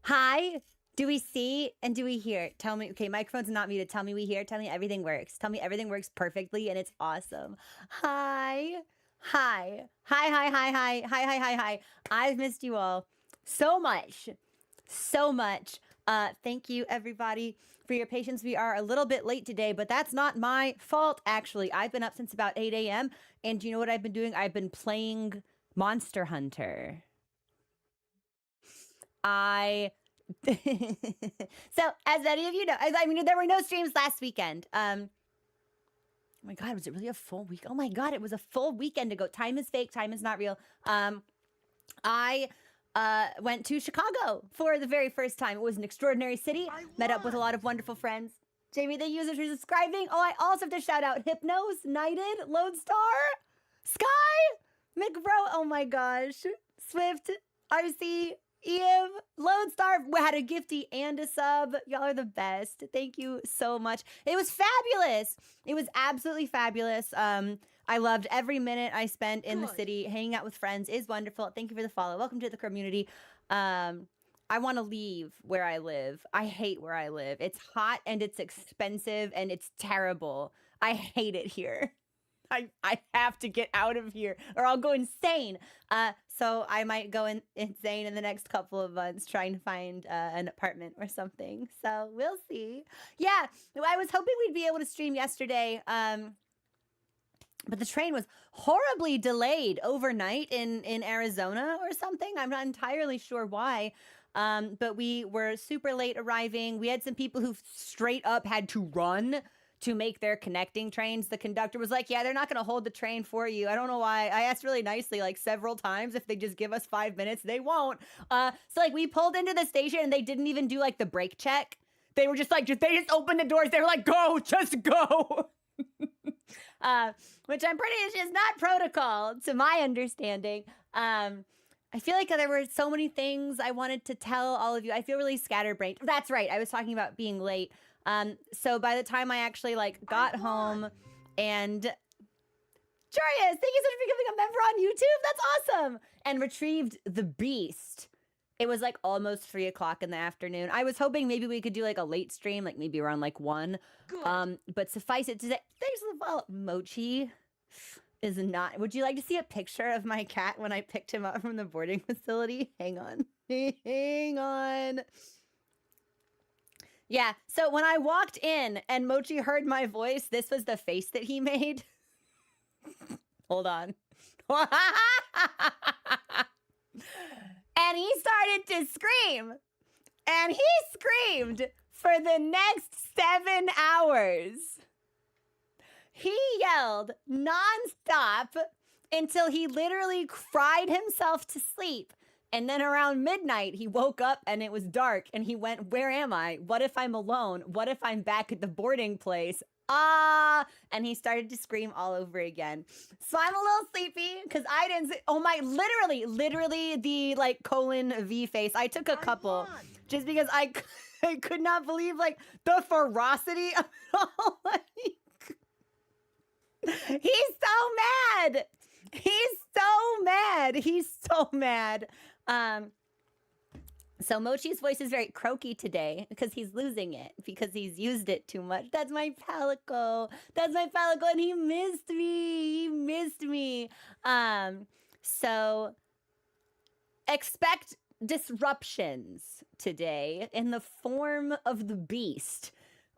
Hi. Do we see and do we hear? Tell me. Okay, microphone's not muted. Tell me we hear. Tell me everything works. Tell me everything works perfectly and it's awesome. Hi. Hi. Hi, hi, hi, hi. Hi, hi, hi, hi. I've missed you all so much. So much. Thank you everybody for your patience. We are a little bit late today, but that's not my fault actually. I've been up since about 8 a.m. and do you know what I've been doing? I've been playing Monster Hunter. I so as many of you know, as I mean, there were no streams last weekend. Oh my god, was it really a full week? Oh my god, it was a full weekend ago. Time is fake, time is not real. I went to Chicago for the very first time. It was an extraordinary city. Met up with a lot of wonderful friends. Jamie, thank you so much for subscribing. Oh, I also have to shout out Hypnos, Knighted, Lodestar, Sky, McBro. Oh my gosh, Swift, RC, Eve, Lodestar had a gifty and a sub. Y'all are the best. Thank you so much. It was fabulous. It was absolutely fabulous. I loved every minute I spent in the city. Hanging out with friends is wonderful. Thank you for the follow. Welcome to the community. I want to leave where I live. I hate where I live. It's hot and it's expensive and it's terrible. I hate it here. I have to get out of here or I'll go insane. So I might go insane in the next couple of months trying to find an apartment or something. So we'll see. Yeah, I was hoping we'd be able to stream yesterday. But the train was horribly delayed overnight in Arizona or something. I'm not entirely sure why. But we were super late arriving. We had some people who straight up had to run to make their connecting trains. The conductor was like, yeah, they're not going to hold the train for you. I don't know why. I asked really nicely, like several times, if they just give us 5 minutes. They won't. So like we pulled into the station and they didn't even do like the brake check. They were just like, they just opened the doors. They were like, go, just go. Which I'm pretty sure is not protocol to my understanding. I feel like there were so many things I wanted to tell all of you. I feel really scatterbrained. That's right. I was talking about being late. So by the time I actually like got home and Jarius, thank you so much for becoming a member on YouTube. That's awesome. And retrieved the beast. It was like almost 3 o'clock in the afternoon. I was hoping maybe we could do like a late stream, like maybe around like 1. But suffice it to say, thanks for the follow. Mochi is not. Would you like to see a picture of my cat when I picked him up from the boarding facility? Hang on. Hang on. Yeah, so when I walked in and Mochi heard my voice, this was the face that he made. Hold on. And he started to scream. And he screamed for the next 7 hours. He yelled nonstop until he literally cried himself to sleep. And then around midnight, he woke up and it was dark and he went, where am I? What if I'm alone? What if I'm back at the boarding place? And he started to scream all over again. So I'm a little sleepy because I didn't, oh my, literally the like colon V face. I took a couple just because I could not believe like the ferocity of it all. He's so mad. He's so mad. He's so mad. So Mochi's voice is very croaky today because he's losing it because he's used it too much. That's my palico. That's my palico, and he missed me. He missed me. So expect disruptions today in the form of the beast.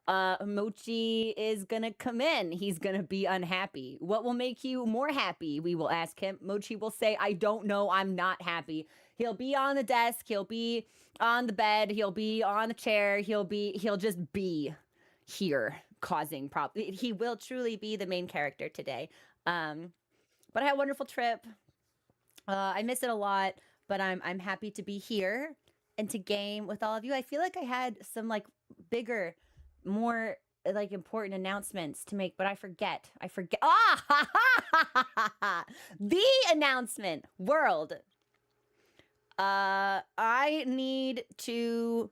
Mochi is gonna come in. He's gonna be unhappy. What will make you more happy? We will ask him. Mochi will say, I don't know, I'm not happy. He'll be on the desk, he'll be on the bed, he'll be on the chair, he'll just be here causing problems. He will truly be the main character today. But I had a wonderful trip. I miss it a lot, but I'm happy to be here and to game with all of you. I feel like I had some like bigger, more like important announcements to make, but I forget. The announcement world. I need to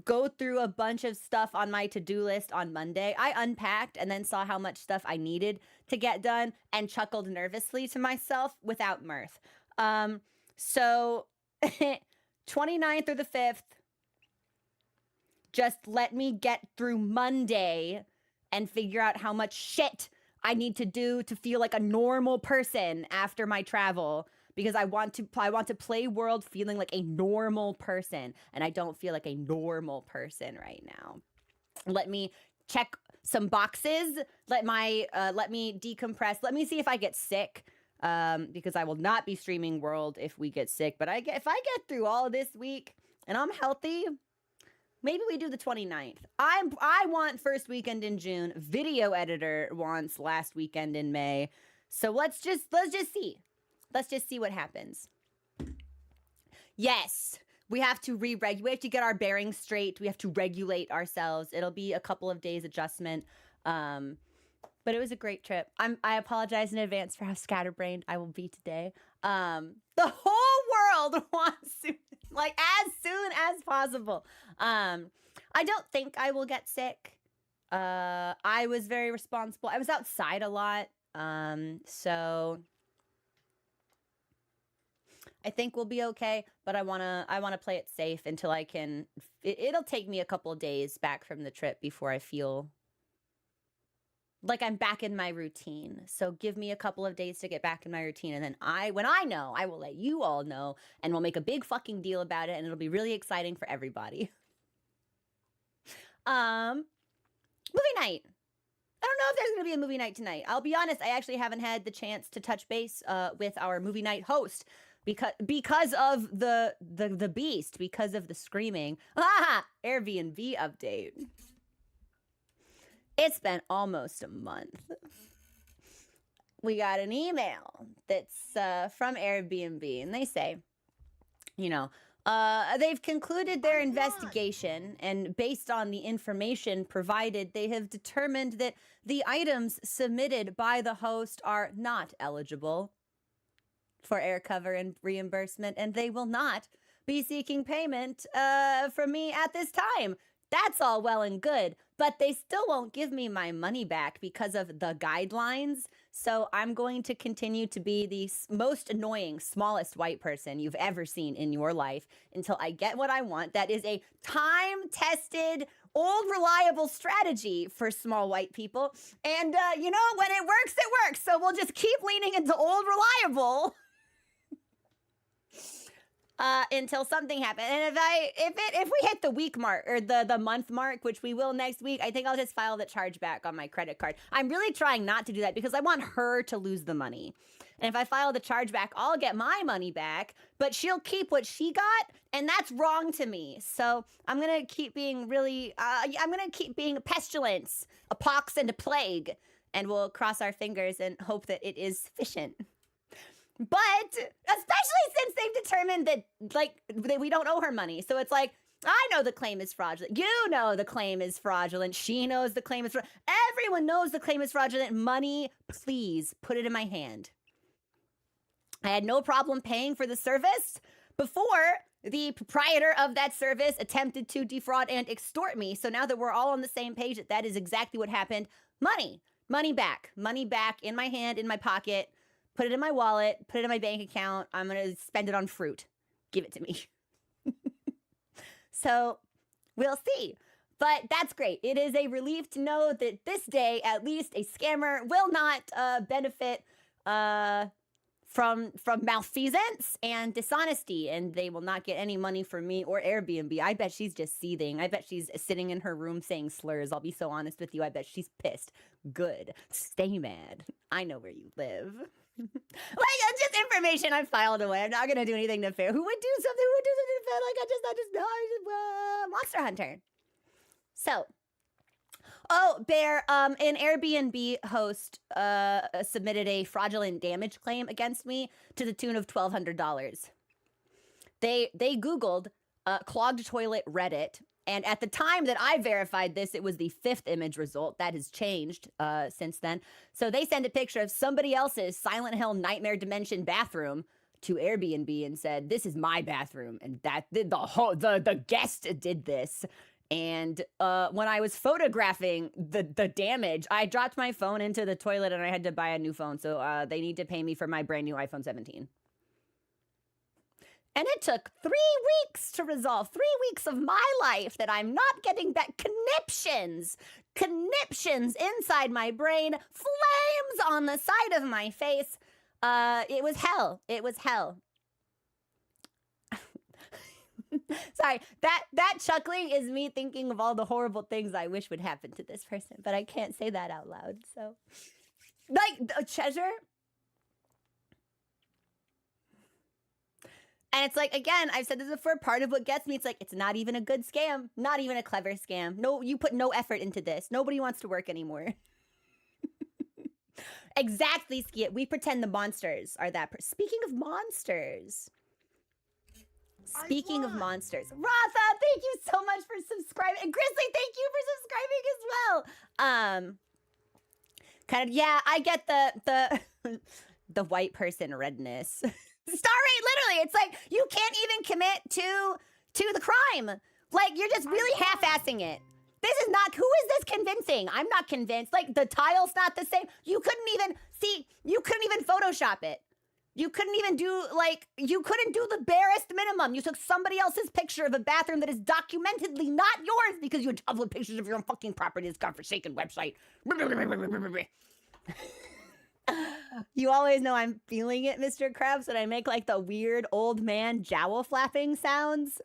go through a bunch of stuff on my to-do list on Monday. I unpacked and then saw how much stuff I needed to get done and chuckled nervously to myself without mirth. So 29th or the 5th, Just let me get through Monday and figure out how much shit I need to do to feel like a normal person after my travel, because I want to play World feeling like a normal person, and I don't feel like a normal person right now. Let me check some boxes. Let me decompress. Let me see if I get sick, because I will not be streaming World if we get sick. But if I get through all of this week and I'm healthy, maybe we do the 29th. I want first weekend in June. Video editor wants last weekend in May. So let's just see. Let's just see what happens. Yes, we have to re-regulate. We have to get our bearings straight. We have to regulate ourselves. It'll be a couple of days adjustment. But it was a great trip. I apologize in advance for how scatterbrained I will be today. The whole world wants to, like, as soon as possible. I don't think I will get sick. I was very responsible. I was outside a lot. So I think we'll be okay, but I wanna play it safe until I can. It'll take me a couple of days back from the trip before I feel like I'm back in my routine. So give me a couple of days to get back in my routine, and then when I know, I will let you all know, and we'll make a big fucking deal about it, and it'll be really exciting for everybody. Movie night. I don't know if there's going to be a movie night tonight. I'll be honest, I actually haven't had the chance to touch base with our movie night host because of the beast, because of the screaming. Airbnb update. It's been almost a month. We got an email that's from Airbnb, and they say, they've concluded their investigation, and based on the information provided, they have determined that the items submitted by the host are not eligible for air cover and reimbursement, and they will not be seeking payment from me at this time. That's all well and good, but they still won't give me my money back because of the guidelines. So I'm going to continue to be the most annoying, smallest white person you've ever seen in your life until I get what I want. That is a time-tested, old, reliable strategy for small white people. And, when it works, it works. So we'll just keep leaning into old, reliable until something happens. And if we hit the week mark or the month mark, which we will next week, I think I'll just file the chargeback on my credit card. I'm really trying not to do that because I want her to lose the money. And if I file the chargeback, I'll get my money back, but she'll keep what she got, and that's wrong to me. So I'm gonna keep being a pestilence, a pox, and a plague, and we'll cross our fingers and hope that it is sufficient. But especially since they've determined that we don't owe her money. So it's like, I know the claim is fraudulent. You know the claim is fraudulent. She knows the claim is fraudulent. Everyone knows the claim is fraudulent. Money, please put it in my hand. I had no problem paying for the service before the proprietor of that service attempted to defraud and extort me. So now that we're all on the same page, that is exactly what happened. Money back in my hand, in my pocket. Put it in my wallet, put it in my bank account. I'm going to spend it on fruit. Give it to me. So we'll see. But that's great. It is a relief to know that this day, at least, a scammer will not benefit from malfeasance and dishonesty, and they will not get any money from me or Airbnb. I bet she's just seething. I bet she's sitting in her room saying slurs. I'll be so honest with you. I bet she's pissed. Good. Stay mad. I know where you live. Like, just information I filed away. I'm not gonna do anything nefarious. Who would do something? Who would do something nefarious? Like, Monster Hunter. So, Bear, an Airbnb host submitted a fraudulent damage claim against me to the tune of $1,200. They Googled clogged toilet Reddit. And at the time that I verified this, it was the 5th image result. That has changed since then. So they sent a picture of somebody else's Silent Hill Nightmare Dimension bathroom to Airbnb and said, "This is my bathroom." And that the guest did this. And when I was photographing the damage, I dropped my phone into the toilet and I had to buy a new phone. So they need to pay me for my brand new iPhone 17. And it took 3 weeks to resolve. 3 weeks of my life that I'm not getting back. Conniptions inside my brain, flames on the side of my face. It was hell. It was hell. Sorry, that chuckling is me thinking of all the horrible things I wish would happen to this person, but I can't say that out loud. So, like, Cheshire. And it's like, again, I've said this before, part of what gets me, it's like, it's not even a good scam, not even a clever scam. No, you put no effort into this. Nobody wants to work anymore. Exactly, Skiet. We pretend the monsters are that. Speaking of monsters. Speaking of monsters. Ratha, thank you so much for subscribing. And Grizzly, thank you for subscribing as well. Kind of, yeah, I get the white person redness. Starry, literally, it's like you can't even commit to the crime. Like, you're just really half-assing it. This is not, who is this convincing? I'm not convinced. Like, the tile's not the same. You couldn't even Photoshop it. You couldn't even do, like, you couldn't do the barest minimum. You took somebody else's picture of a bathroom that is documentedly not yours because you had uploaded pictures of your own fucking property. This godforsaken website. You always know I'm feeling it, Mr. Krabs, when I make, like, the weird old man jowl flapping sounds.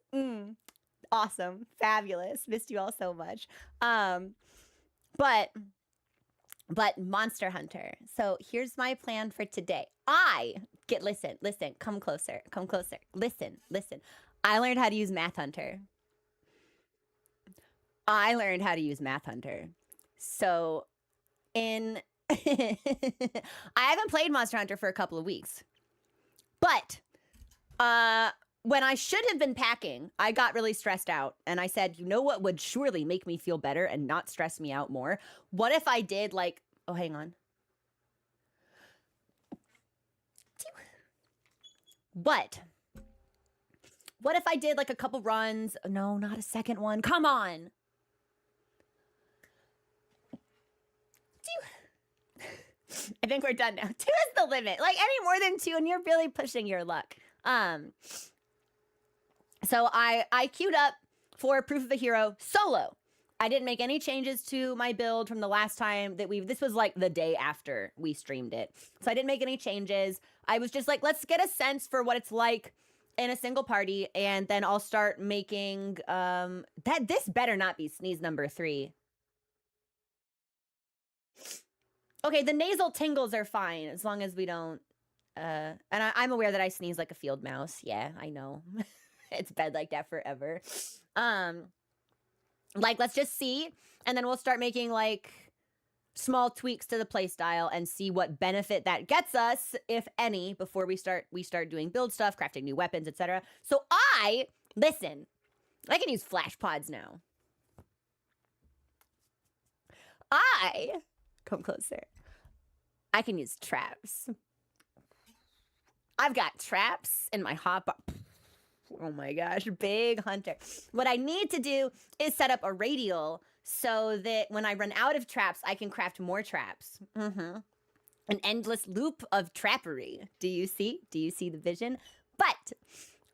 Awesome. Fabulous. Missed you all so much. But Monster Hunter. So here's my plan for today. Listen, come closer. Listen. I learned how to use Math Hunter. So I haven't played Monster Hunter for a couple of weeks. But when I should have been packing, I got really stressed out. And I said, you know what would surely make me feel better and not stress me out more? What if I did, like, oh, hang on. What if I did, like, a couple runs? No, not a second one. Come on. I think we're done now. 2 is the limit. Like, any more than 2 and you're really pushing your luck. So I queued up for Proof of a Hero solo. I didn't make any changes to my build from the last time that this was like the day after we streamed it. So I didn't make any changes. I was just like, let's get a sense for what it's like in a single party. And then I'll start making, this better not be sneeze number 3. Okay, the nasal tingles are fine as long as we don't, and I'm aware that I sneeze like a field mouse. Yeah, I know. It's been like that forever. Like, let's just see, and then we'll start making, like, small tweaks to the playstyle and see what benefit that gets us, if any, before we start doing build stuff, crafting new weapons, etc. So listen, I can use flash pods now. Come closer. I can use traps. I've got traps in my hotbar. Oh my gosh, big hunter. What I need to do is set up a radial so that when I run out of traps, I can craft more traps. An endless loop of trappery. Do you see? Do you see the vision? But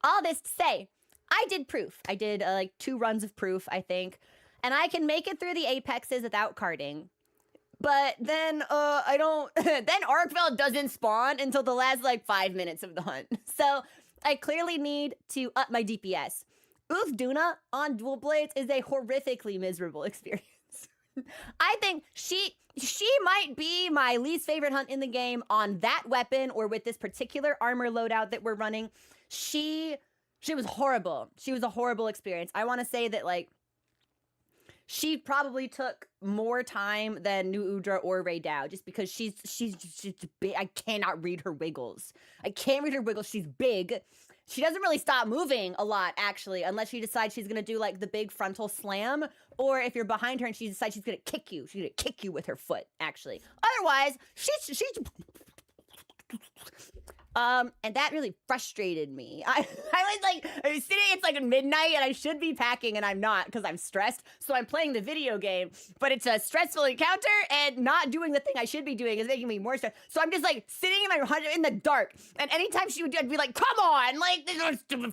all this to say, I did proof. I did like 2 runs of proof, I think. And I can make it through the apexes without carding. But then I don't, then Arkveld doesn't spawn until the last like 5 minutes of the hunt. So I clearly need to up my DPS. Oof Duna on dual blades is a horrifically miserable experience. I think she might be my least favorite hunt in the game on that weapon or with this particular armor loadout that we're running. She was horrible. She was a horrible experience. I want to say that, like, she probably took more time than New Udra or Ray Dow just because she's big. I cannot read her wiggles. I can't read her wiggles. She's big. She doesn't really stop moving a lot, actually, unless she decides she's going to do, like, the big frontal slam, or if you're behind her and she decides she's going to kick you. She's going to kick you with her foot, actually. Otherwise, she's And that really frustrated me. I was sitting, it's like midnight and I should be packing and I'm not because I'm stressed. So I'm playing the video game, but it's a stressful encounter and not doing the thing I should be doing is making me more stressed. So I'm just like sitting in the dark. And anytime she would do, I'd be like, come on, like,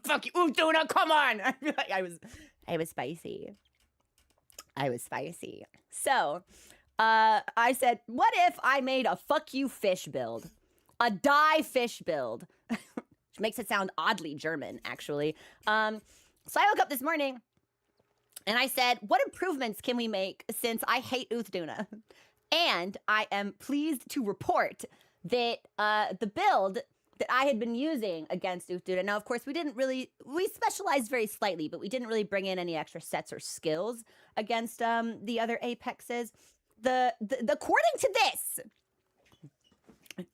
fuck you, Duna, come on. I'd be like, I was spicy. I was spicy. So, I said, what if I made a fuck you fish build? A die fish build. Which makes it sound oddly German, actually. So I woke up this morning and I said, what improvements can we make since I hate Uthduna? And I am pleased to report that the build that I had been using against Uthduna, now, of course, we specialized very slightly, but we didn't really bring in any extra sets or skills against the other Apexes. According to this,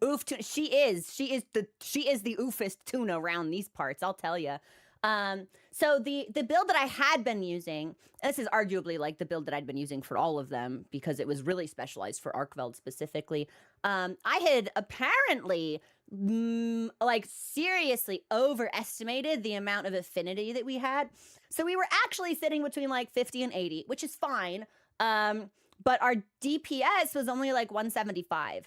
Oof tuna, she is the oofest tuna around these parts, I'll tell you. So the build that I had been using, this is arguably like the build that I'd been using for all of them because it was really specialized for Arkveld specifically. I had apparently like seriously overestimated the amount of affinity that we had. So we were actually sitting between like 50 and 80, which is fine. But our DPS was only like 175.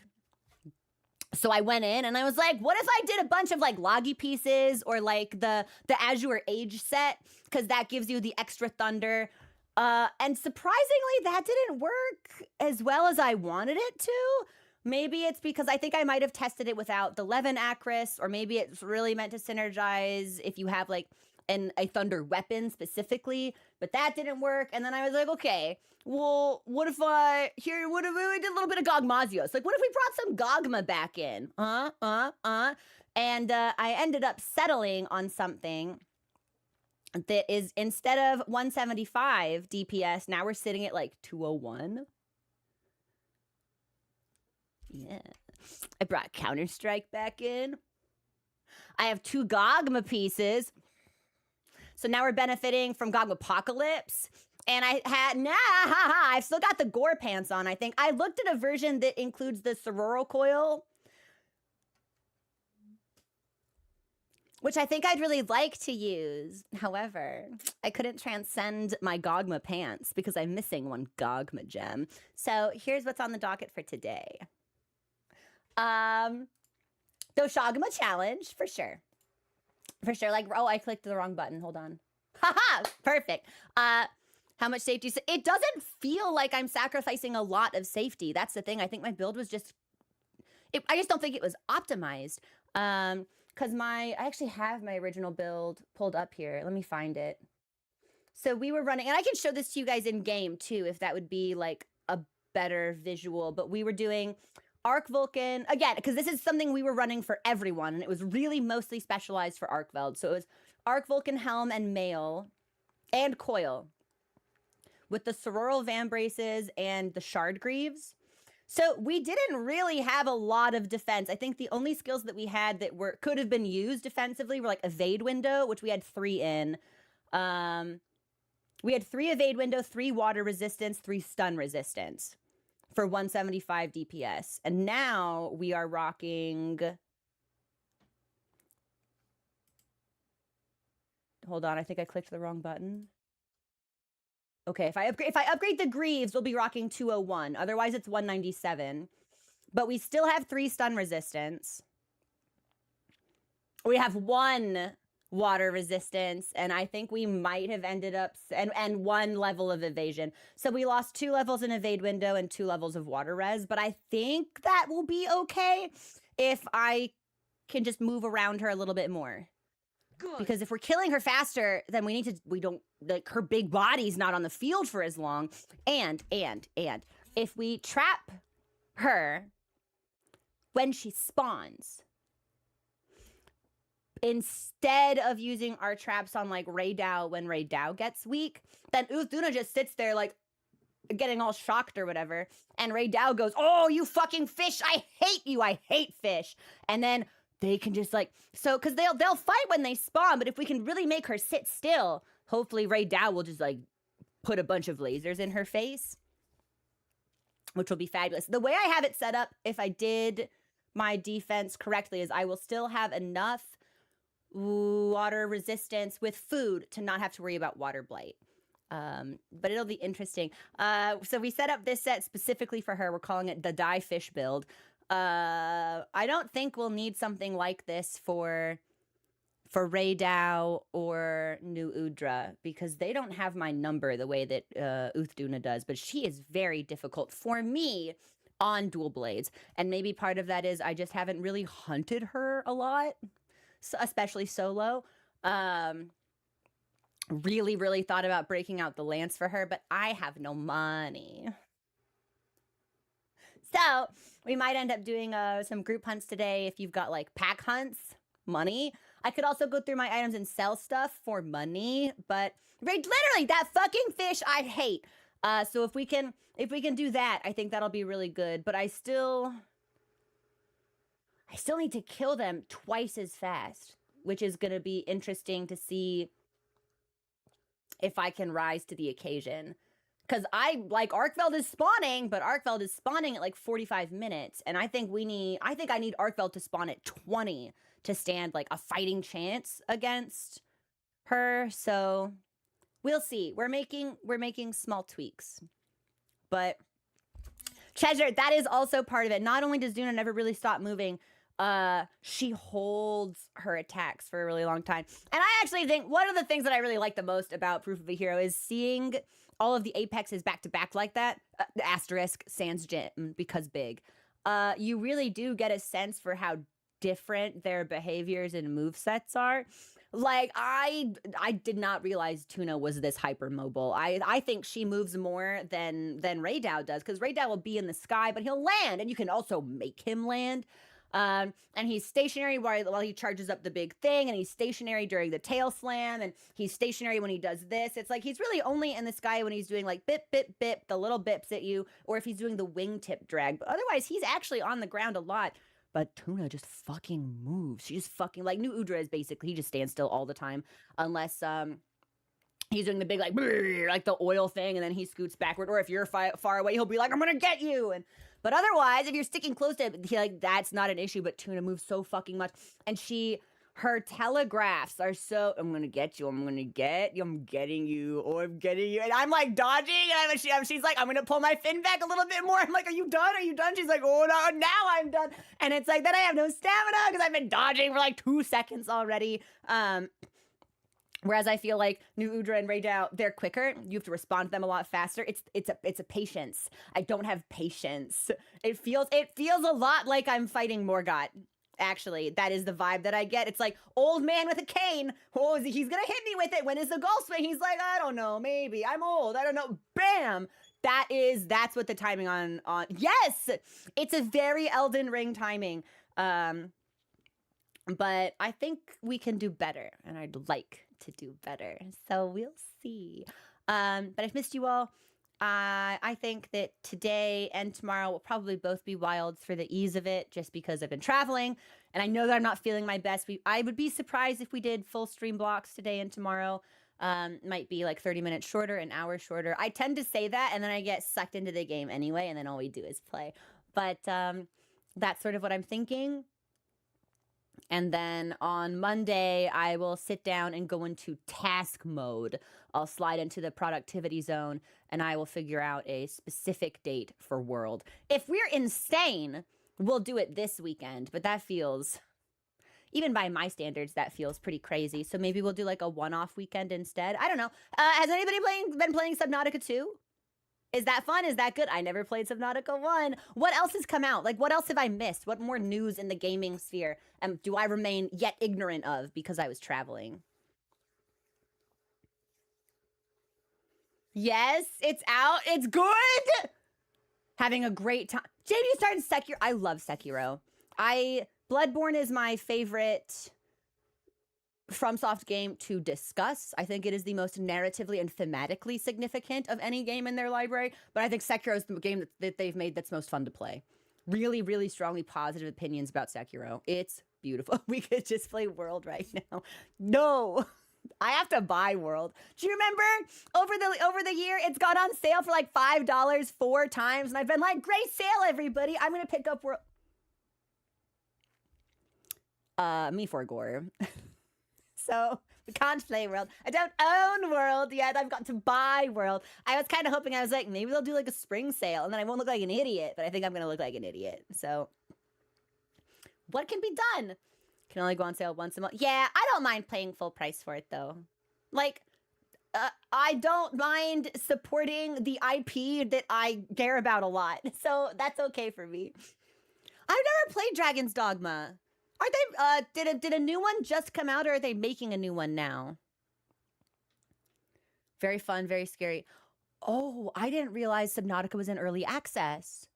So I went in and I was like, what if I did a bunch of like loggy pieces or like the Azure Age set? Because that gives you the extra thunder. And surprisingly, that didn't work as well as I wanted it to. Maybe it's because I think I might have tested it without the Levin Acris, or maybe it's really meant to synergize if you have like a thunder weapon specifically, but that didn't work. And then I was like, okay, well, what if we did a little bit of Gogmazios? Like, what if we brought some Gogma back in? And I ended up settling on something that is, instead of 175 DPS, now we're sitting at like 201. Yeah. I brought Counter-Strike back in. I have 2 Gogma pieces. So now we're benefiting from Gogmapocalypse. And I've still got the gore pants on, I think. I looked at a version that includes the Sororo coil, which I think I'd really like to use. However, I couldn't transcend my Gogma pants because I'm missing one Gogma gem. So here's what's on the docket for today. DOSHA challenge, for sure. For sure, like, oh, I clicked the wrong button. Hold on. Haha, perfect. How much safety? It doesn't feel like I'm sacrificing a lot of safety. That's the thing. I think my build was I just don't think it was optimized. Because I actually have my original build pulled up here. Let me find it. So we were running, and I can show this to you guys in game too, if that would be like a better visual, but we were doing Arc Vulcan, again, because this is something we were running for everyone, and it was really mostly specialized for Arkveld. So it was Arc Vulcan Helm and Mail and Coil with the Sororal Vambraces and the Shard Greaves. So we didn't really have a lot of defense. I think the only skills that we had that could have been used defensively were like Evade Window, which we had 3 in. We had 3 Evade Window, 3 Water Resistance, 3 Stun Resistance for 175 DPS. And now we are rocking... Hold on, I think I clicked the wrong button. Okay, if I upgrade the Greaves, we'll be rocking 201. Otherwise, it's 197. But we still have 3 stun resistance. We have 1 water resistance, and I think we might have ended up... And 1 level of evasion. So we lost 2 levels in evade window and 2 levels of water res. But I think that will be okay if I can just move around her a little bit more. Good. Because if we're killing her faster, then we don't, like, her big body's not on the field for as long. And if we trap her when she spawns, instead of using our traps on, like, Raydao when Raydao gets weak, then Uthduna just sits there, like, getting all shocked or whatever, and Raydao goes, oh, you fucking fish, I hate you, I hate fish. And then they can just, like, so, because they'll fight when they spawn, but if we can really make her sit still, hopefully Raydao will just, like, put a bunch of lasers in her face, which will be fabulous. The way I have it set up, if I did my defense correctly is I will still have enough water resistance with food to not have to worry about water blight. But it'll be interesting. So we set up this set specifically for her. We're calling it the Die Fish build. I don't think we'll need something like this for Raydao or New Udra, because they don't have my number the way that Uthduna does, but she is very difficult for me on dual blades. And maybe part of that is I just haven't really hunted her a lot, especially solo. Really thought about breaking out the lance for her, but I have no money. So we might end up doing some group hunts today if you've got like pack hunts, money. I could also go through my items and sell stuff for money, but literally that fucking fish I hate. So if we can do that, I think that'll be really good. But I still need to kill them twice as fast, which is going to be interesting to see if I can rise to the occasion. Because Arkveld is spawning, but Arkveld is spawning at like 45 minutes. And I think I need Arkveld to spawn at 20 to stand like a fighting chance against her. So we'll see. We're making small tweaks. But Treasure, that is also part of it. Not only does Duna never really stop moving, she holds her attacks for a really long time. And I actually think one of the things that I really like the most about Proof of a Hero is seeing all of the apexes back to back like that. Asterisk sans gem because big. You really do get a sense for how different their behaviors and movesets are. Like I did not realize Tuna was this hypermobile. I think she moves more than Raydao does, because Raydao will be in the sky, but he'll land, and you can also make him land. And he's stationary while he charges up the big thing, and he's stationary during the tail slam, and he's stationary when he does this. It's like he's really only in the sky when he's doing like bip, bip, bip, the little bips at you, or if he's doing the wingtip drag. But otherwise, he's actually on the ground a lot. But Tuna just fucking moves. She just fucking, like, New Udra is basically, he just stands still all the time. Unless he's doing the big, like the oil thing, and then he scoots backward. Or if you're far away, he'll be like, I'm gonna get you. But otherwise, if you're sticking close to him, that's not an issue. But Tuna moves so fucking much. And her telegraphs are so, I'm gonna get you, I'm gonna get you, I'm getting you, or I'm getting you. And I'm like dodging, and she's like, I'm gonna pull my fin back a little bit more. I'm like, are you done? Are you done? She's like, oh no, now I'm done. And it's like, then I have no stamina because I've been dodging for like 2 seconds already. Whereas I feel like New Udra and Raydao, they're quicker. You have to respond to them a lot faster. It's a patience. I don't have patience. It feels a lot like I'm fighting Morgott. Actually, that is the vibe that I get. It's like old man with a cane. Oh, he's gonna hit me with it. When is the golf swing? He's like, I don't know, maybe. I'm old. I don't know. Bam. That's what the timing on. Yes, it's a very Elden Ring timing. But I think we can do better, and I'd like to do better. So we'll see. But I've missed you all. I think that today and tomorrow will probably both be wilds for the ease of it, just because I've been traveling, and I know that I'm not feeling my best. I would be surprised if we did full stream blocks today and tomorrow. Might be like 30 minutes shorter, an hour shorter. I tend to say that, and then I get sucked into the game anyway, and then all we do is play. But that's sort of what I'm thinking. And then on Monday, I will sit down and go into task mode. I'll slide into the productivity zone, and I will figure out a specific date for World. If we're insane, we'll do it this weekend, but that feels, even by my standards, that feels pretty crazy. So maybe we'll do like a one-off weekend instead. I don't know. Has anybody been playing Subnautica 2? Is that fun? Is that good? I never played Subnautica 1. What else has come out? Like, what else have I missed? What more news in the gaming sphere do I remain yet ignorant of because I was traveling? Yes, it's out. It's good. Having a great time. JD started Sekiro. I love Sekiro. Bloodborne is my favorite FromSoft game to discuss. I think it is the most narratively and thematically significant of any game in their library, but I think Sekiro is the game that they've made that's most fun to play. Really, really strongly positive opinions about Sekiro. It's beautiful. We could just play World right now. No, I have to buy World. Do you remember over the year, it's gone on sale for like $5 4 times, and I've been like, great sale, everybody. I'm going to pick up World. Me for gore. So we can't play World. I don't own World yet. I've got to buy World. I was kind of hoping, I was like, maybe they'll do like a spring sale and then I won't look like an idiot, but I think I'm going to look like an idiot. So what can be done? Can only go on sale once a month. Yeah, I don't mind paying full price for it though. Like, I don't mind supporting the IP that I care about a lot. So that's okay for me. I've never played Dragon's Dogma. Are they, did a new one just come out or are they making a new one now? Very fun, very scary. Oh, I didn't realize Subnautica was in early access.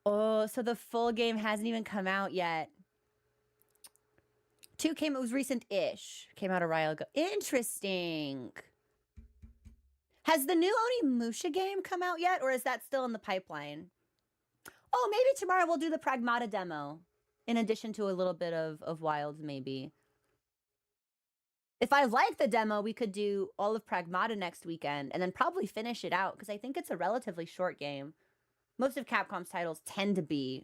Oh, so the full game hasn't even come out yet. 2 it was recent-ish. Came out a while ago. Interesting. Has the new Onimusha game come out yet or is that still in the pipeline? Oh, maybe tomorrow we'll do the Pragmata demo. In addition to a little bit of Wilds, maybe. If I like the demo, we could do all of Pragmata next weekend and then probably finish it out because I think it's a relatively short game. Most of Capcom's titles tend to be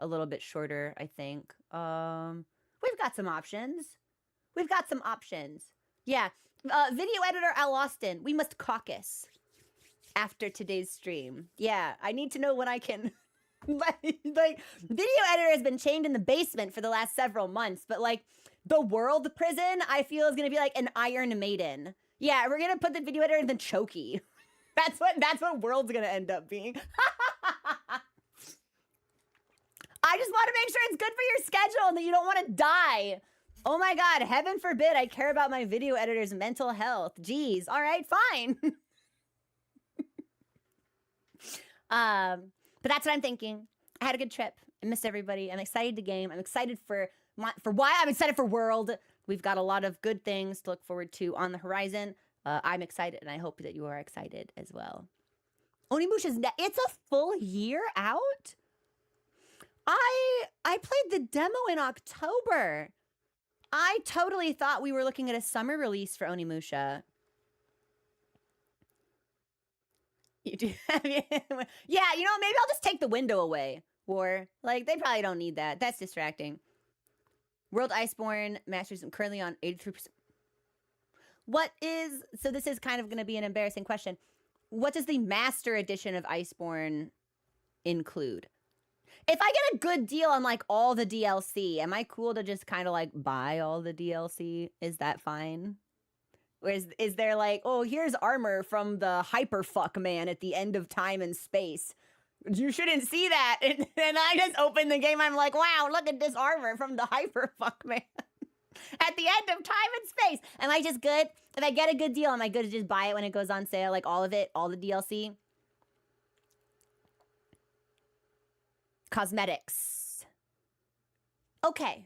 a little bit shorter, I think. We've got some options. We've got some options. Yeah. Video editor Al Austin, we must caucus after today's stream. Yeah, I need to know when I can... like, video editor has been chained in the basement for the last several months, but like the world prison, I feel is gonna be like an Iron Maiden. Yeah, we're gonna put the video editor in the chokey. That's what world's gonna end up being. I just want to make sure it's good for your schedule and that you don't want to die. Oh my God, heaven forbid I care about my video editor's mental health. Jeez, all right, fine. But that's what I'm thinking. I had a good trip. I missed everybody. I'm excited to game. I'm excited for why I'm excited for World. We've got a lot of good things to look forward to on the horizon. I'm excited, and I hope that you are excited as well. Onimusha's it's a full year out? I played the demo in October. I totally thought we were looking at a summer release for Onimusha. You do. Yeah, you know, maybe I'll just take the window away. Or, like, they probably don't need that. That's distracting. World Iceborne Masters, I'm currently on 83%. What is... So this is kind of going to be an embarrassing question. What does the Master Edition of Iceborne include? If I get a good deal on, like, all the DLC, am I cool to just kind of, like, buy all the DLC? Is that fine? Or is there like, oh, here's armor from the Hyperfuck Man at the end of time and space. You shouldn't see that. And I just open the game, I'm like, wow, look at this armor from the Hyperfuck Man. At the end of time and space. Am I just good? If I get a good deal, am I good to just buy it when it goes on sale? Like all of it, all the DLC? Cosmetics. Okay.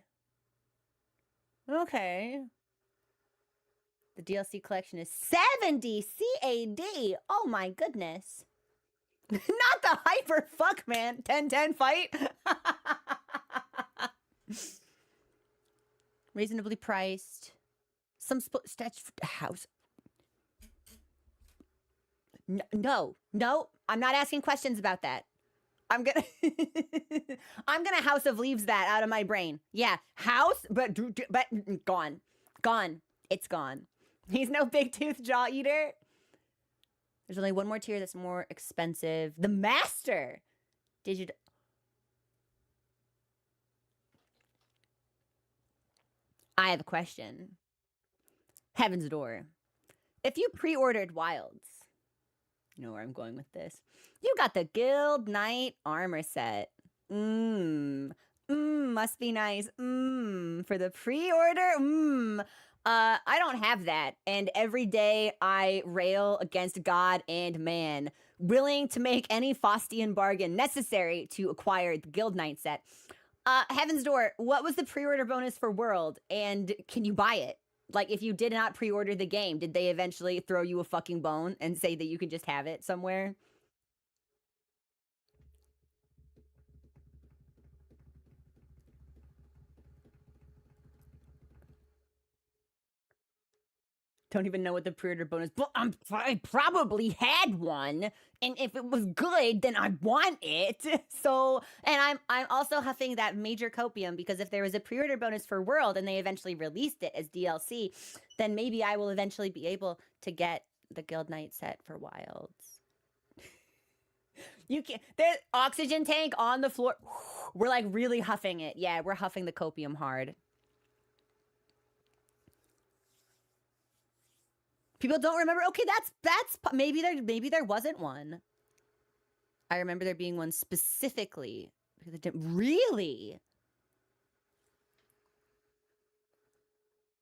Okay. The DLC collection is 70 CAD. Oh my goodness. Not the Hyperfuck Man 10-10 fight. Reasonably priced. Some stats house. No, I'm not asking questions about that. I'm gonna House of Leaves that out of my brain. Yeah, house, but gone. It's gone. He's no big tooth jaw eater. There's only one more tier that's more expensive. The Master. Digital. I have a question. Heaven's Door. If you pre-ordered Wilds, you know where I'm going with this. You got the Guild Knight armor set. Must be nice. For the pre-order. I don't have that, and every day I rail against God and man, willing to make any Faustian bargain necessary to acquire the Guild Knight set. Heaven's Door, what was the pre-order bonus for World, and can you buy it? Like, if you did not pre-order the game, did they eventually throw you a fucking bone and say that you can just have it somewhere? Don't even know what the pre-order bonus, but I probably had one, and if it was good, then I want it. So, and I'm also huffing that major copium, because if there was a pre-order bonus for World and they eventually released it as DLC, then maybe I will eventually be able to get the Guild Knight set for Wilds. You can't. There's oxygen tank on the floor. We're like really huffing it. Yeah, we're huffing the copium hard. People don't remember. Okay, that's maybe there wasn't one. I remember there being one specifically because it didn't really.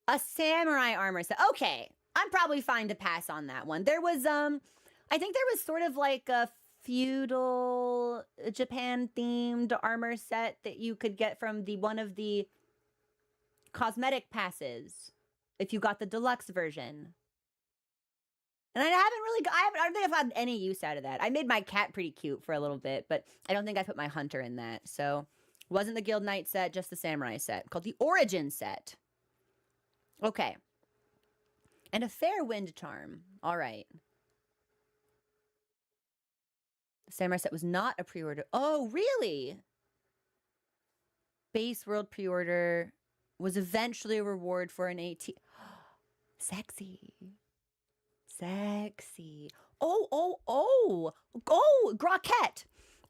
A samurai armor set. Okay, I'm probably fine to pass on that one. There was I think there was sort of like a feudal Japan themed armor set that you could get from one of the cosmetic passes if you got the deluxe version. And I don't think I've had any use out of that. I made my cat pretty cute for a little bit, but I don't think I put my hunter in that. So it wasn't the Guild Knight set, just the samurai set, called the Origin set. Okay. And a fair wind charm. All right. The samurai set was not a pre-order. Oh, really? Base World pre-order was eventually a reward for an AT. Sexy. Sexy. Oh, Groquette.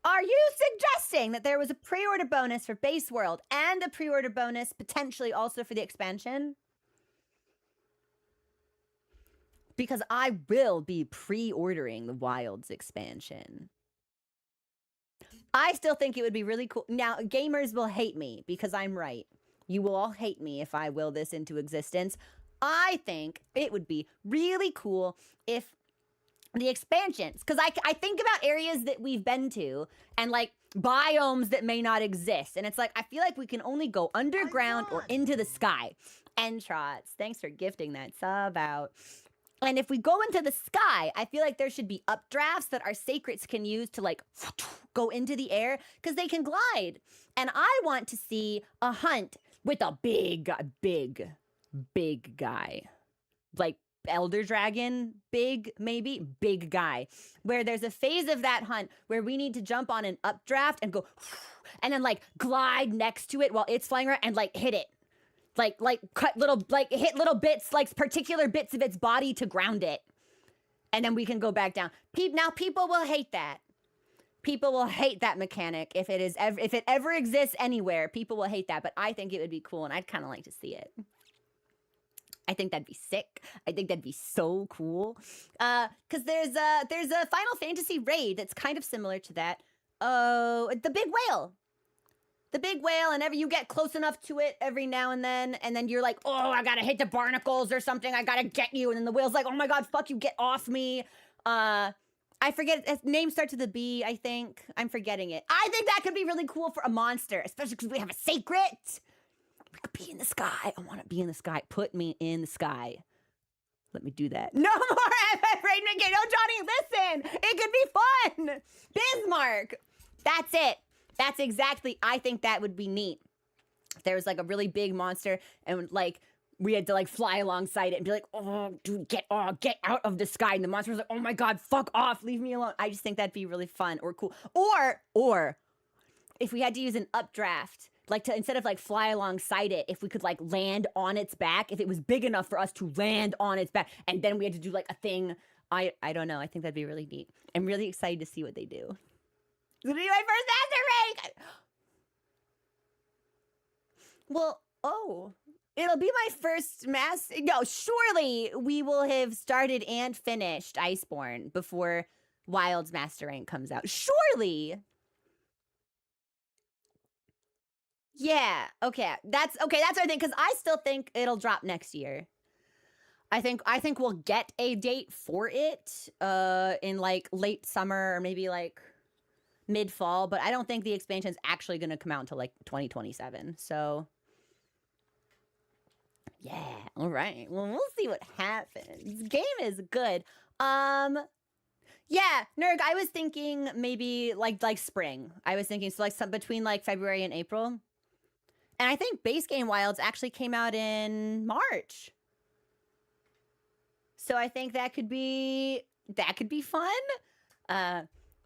Are you suggesting that there was a pre-order bonus for Base World and a pre-order bonus potentially also for the expansion? Because I will be pre-ordering the Wilds expansion. I still think it would be really cool. Now, gamers will hate me because I'm right. You will all hate me if I will this into existence. I think it would be really cool if the expansions, because I think about areas that we've been to and like biomes that may not exist. And it's like, I feel like we can only go underground or into the sky. Entrots, thanks for gifting that sub out. And if we go into the sky, I feel like there should be updrafts that our sacrets can use to like go into the air because they can glide. And I want to see a hunt with a big guy, like elder dragon, maybe big guy, where there's a phase of that hunt where we need to jump on an updraft and go and then like glide next to it while it's flying around and like hit it, like cut little, like hit little bits, like particular bits of its body to ground it, and then we can go back down. Now people will hate that. People will hate that mechanic if it ever exists anywhere. People will hate that, but I think it would be cool, and I'd kind of like to see it. I think that'd be sick. I think that'd be so cool. Because there's a Final Fantasy raid that's kind of similar to that. Oh, the big whale. The big whale, and you get close enough to it every now and then you're like, oh, I gotta hit the barnacles or something. I gotta get you. And then the whale's like, oh my god, fuck you, get off me. I forget, its name starts with a B, I think. I'm forgetting it. I think that could be really cool for a monster, especially because we have a sacred. We could be in the sky. I want to be in the sky. Put me in the sky. Let me do that. No more Raid Mickey. No, Johnny, listen. It could be fun. Bismarck. That's it. That's exactly. I think that would be neat. If there was like a really big monster and like we had to like fly alongside it and be like, oh, dude, get out of the sky. And the monster was like, oh my god, fuck off. Leave me alone. I just think that'd be really fun or cool. Or if we had to use an updraft, like to, instead of like fly alongside it, if we could like land on its back, if it was big enough for us to land on its back, and then we had to do like a thing. I don't know. I think that'd be really neat. I'm really excited to see what they do. It'll be my first master rank. Well, it'll be my first no, surely we will have started and finished Iceborne before Wild's master rank comes out. Surely. Yeah, okay. That's what I think, because I still think it'll drop next year. I think we'll get a date for it in like late summer or maybe like mid-fall, but I don't think the expansion's actually going to come out until like 2027. So yeah, all right. Well, we'll see what happens. Game is good. Yeah, Nerg, I was thinking maybe like spring. I was thinking so like between like February and April. And I think base game Wilds actually came out in March. So I think that could be fun.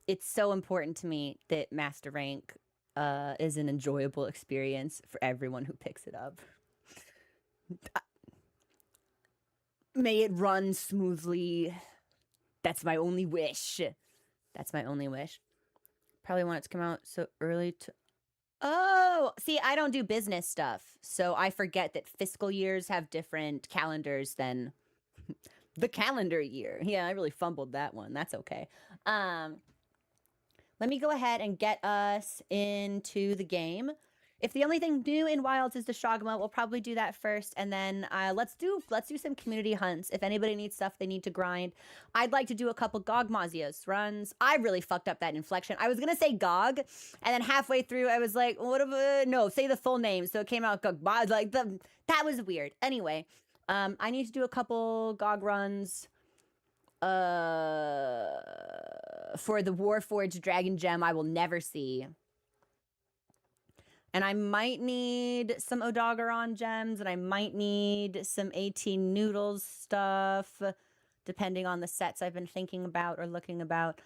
It's so important to me that Master Rank is an enjoyable experience for everyone who picks it up. May it run smoothly. That's my only wish. That's my only wish. Probably want it to come out so early to... Oh, see, I don't do business stuff, so I forget that fiscal years have different calendars than the calendar year. Yeah, I really fumbled that one. That's okay. Let me go ahead and get us into the game. If the only thing new in Wilds is the Shogma, we'll probably do that first, and then let's do some community hunts. If anybody needs stuff they need to grind, I'd like to do a couple Gogmazios runs. I really fucked up that inflection. I was gonna say Gog, and then halfway through I was like, what if no, say the full name, so it came out Gogmaz. Like that was weird. Anyway, I need to do a couple Gog runs. For the Warforged Dragon Gem I will never see. And I might need some Odogaron gems, and I might need some 18 Noodles stuff, depending on the sets I've been thinking about or looking about.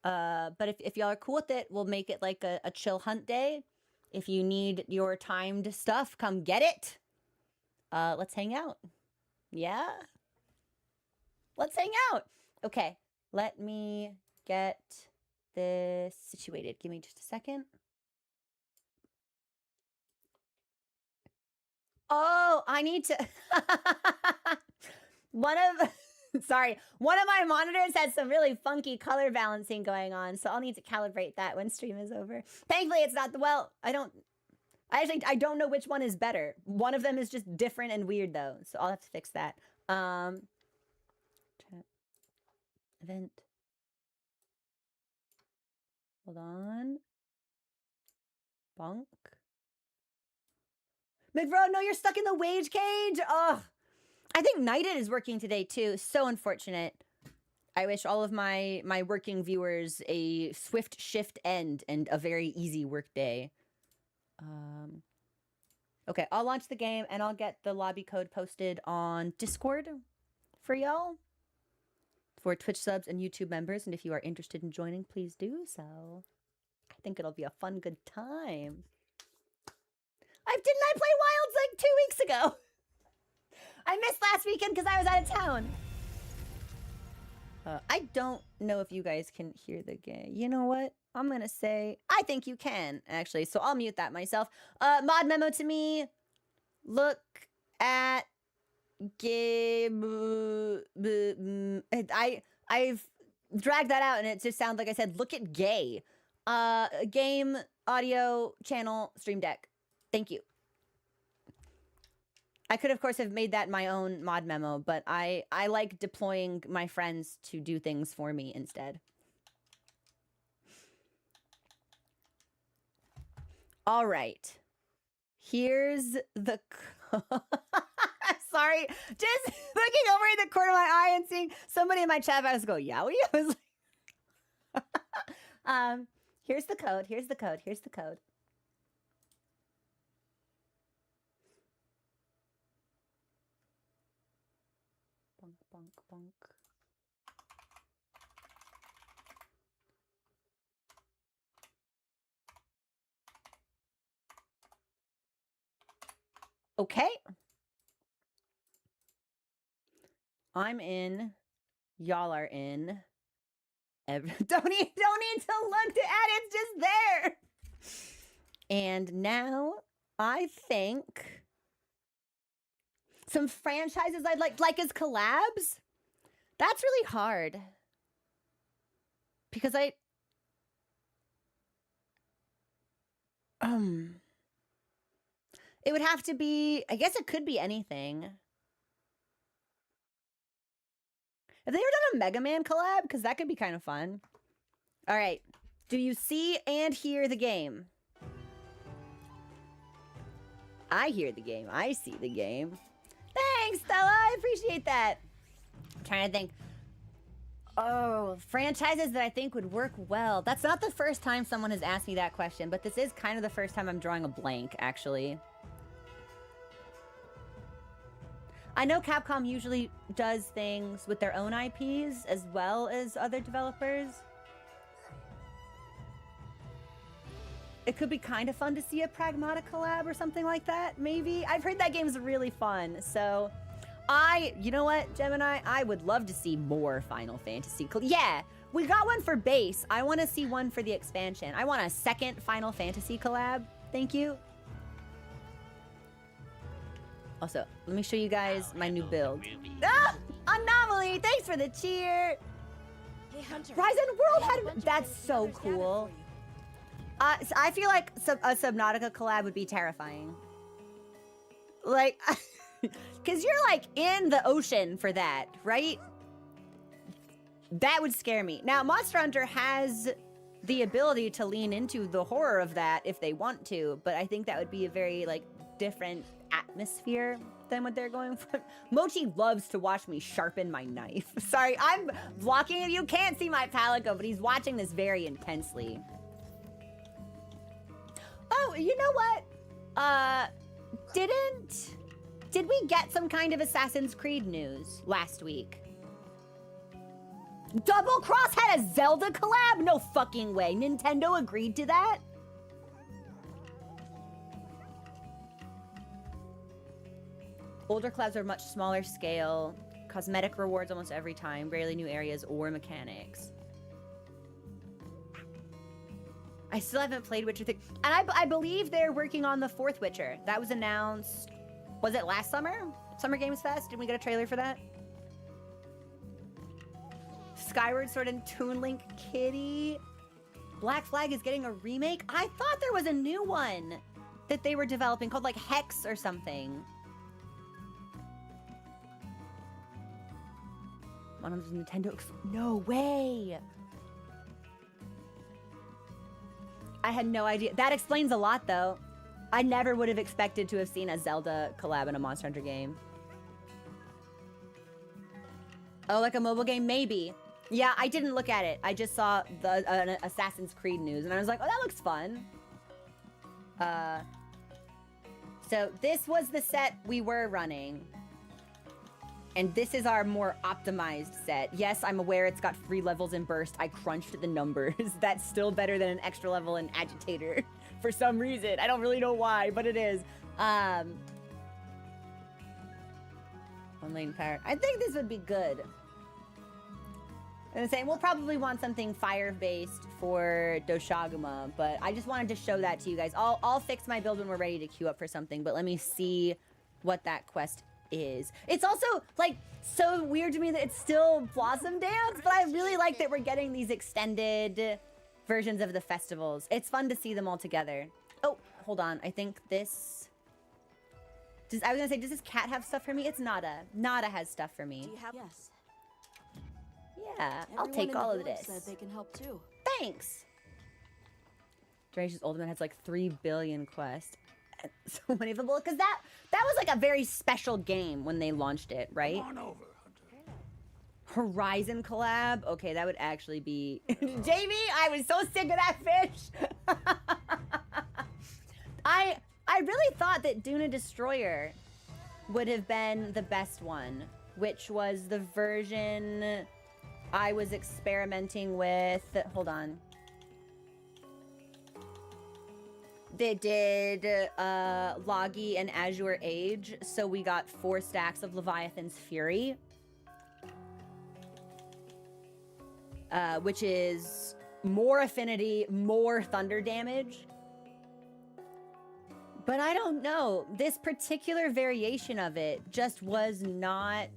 But if y'all are cool with it, we'll make it like a chill hunt day. If you need your timed stuff, come get it. Let's hang out. Yeah? Let's hang out. Okay, let me get this situated. Give me just a second. Oh, I need to... one of my monitors has some really funky color balancing going on, so I'll need to calibrate that when stream is over. Thankfully, it's not I don't know which one is better. One of them is just different and weird, though, so I'll have to fix that. Event. Hold on. Bonk. McBro, no, you're stuck in the wage cage. Ugh. I think Knighted is working today too. So unfortunate. I wish all of my working viewers a swift shift end and a very easy work day. Okay, I'll launch the game and I'll get the lobby code posted on Discord for y'all. For Twitch subs and YouTube members, and if you are interested in joining, please do so. I think it'll be a fun, good time. Didn't I play Wilds like 2 weeks ago? I missed last weekend because I was out of town. I don't know if you guys can hear the game. You know what? I'm gonna say, I think you can, actually, so I'll mute that myself. Mod memo to me. Look at game. I've dragged that out and it just sounds like I said, look at gay. Game audio channel stream deck. Thank you. I could, of course, have made that my own mod memo, but I like deploying my friends to do things for me instead. All right. Here's the... Sorry. Just looking over in the corner of my eye and seeing somebody in my chat box go, yowie. I was like... here's the code. Here's the code. Here's the code. Bonk, bonk, bonk. Okay. I'm in. Y'all are in. Don't need to look to add, it's just there. And now I think some franchises I'd like as collabs. That's really hard. Because it would have to be, I guess it could be anything. Have they ever done a Mega Man collab? Because that could be kind of fun. All right. Do you see and hear the game? I hear the game. I see the game. Thanks, Stella. I appreciate that. I'm trying to think. Oh, franchises that I think would work well. That's not the first time someone has asked me that question, but this is kind of the first time I'm drawing a blank, actually. I know Capcom usually does things with their own IPs as well as other developers. It could be kind of fun to see a Pragmata collab or something like that, maybe. I've heard that game's really fun, so... you know what, Gemini? I would love to see more Final Fantasy. Yeah, we got one for base. I want to see one for the expansion. I want a second Final Fantasy collab. Thank you. Also, let me show you guys my new build. Ah! Anomaly! Thanks for the cheer! Hey, Hunter. Rise and World had... That's so cool. So I feel like a Subnautica collab would be terrifying. Like... Because you're, like, in the ocean for that, right? That would scare me. Now, Monster Hunter has the ability to lean into the horror of that if they want to, but I think that would be a very, like, different atmosphere than what they're going for. Mochi loves to watch me sharpen my knife. Sorry, I'm blocking it. You can't see my palico, but he's watching this very intensely. Oh, you know what? Did we get some kind of Assassin's Creed news last week? Double Cross had a Zelda collab? No fucking way. Nintendo agreed to that? Older collabs are much smaller scale. Cosmetic rewards almost every time. Rarely new areas or mechanics. I still haven't played Witcher 3. And I believe they're working on the fourth Witcher. That was announced... Was it last summer? Summer Games Fest? Did we get a trailer for that? Skyward Sword and Toon Link Kitty. Black Flag is getting a remake? I thought there was a new one that they were developing called like Hex or something. One of those Nintendo... No way! I had no idea. That explains a lot, though. I never would have expected to have seen a Zelda collab in a Monster Hunter game. Oh, like a mobile game? Maybe. Yeah, I didn't look at it. I just saw the Assassin's Creed news, and I was like, oh, that looks fun. So this was the set we were running. And this is our more optimized set. Yes, I'm aware it's got 3 levels in Burst. I crunched the numbers. That's still better than an extra level in Agitator. For some reason. I don't really know why, but it is. One lane power. I think this would be good. I'm saying we'll probably want something fire-based for Doshaguma, but I just wanted to show that to you guys. I'll fix my build when we're ready to queue up for something, but let me see what that quest is. It's also, like, so weird to me that it's still Blossom Dance, but I really like that we're getting these extended versions of the festivals. It's fun to see them all together. Oh, hold on. I think this... I was gonna say, does this cat have stuff for me? It's Nada. Nada has stuff for me. Do you have... Yes. Yeah, I'll take all of this. Said they can help too. Thanks! Dracious Ultimate has like 3 billion quests. So many of them, because that was like a very special game when they launched it, right? Come on over, Hunter. Horizon collab? Okay, that would actually be... Jamie, I was so sick of that fish! I really thought that Duna Destroyer would have been the best one, which was the version I was experimenting with... Hold on. They did Logi and Azure Age, so we got 4 stacks of Leviathan's Fury. Which is more affinity, more thunder damage. But I don't know. This particular variation of it just was not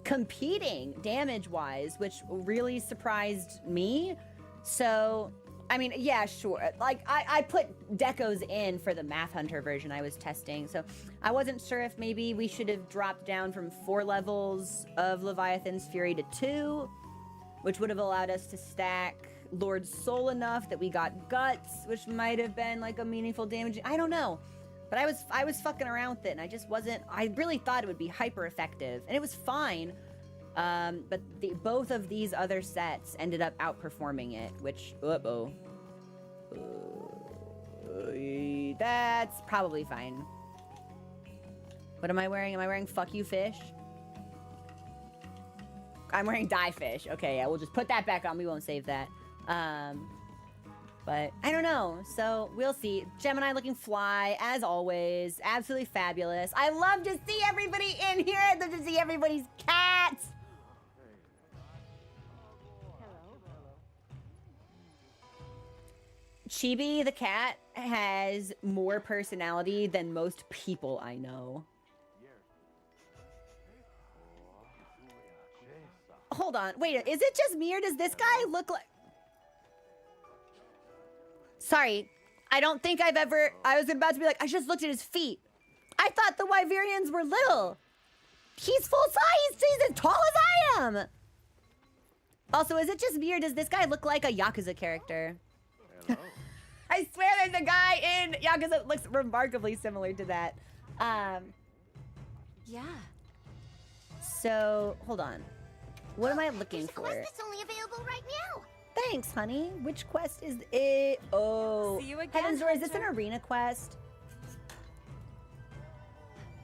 competing damage-wise, which really surprised me. So, I mean, yeah, sure. Like, I put decos in for the Math Hunter version I was testing, so I wasn't sure if maybe we should have dropped down from 4 levels of Leviathan's Fury to 2, which would have allowed us to stack Lord's Soul enough that we got Guts, which might have been like a meaningful damage. I don't know. But I was fucking around with it, and I just wasn't... I really thought it would be hyper effective, and it was fine. But both of these other sets ended up outperforming it, which... Uh-oh. That's probably fine. What am I wearing? Am I wearing fuck you fish? I'm wearing die fish. Okay, yeah, we'll just put that back on. We won't save that. But I don't know. So we'll see. Gemini looking fly, as always. Absolutely fabulous. I love to see everybody in here. I love to see everybody's cats. Chibi the cat has more personality than most people I know. Hold on. Wait, is it just me or does this guy look like... Sorry. I don't think I've ever... I was about to be like, I just looked at his feet. I thought the Wyverians were little. He's full size. He's as tall as I am. Also, is it just me or does this guy look like a Yakuza character? Hello. I swear there's a guy in Yakuza that looks remarkably similar to that. Yeah. So, hold on. What am I looking There's a for? quest that's only available right now. Thanks, honey. Which quest is it? Oh, See you again, Heaven's Door. Is this an Hunter. arena quest?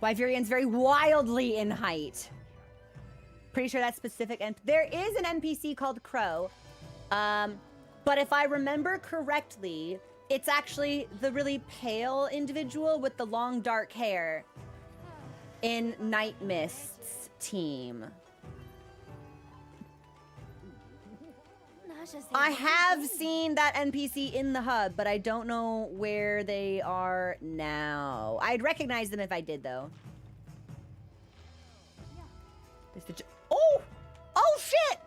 Wyverian's very wildly in height. Pretty sure that's specific. And there is an NPC called Crow. But if I remember correctly, it's actually the really pale individual with the long dark hair in Night Mist's team. I have seen that NPC in the hub, but I don't know where they are now. I'd recognize them if I did, though. Oh! Oh, shit!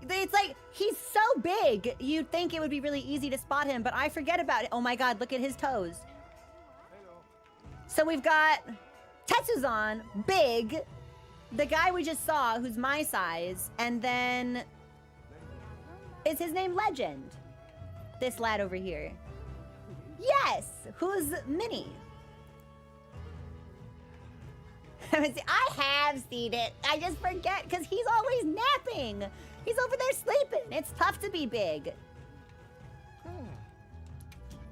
It's like, he's so big, you'd think it would be really easy to spot him, but I forget about it. Oh my god, look at his toes. So we've got Tetsuzan, big, the guy we just saw, who's my size, and then... Is his name Legend? This lad over here. Yes! Who's Mini? I have seen it. I just forget because he's always napping. He's over there sleeping. It's tough to be big. All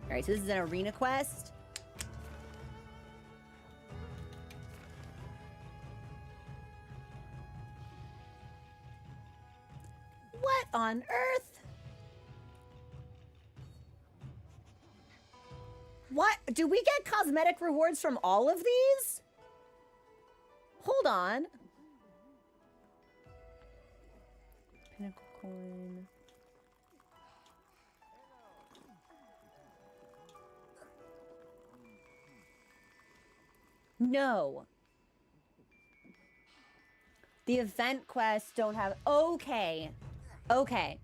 right, so this is an arena quest. What on earth? What? Do we get cosmetic rewards from all of these? Hold on. Pinnacle coin. No. The event quests don't have... Okay. Okay.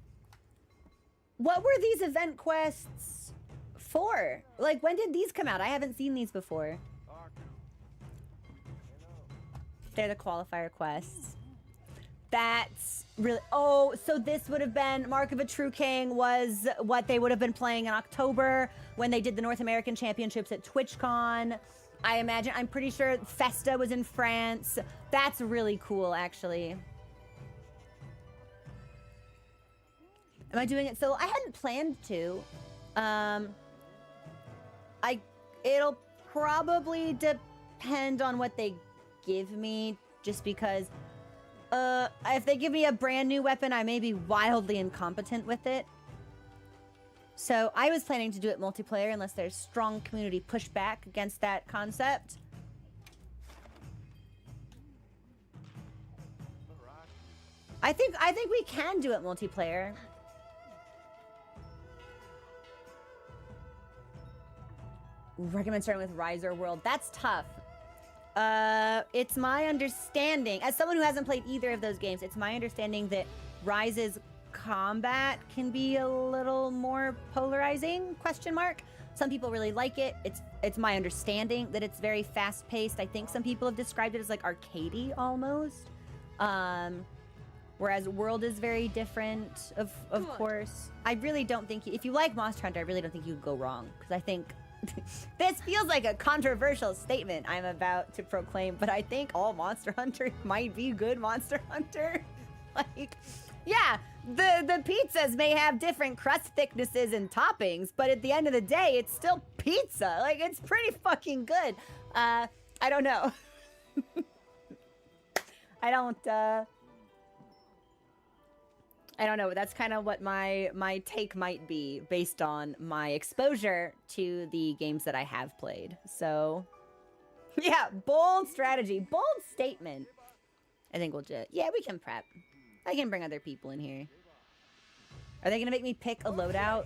What were these event quests for? Like, when did these come out? I haven't seen these before. They're the qualifier quests. That's really... Oh, so this would have been... Mark of a True King was what they would have been playing in October when they did the North American Championships at TwitchCon. I imagine... I'm pretty sure Festa was in France. That's really cool, actually. Am I doing it? So I hadn't planned to. It'll probably depend on what they give me, just because if they give me a brand new weapon, I may be wildly incompetent with it. So I was planning to do it multiplayer unless there's strong community pushback against that concept. I think we can do it multiplayer. Recommend starting with Riser World. That's tough. It's my understanding, as someone who hasn't played either of those games, it's my understanding that Rise's combat can be a little more polarizing, question mark. Some people really like it. It's my understanding that it's very fast-paced. I think some people have described it as like arcadey almost. Whereas World is very different, of course. I really don't think, if you like Monster Hunter, I really don't think you could go wrong, because I think this feels like a controversial statement I'm about to proclaim, but I think all Monster Hunter might be good Monster Hunter. Like, yeah, the pizzas may have different crust thicknesses and toppings, but at the end of the day, it's still pizza. Like, it's pretty fucking good. I don't know. I don't know. That's kind of what my take might be based on my exposure to the games that I have played. So, yeah, bold strategy, bold statement. I think we'll just, yeah, we can prep. I can bring other people in here. Are they gonna make me pick a loadout?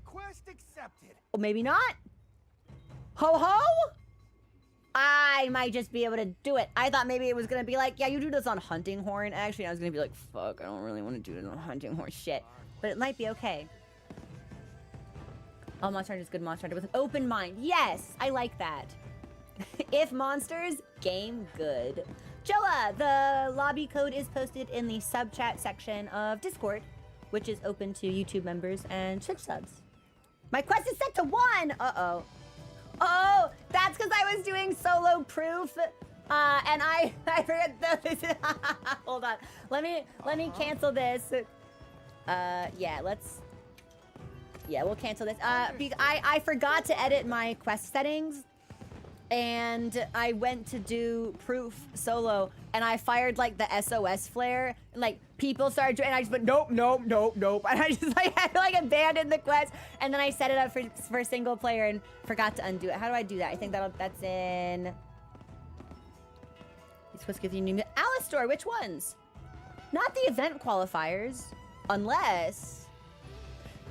Quest accepted. Or maybe not. Ho ho! I might just be able to do it. I thought maybe it was gonna be like, yeah, you do this on hunting horn. Actually, I was gonna be like, fuck, I don't really want to do it on hunting horn shit. But it might be okay. Oh, Monster Hunter is good Monster Hunter with an open mind. Yes, I like that. If monsters, game good. Joa, the lobby code is posted in the sub chat section of Discord, which is open to YouTube members and Twitch subs. My quest is set to 1! Uh-oh. Oh, that's because I was doing solo proof, and I forgot this. Hold on, let me cancel this. Yeah, we'll cancel this. I forgot to edit my quest settings, and I went to do proof solo, and I fired like the SOS flare, and like people started doing, and I just went nope, nope, nope, nope, and I just like had to like abandon the quest, and then I set it up for single player and forgot to undo it. How do I do that? I think that's in. These quests give you new. Alistor, which ones? Not the event qualifiers, unless.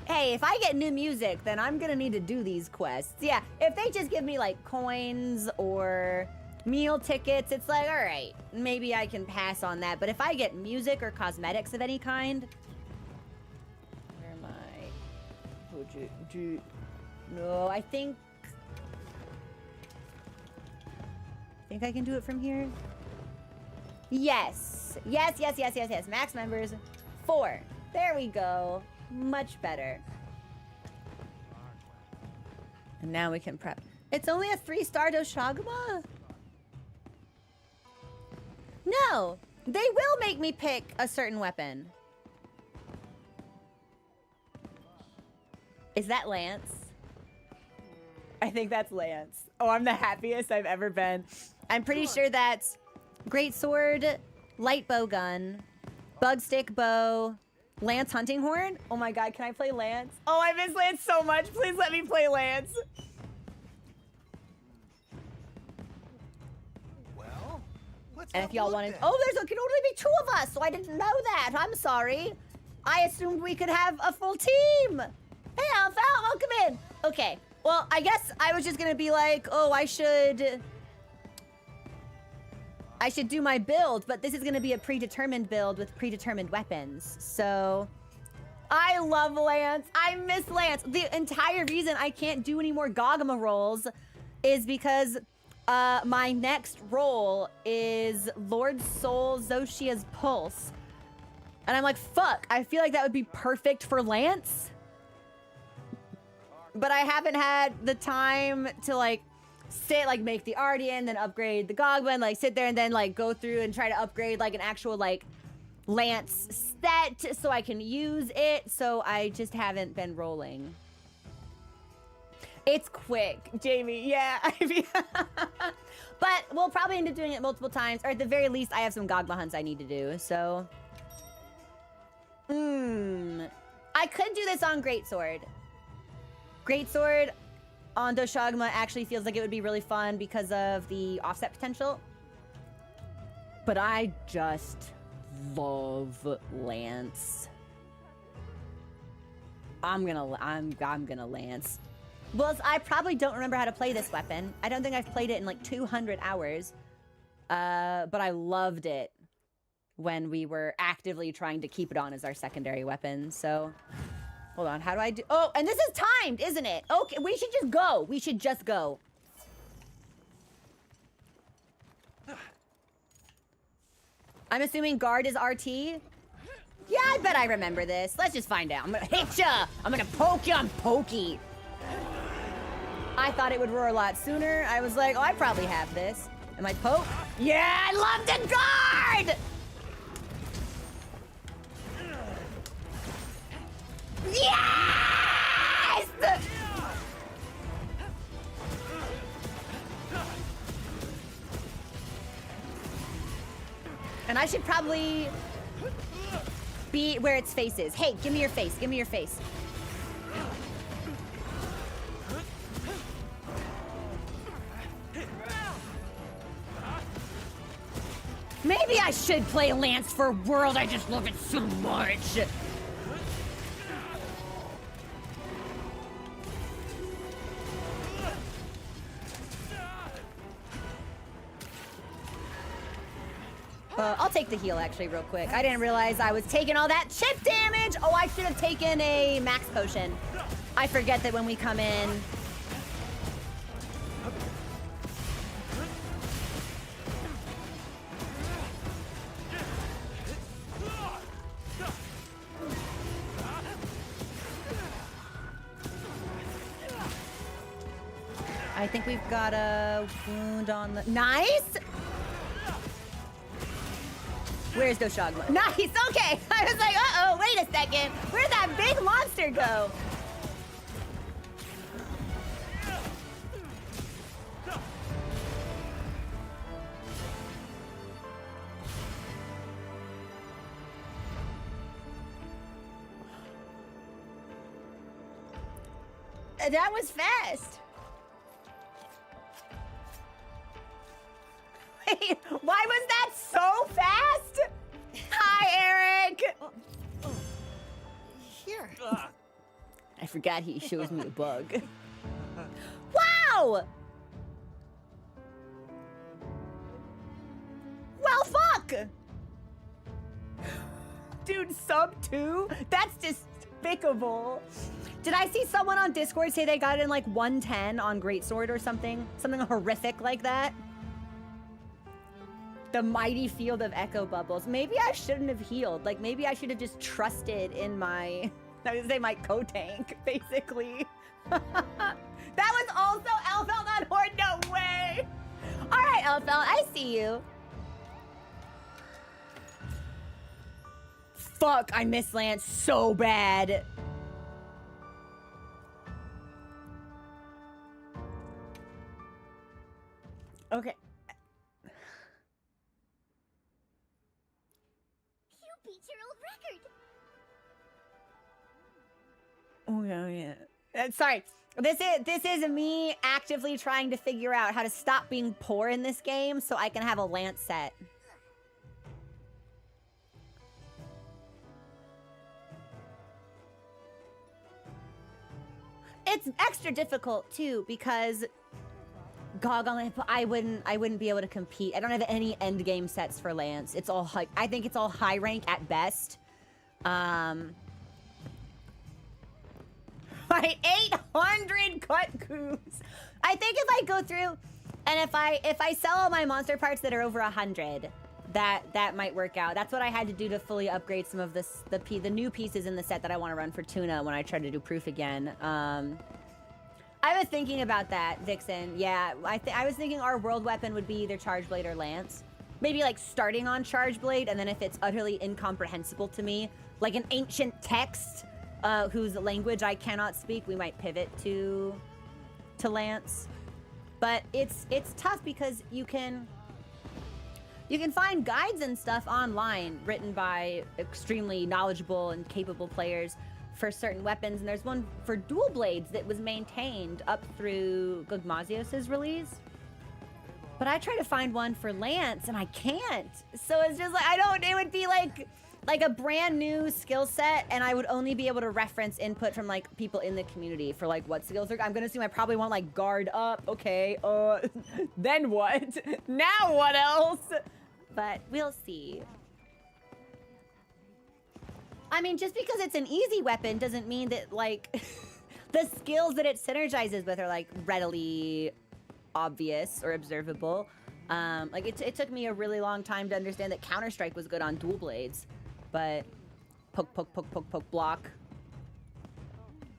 Hey, if I get new music, then I'm gonna need to do these quests. Yeah, if they just give me like coins or meal tickets, it's like, all right, maybe I can pass on that. But if I get music or cosmetics of any kind, where am I? No, I think I can do it from here. Yes, yes. Max members, 4. There we go. Much better. And now we can prep. It's only a 3-star Doshaguma? No, they will make me pick a certain weapon. Is that Lance? I think that's Lance. Oh, I'm the happiest I've ever been. I'm pretty sure that's Greatsword, Light Bow Gun, Bug Stick Bow, Lance Hunting Horn? Oh my god, can I play Lance? Oh, I miss Lance so much. Please let me play Lance. Well, let's And have if y'all a look wanted... then. Oh, there can only be 2 of us, so I didn't know that. I'm sorry. I assumed we could have a full team. Hey, Alpha, welcome in. Okay, well, I guess I was just gonna be like, oh, I should do my build, but this is gonna be a predetermined build with predetermined weapons. So, I love Lance. I miss Lance. The entire reason I can't do any more Gogma rolls is because my next roll is Lord Soul Zoshia's Pulse. And I'm like, fuck, I feel like that would be perfect for Lance. But I haven't had the time to like sit, like make the Ardian, then upgrade the Gogma, and like sit there and then like go through and try to upgrade like an actual like Lance set so I can use it. So I just haven't been rolling. It's quick, Jamie. Yeah, I mean, but we'll probably end up doing it multiple times, or at the very least, I have some Gogma hunts I need to do. So, I could do this on Greatsword. Greatsword on Doshagma actually feels like it would be really fun because of the offset potential. But I just love Lance. I'm gonna Lance. Well, I probably don't remember how to play this weapon. I don't think I've played it in like 200 hours. But I loved it when we were actively trying to keep it on as our secondary weapon. So, hold on, how do I do? Oh, and this is timed, isn't it? Okay, we should just go. We should just go. I'm assuming guard is RT. Yeah, I bet I remember this. Let's just find out. I'm gonna hit ya. I'm gonna poke ya. I'm pokey. I thought it would roar a lot sooner. I was like, oh, I probably have this. Am I poke? Yeah, I love the guard! Yes! And I should probably be where its face is. Hey, give me your face. Give me your face. Maybe I should play Lance for World. I just love it so much. I'll take the heal actually real quick. I didn't realize I was taking all that chip damage. Oh, I should have taken a max potion. I forget that when we come in. I think we've got a wound on the... Nice! Where's DOSHA? Nice, okay. I was like, uh-oh, wait a second. Where'd that big monster go? That was fast. Wait, why was that so fast? Hi, Eric. Here. I forgot he shows me a bug. Wow! Well, fuck! Dude, sub 2? That's despicable. Did I see someone on Discord say they got it in like 110 on Greatsword or something? Something horrific like that? The mighty field of echo bubbles. Maybe I shouldn't have healed. Like, maybe I should have just trusted in my... I was gonna say my co-tank, basically. That was also Elfeld on Horde? No way! Alright, Elfeld, I see you. Fuck, I miss Lance so bad. Okay. You beat your old record. Oh yeah. Sorry. This is me actively trying to figure out how to stop being poor in this game so I can have a Lance set. It's extra difficult too because I wouldn't be able to compete. I don't have any end game sets for Lance. It's all high, I think it's all high rank at best. My 800 cut coups. I think if I go through and if I sell all my monster parts that are over 100, that might work out. That's what I had to do to fully upgrade some of the new pieces in the set that I want to run for Tuna when I try to do proof again. I was thinking about that, Vixen. Yeah, I was thinking our world weapon would be either Charge Blade or Lance. Maybe like starting on Charge Blade, and then if it's utterly incomprehensible to me, like an ancient text whose language I cannot speak, we might pivot to Lance. But it's tough because you can find guides and stuff online written by extremely knowledgeable and capable players for certain weapons, and there's one for dual blades that was maintained up through Gugmazios' release. But I try to find one for Lance and I can't. So it's just like, it would be like a brand new skill set, and I would only be able to reference input from like people in the community for like what skills are. I'm gonna assume I probably want like guard up. Okay, then what? Now what else? But we'll see. I mean, just because it's an easy weapon doesn't mean that, like, the skills that it synergizes with are, like, readily obvious or observable. Like, it took me a really long time to understand that Counter-Strike was good on dual blades. But poke, poke, poke, poke, poke, block.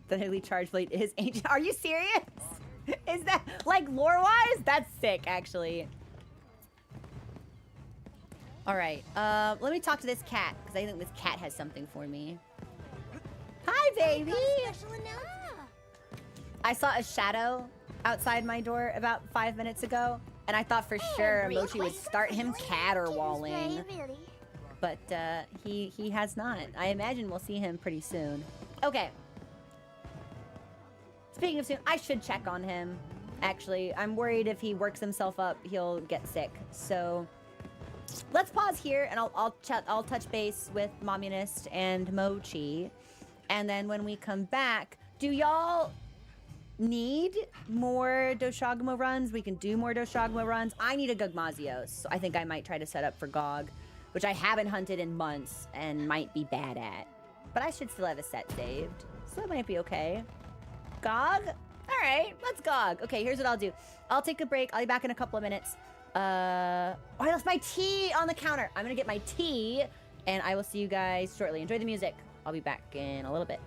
The Highly Charged Blade is ancient. Are you serious? Is that, like, lore-wise? That's sick, actually. All right, let me talk to this cat, because I think this cat has something for me. Hi, baby! I saw a shadow outside my door about 5 minutes ago, And I thought for sure Mochi would start him caterwauling. Really. But he has not. I imagine we'll see him pretty soon. Okay. Speaking of soon, I should check on him. Actually, I'm worried if he works himself up, he'll get sick. So let's pause here, and I'll touch base with Momunist and Mochi, and then when we come back, do y'all need more Doshagamo runs? We can do more Doshagamo runs. I need a Gugmazios, so I think I might try to set up for Gog, which I haven't hunted in months and might be bad at. But I should still have a set saved, so it might be okay. Gog? All right, let's Gog. Okay, here's what I'll do. I'll take a break. I'll be back in a couple of minutes. Oh, I left my tea on the counter. I'm gonna get my tea, and I will see you guys shortly. Enjoy the music. I'll be back in a little bit.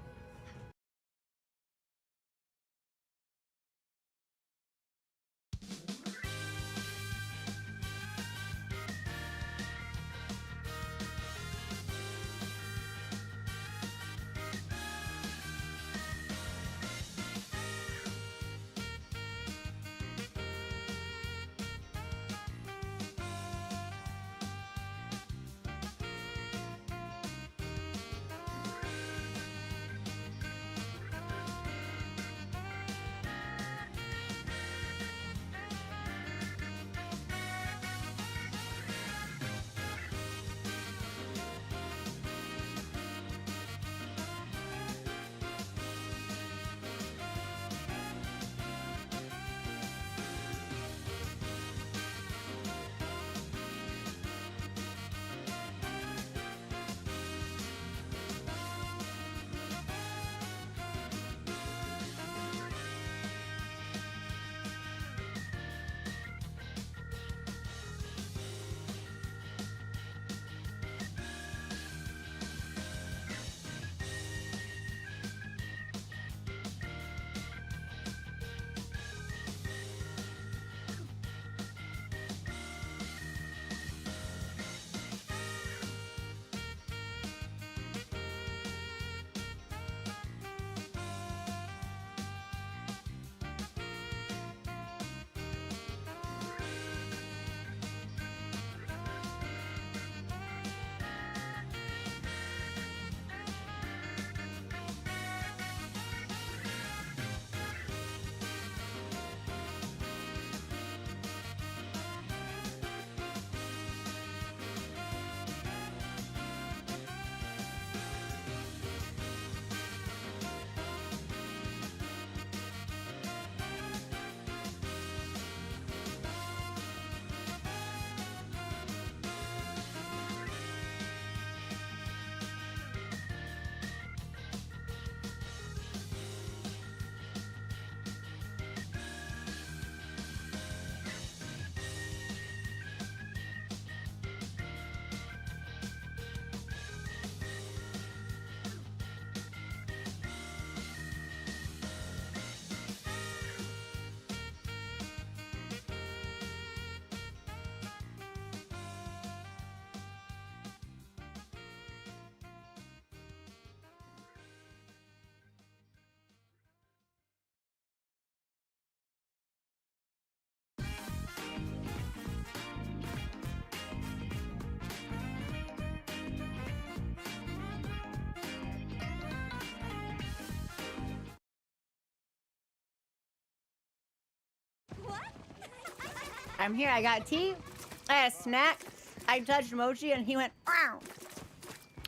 I'm here. I got tea. I had a snack. I touched Mochi and he went, "Ow."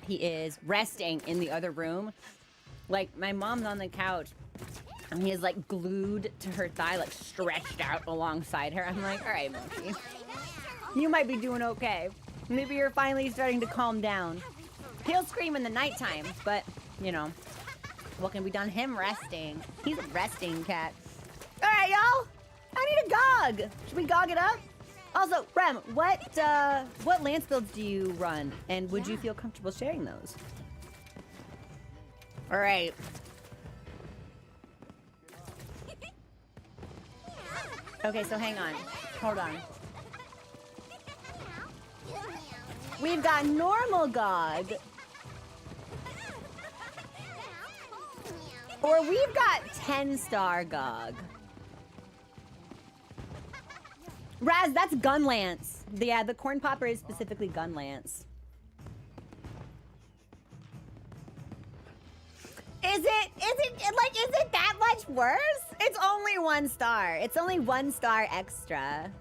He is resting in the other room. Like, my mom's on the couch and he is like glued to her thigh, like stretched out alongside her. I'm like, all right, Mochi, you might be doing okay. Maybe you're finally starting to calm down. He'll scream in the nighttime, but, you know, what can be done? Him resting. He's a resting cat. All right, y'all. I need a Gog. Should we Gog it up? Also, Rem, what lance builds do you run? And would you feel comfortable sharing those? All right. Okay, so hang on. Hold on. We've got normal Gog. Or we've got 10-star Gog. Raz, that's gun lance. Yeah, the corn popper is specifically gun lance. Is it that much worse? It's only 1 star. It's only 1 star extra.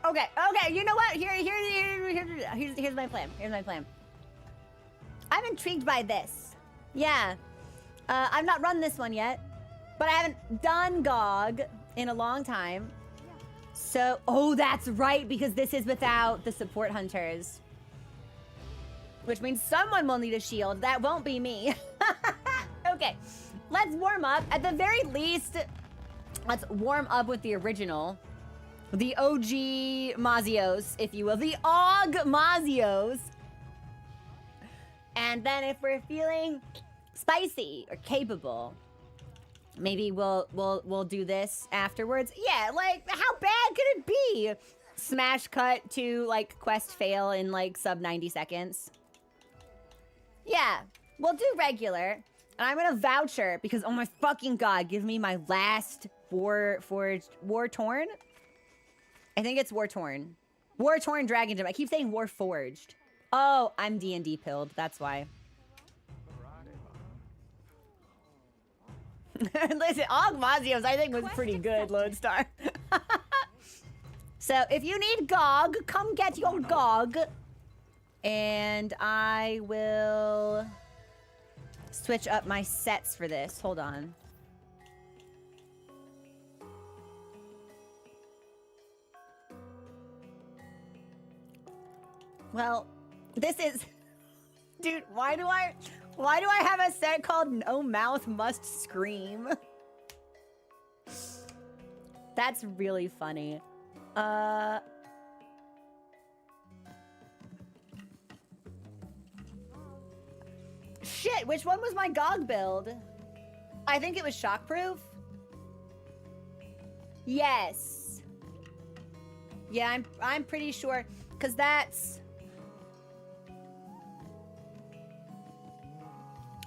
Okay, you know what? Here's my plan. Here's my plan. I'm intrigued by this. Yeah. I've not run this one yet, but I haven't done GOG in a long time. So, oh, that's right, because this is without the support hunters. Which means someone will need a shield. That won't be me. Okay, let's warm up. At the very least, let's warm up with the original. The OG Mazios, if you will. The OG Mazios. And then if we're feeling spicy or capable, maybe we'll do this afterwards. Yeah, like, how bad could it be? Smash cut to, like, quest fail in, like, sub 90 seconds. Yeah, we'll do regular. And I'm gonna voucher because, oh my fucking god, give me my last War Torn? I think it's War Torn. War Torn Dragon Gem. I keep saying War Forged. Oh, I'm D&D pilled. That's why. Listen, Og Mazios I think was pretty good, Lodestar. So if you need GOG, come get your GOG. And I will switch up my sets for this. Hold on. Well, this is... Dude, why do I have a set called No Mouth Must Scream? That's really funny. Shit, which one was my GOG build? I think it was shockproof. Yes. Yeah, I'm pretty sure, because that's...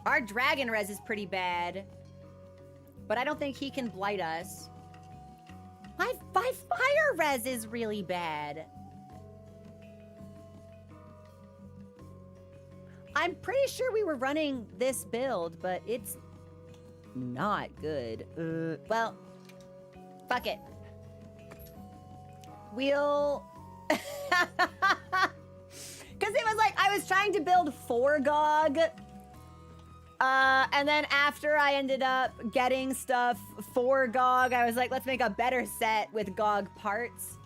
Our dragon res is pretty bad. But I don't think he can blight us. My fire res is really bad. I'm pretty sure we were running this build, but it's not good. Well, fuck it. We'll... Because it was like, I was trying to build 4 GOG. And then after I ended up getting stuff for GOG, I was like, let's make a better set with GOG parts.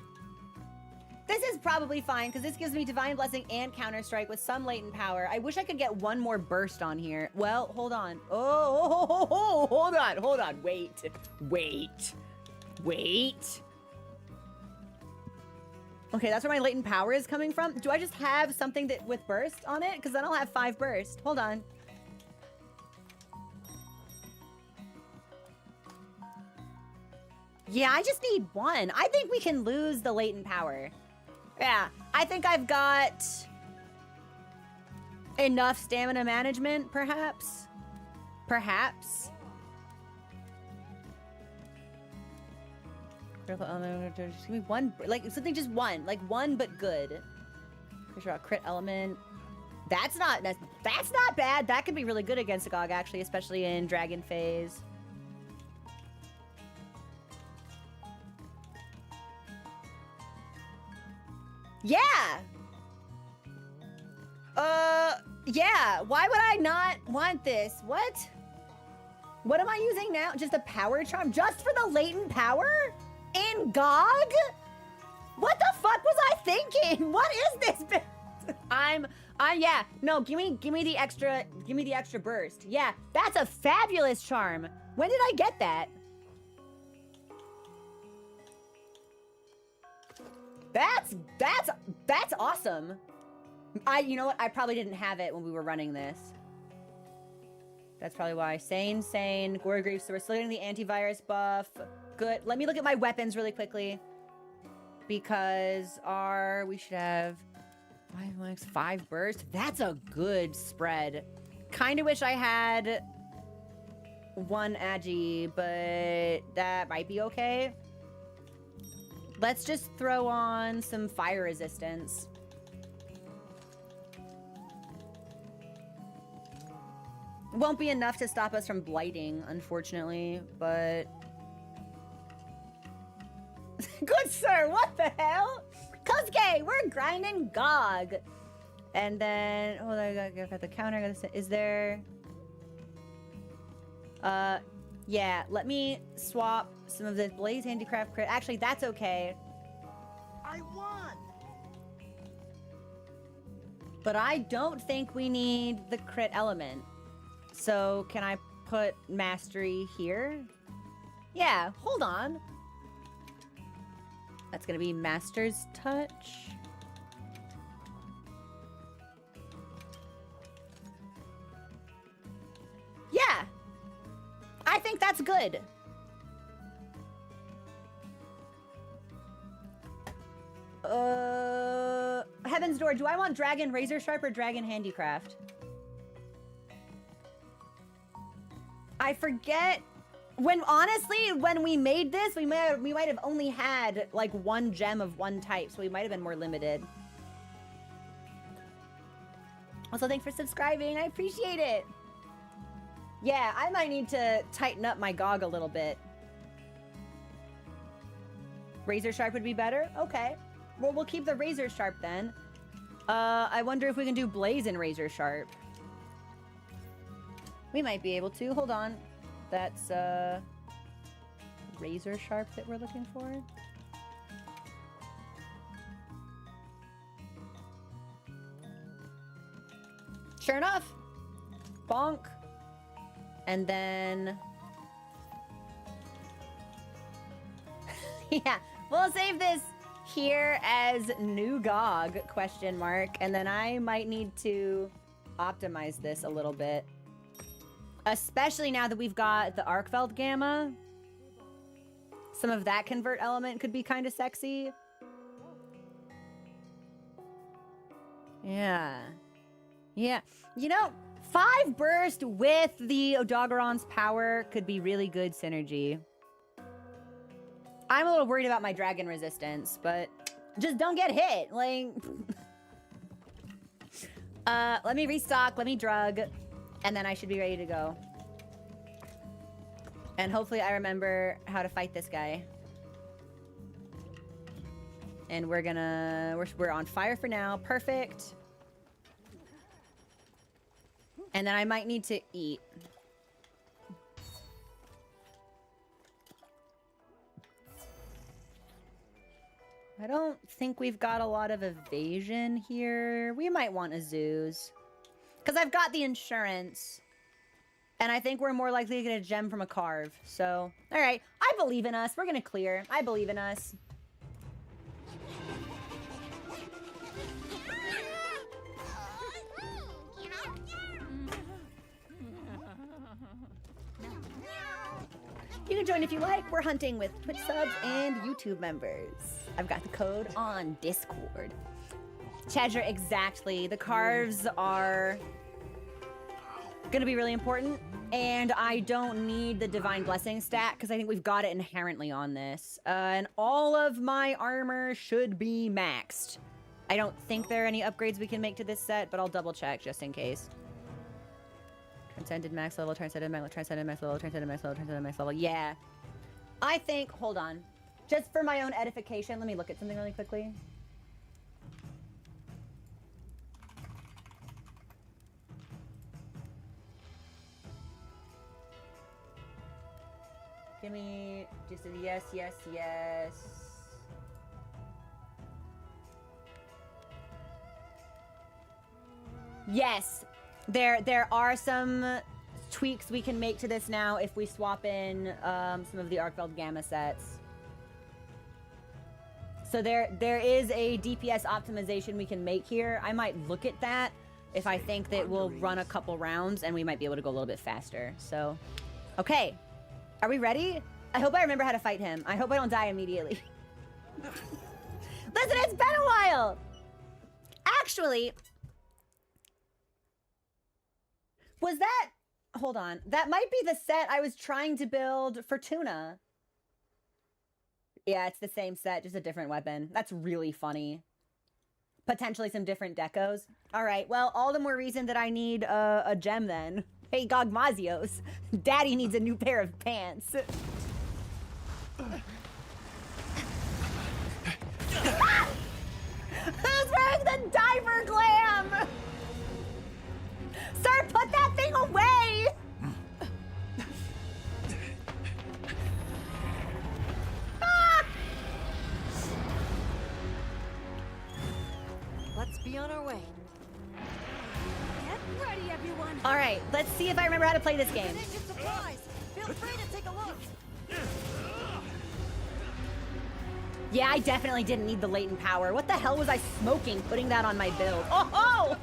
This is probably fine, because this gives me Divine Blessing and Counter-Strike with some latent power. I wish I could get 1 more burst on here. Well, hold on. Oh, hold on. Wait. Okay, that's where my latent power is coming from. Do I just have something that with burst on it? Because then I'll have 5 burst. Hold on. Yeah, I just need 1. I think we can lose the latent power. Yeah, I think I've got enough stamina management, perhaps. Perhaps. Critical element, just give me 1, like something just 1, like 1 but good. Pretty sure crit element. That's not bad. That could be really good against a GOG, actually, especially in Dragon Phase. Yeah. Yeah. Why would I not want this? What? What am I using now? Just a power charm? Just for the latent power? In GOG? What the fuck was I thinking? What is this? Yeah. No, give me the extra burst. Yeah, that's a fabulous charm. When did I get that? That's awesome. You know what? I probably didn't have it when we were running this. That's probably why. Sane, Gore Grief. So we're still getting the antivirus buff. Good. Let me look at my weapons really quickly. Because we should have 5 burst. That's a good spread. Kind of wish I had one agi, but that might be okay. Let's just throw on some fire resistance. Won't be enough to stop us from blighting, unfortunately, but... Good sir, what the hell? Kosuke, we're grinding GOG. And then, hold on, I got the counter. Is there... yeah, let me swap some of the Blaze Handicraft crit. Actually, that's okay. I won. But I don't think we need the crit element. So can I put mastery here? Yeah, hold on. That's gonna be Master's Touch. Yeah, I think that's good. Heaven's Door, do I want Dragon Razor Sharp or Dragon Handicraft? I forget. Honestly, when we made this, we might have only had like one gem of one type, so we might have been more limited. Also, thanks for subscribing. I appreciate it. Yeah, I might need to tighten up my GOG a little bit. Razor Sharp would be better? Okay. Well, we'll keep the Razor Sharp then. I wonder if we can do Blaze and Razor Sharp. We might be able to. Hold on. That's, Razor Sharp that we're looking for. Sure enough. Bonk. And then... yeah, we'll save this here as new GOG, question mark. And then I might need to optimize this a little bit. Especially now that we've got the Arkfeld Gamma. Some of that convert element could be kind of sexy. Yeah. Yeah. You know, 5 burst with the Odogaron's power could be really good synergy. I'm a little worried about my dragon resistance, but just don't get hit. Like, let me restock, let me drug, and then I should be ready to go. And hopefully I remember how to fight this guy. And we're on fire for now. Perfect. And then I might need to eat. I don't think we've got a lot of evasion here. We might want a Zeus. Because I've got the insurance. And I think we're more likely to get a gem from a carve. So, alright. I believe in us. We're going to clear. I believe in us. You can join if you like. We're hunting with Twitch subs and YouTube members. I've got the code on Discord. Chadra, exactly. The carves are gonna be really important, and I don't need the Divine Blessing stat because I think we've got it inherently on this. And all of my armor should be maxed. I don't think there are any upgrades we can make to this set, but I'll double check just in case. Transcended max level, transcended max level, transcended max level, transcended max level, transcended max level. Yeah. I think, hold on. Just for my own edification, let me look at something really quickly. Give me just a yes, yes, yes. Yes. There are some tweaks we can make to this now if we swap in some of the Arkfeld Gamma sets. So there is a DPS optimization we can make here. I might look at that if I think that we'll run a couple rounds and we might be able to go a little bit faster. So, okay. Are we ready? I hope I remember how to fight him. I hope I don't die immediately. Listen, it's been a while! Actually... was that... hold on. That might be the set I was trying to build for Tuna. Yeah, it's the same set, just a different weapon. That's really funny. Potentially some different decos. All right, well, all the more reason that I need a gem then. Hey, Gogmazios, Daddy needs a new pair of pants. Who's wearing the diver glam? Sir, put that thing away! Ah! Let's be on our way. Get ready, everyone. All right, let's see if I remember how to play this game. Finish your supplies. Feel free to take a look. Yeah, I definitely didn't need the latent power. What the hell was I smoking putting that on my build? Oh, oh!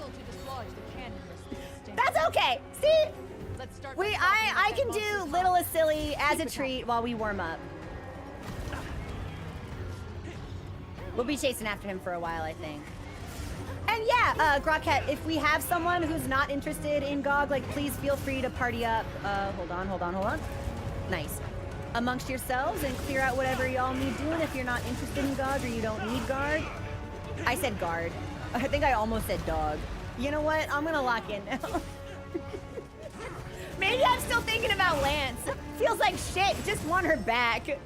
That's okay. See? I can do little as silly as a treat while we warm up. We'll be chasing after him for a while, I think. And yeah, Grokhet, if we have someone who's not interested in GOG, like, please feel free to party up. Hold on. Nice. Amongst yourselves and clear out whatever y'all need doing if you're not interested in GOG or you don't need guard. I said guard. I think I almost said dog. You know what? I'm gonna lock in now. Maybe I'm still thinking about Lance. Feels like shit. Just want her back. It's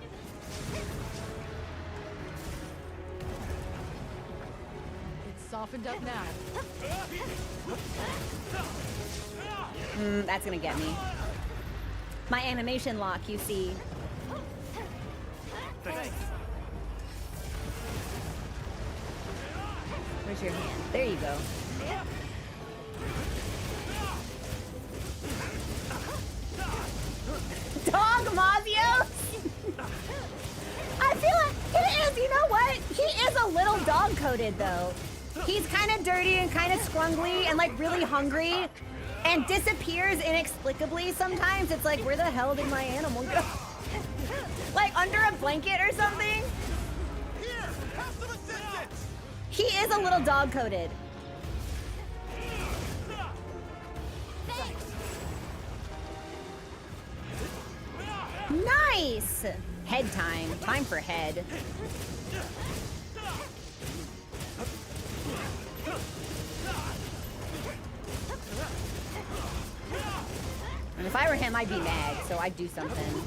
softened up now. That's gonna get me. My animation lock, you see. Thanks. Where's your hand? There you go. Dog Mazios! I feel like he is, you know what? He is a little dog-coated, though. He's kind of dirty and kind of scrungly and, like, really hungry and disappears inexplicably sometimes. It's like, where the hell did my animal go? Like, under a blanket or something? Here, have some assistance. He is a little dog-coated. Nice! Head time. Time for head. And if I were him, I'd be mad, so I'd do something.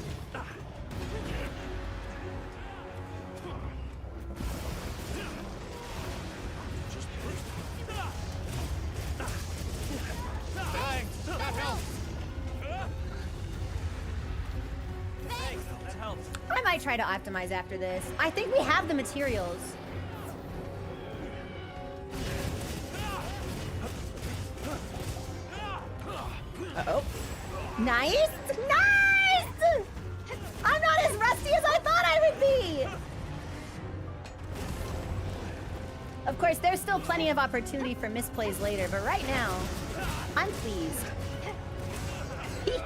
Thanks. That helps. Thanks. That helps. I might try to optimize after this. I think we have the materials. Uh-oh. Nice! Nice! I'm not as rusty as I thought I would be! Of course, there's still plenty of opportunity for misplays later, but right now, I'm pleased. Okay,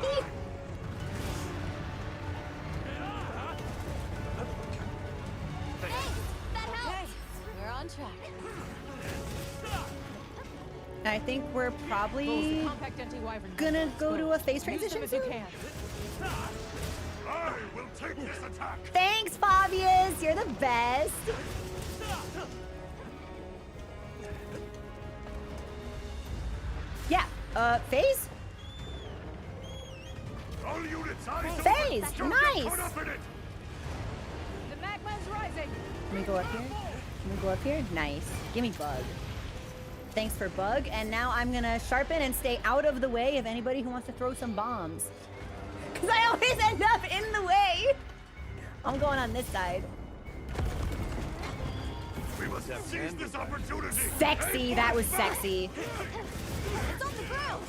we're on track. I think we're probably Compact anti-wyvern. gonna go to a phase transition Use them soon. if you can. I will take this attack. Thanks, Fabius! You're the best! Yeah, phase? All units, eyes open. Phase! Don't Nice! get caught up in it. The magma's rising. Can we go up here? Can we go up here? Nice. Give me bug. Thanks for bug, and now I'm gonna sharpen and stay out of the way of anybody who wants to throw some bombs. Cause I always end up in the way! I'm going on this side. We must seize this opportunity. Sexy, that was sexy. It's on the ground.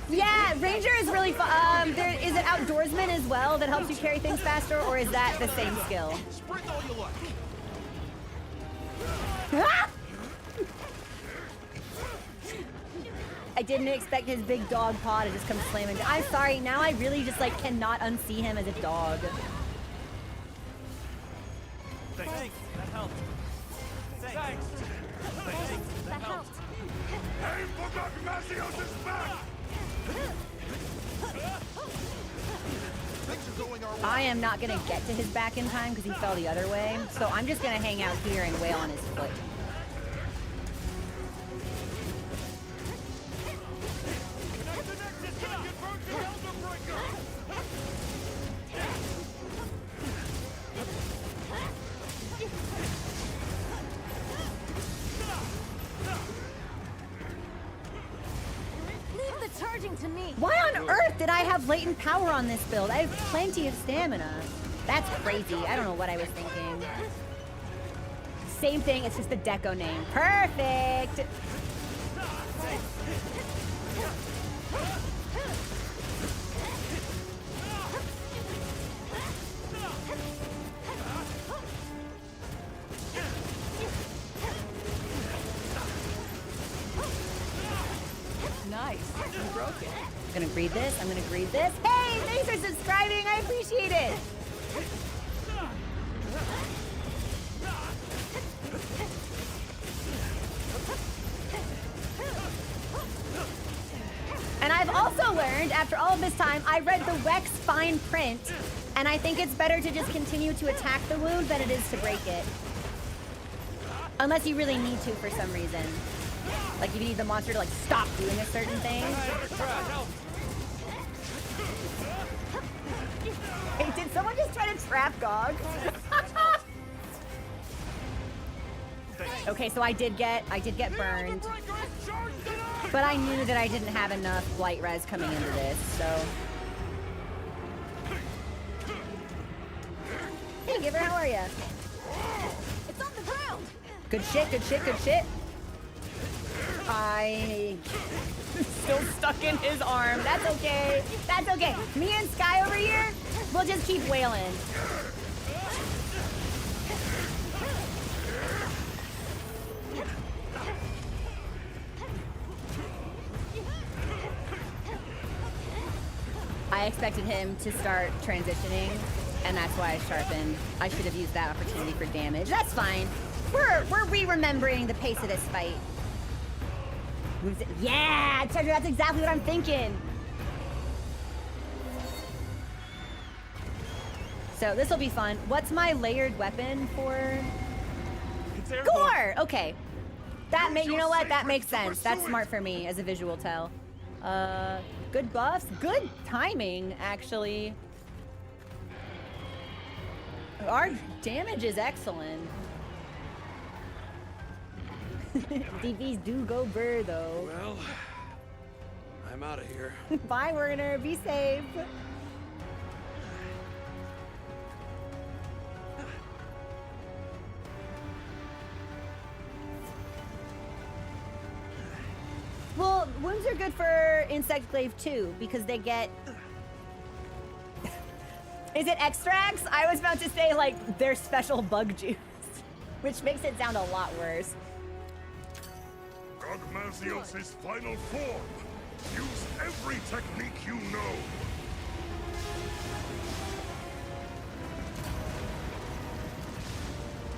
Yeah, Ranger is really fun. There is an outdoorsman as well that helps you carry things faster, or is that the same skill? Sprint all you like. Ah! I didn't expect his big dog paw to just come slamming down. I'm sorry, now I really just like cannot unsee him as a dog. Thanks. That helped. Thanks. Thanks. That helped. Aim for Magmasios' back! Things are going our way. I am not gonna get to his back in time because he fell the other way. So I'm just gonna hang out here and wail on his foot. Leave the charging to me. Why on earth did I have latent power on this build? I have plenty of stamina. That's crazy. I don't know what I was thinking. Same thing, it's just the deco name. Perfect! Nice. You broke it. I'm gonna greed this, I'm gonna greed this. Hey, thanks for subscribing, I appreciate it! And I've also learned, after all of this time, I read the Wex fine print, and I think it's better to just continue to attack the wound than it is to break it. Unless you really need to for some reason. Like if you need the monster to like stop doing a certain thing. Hey, did someone just try to trap Gog? Okay, so I did get burned. But I knew that I didn't have enough blight res coming into this, so. Hey, Giver, how are ya? It's on the ground. Good shit, good shit, good shit. I still stuck in his arm. That's okay. That's okay. Me and Sky over here, we'll just keep wailing. I expected him to start transitioning, and that's why I sharpened. I should have used that opportunity for damage. That's fine. We're re-remembering the pace of this fight. Yeah, Treasure, that's exactly what I'm thinking. So this will be fun. What's my layered weapon for? Gore! Okay. That you know what? That makes sense. That's smart for me as a visual tell. Good buffs. Good timing, actually. Our damage is excellent. DBs do go burr, though. Well, I'm out of here. Bye, Werner. Be safe. Well, wounds are good for Insect Glaive too, because they get... Is it extracts? I was about to say, like, their special bug juice, which makes it sound a lot worse. Magmasios' final form. Use every technique you know.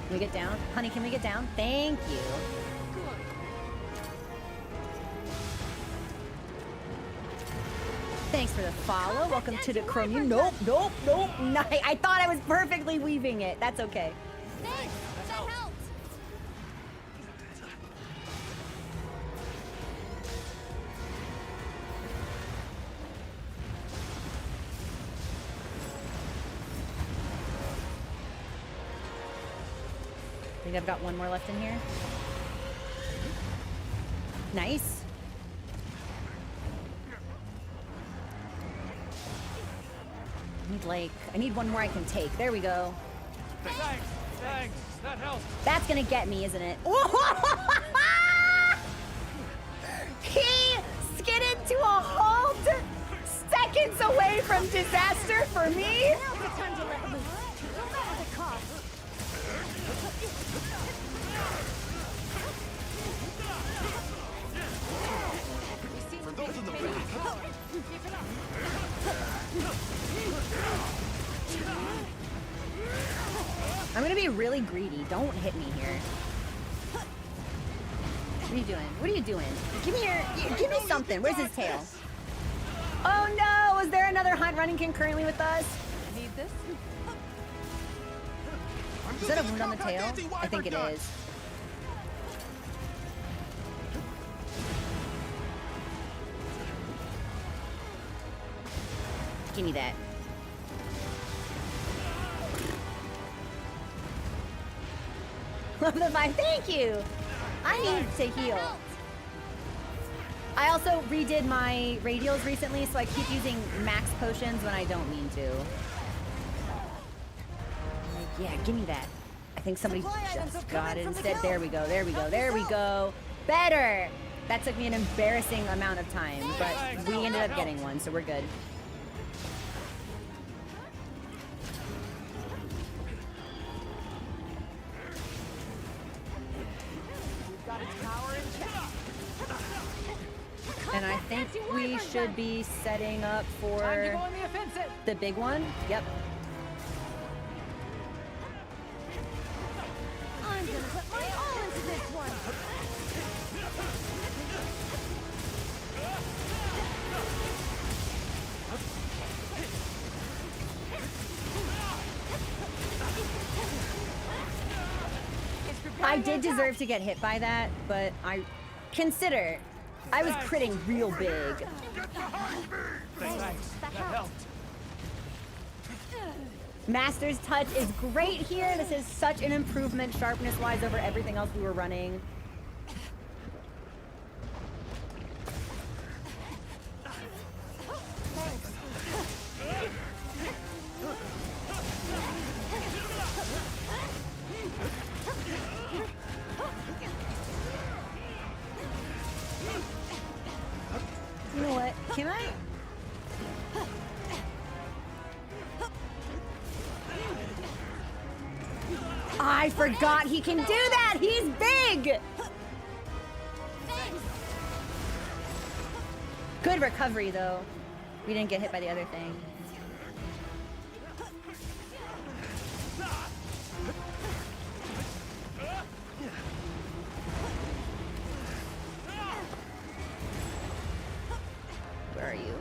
Can we get down? Honey, can we get down? Thank you. Thanks for the follow. Welcome to the Chromium. Nope, nope, nope. I thought I was perfectly weaving it. That's okay. Thanks. That helped. I think I've got one more left in here. Nice. I need one more I can take. There we go. Thanks. That helps. That's gonna get me, isn't it? He skidded to a halt, seconds away from disaster for me. Now's the time to let loose. No matter the cost. For those in the back, I'm gonna be really greedy. Don't hit me here. What are you doing? What are you doing? Give me give me something. Where's his tail? Oh no! Is there another hunt running concurrently with us? Need this? Is that a wound on the tail? I think it is. Give me that. Love the vibe. Thank you. I need to heal. I also redid my radials recently, so I keep using max potions when I don't mean to. Like, yeah, give me that. I think somebody just got it instead. There we go. There we go. There we go. Better. That took me an embarrassing amount of time, but we ended up getting one, so we're good. And I think we should be setting up for Time to go on the offensive. the big one. Yep. I'm gonna put my all into this one. I did deserve to get hit by that, but I consider I was critting real big. Get behind me! Thanks. That helped. Master's Touch is great here. This is such an improvement sharpness-wise over everything else we were running. You know what? Can I? I forgot he can do that! He's big! Good recovery, though. We didn't get hit by the other thing. Where are you?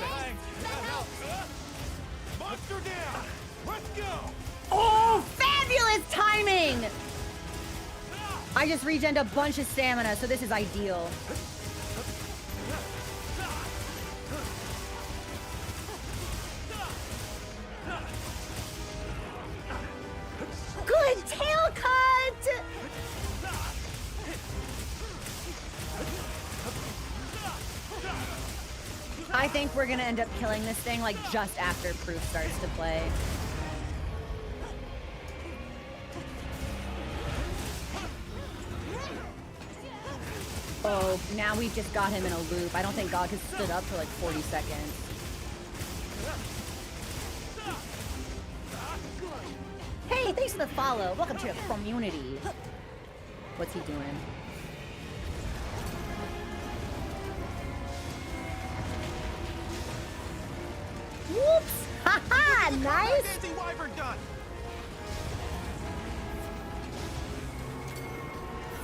Thanks. That helped. Monster down! Let's go! Oh, fabulous timing! I just regened a bunch of stamina, so this is ideal. Good tail cut! I think we're gonna end up killing this thing like just after Proof starts to play. Oh, now we've just got him in a loop. I don't think God has stood up for like 40 seconds. Hey, thanks for the follow. Welcome to the community. What's he doing? Whoops! Haha! Nice! Dancing wyvern done.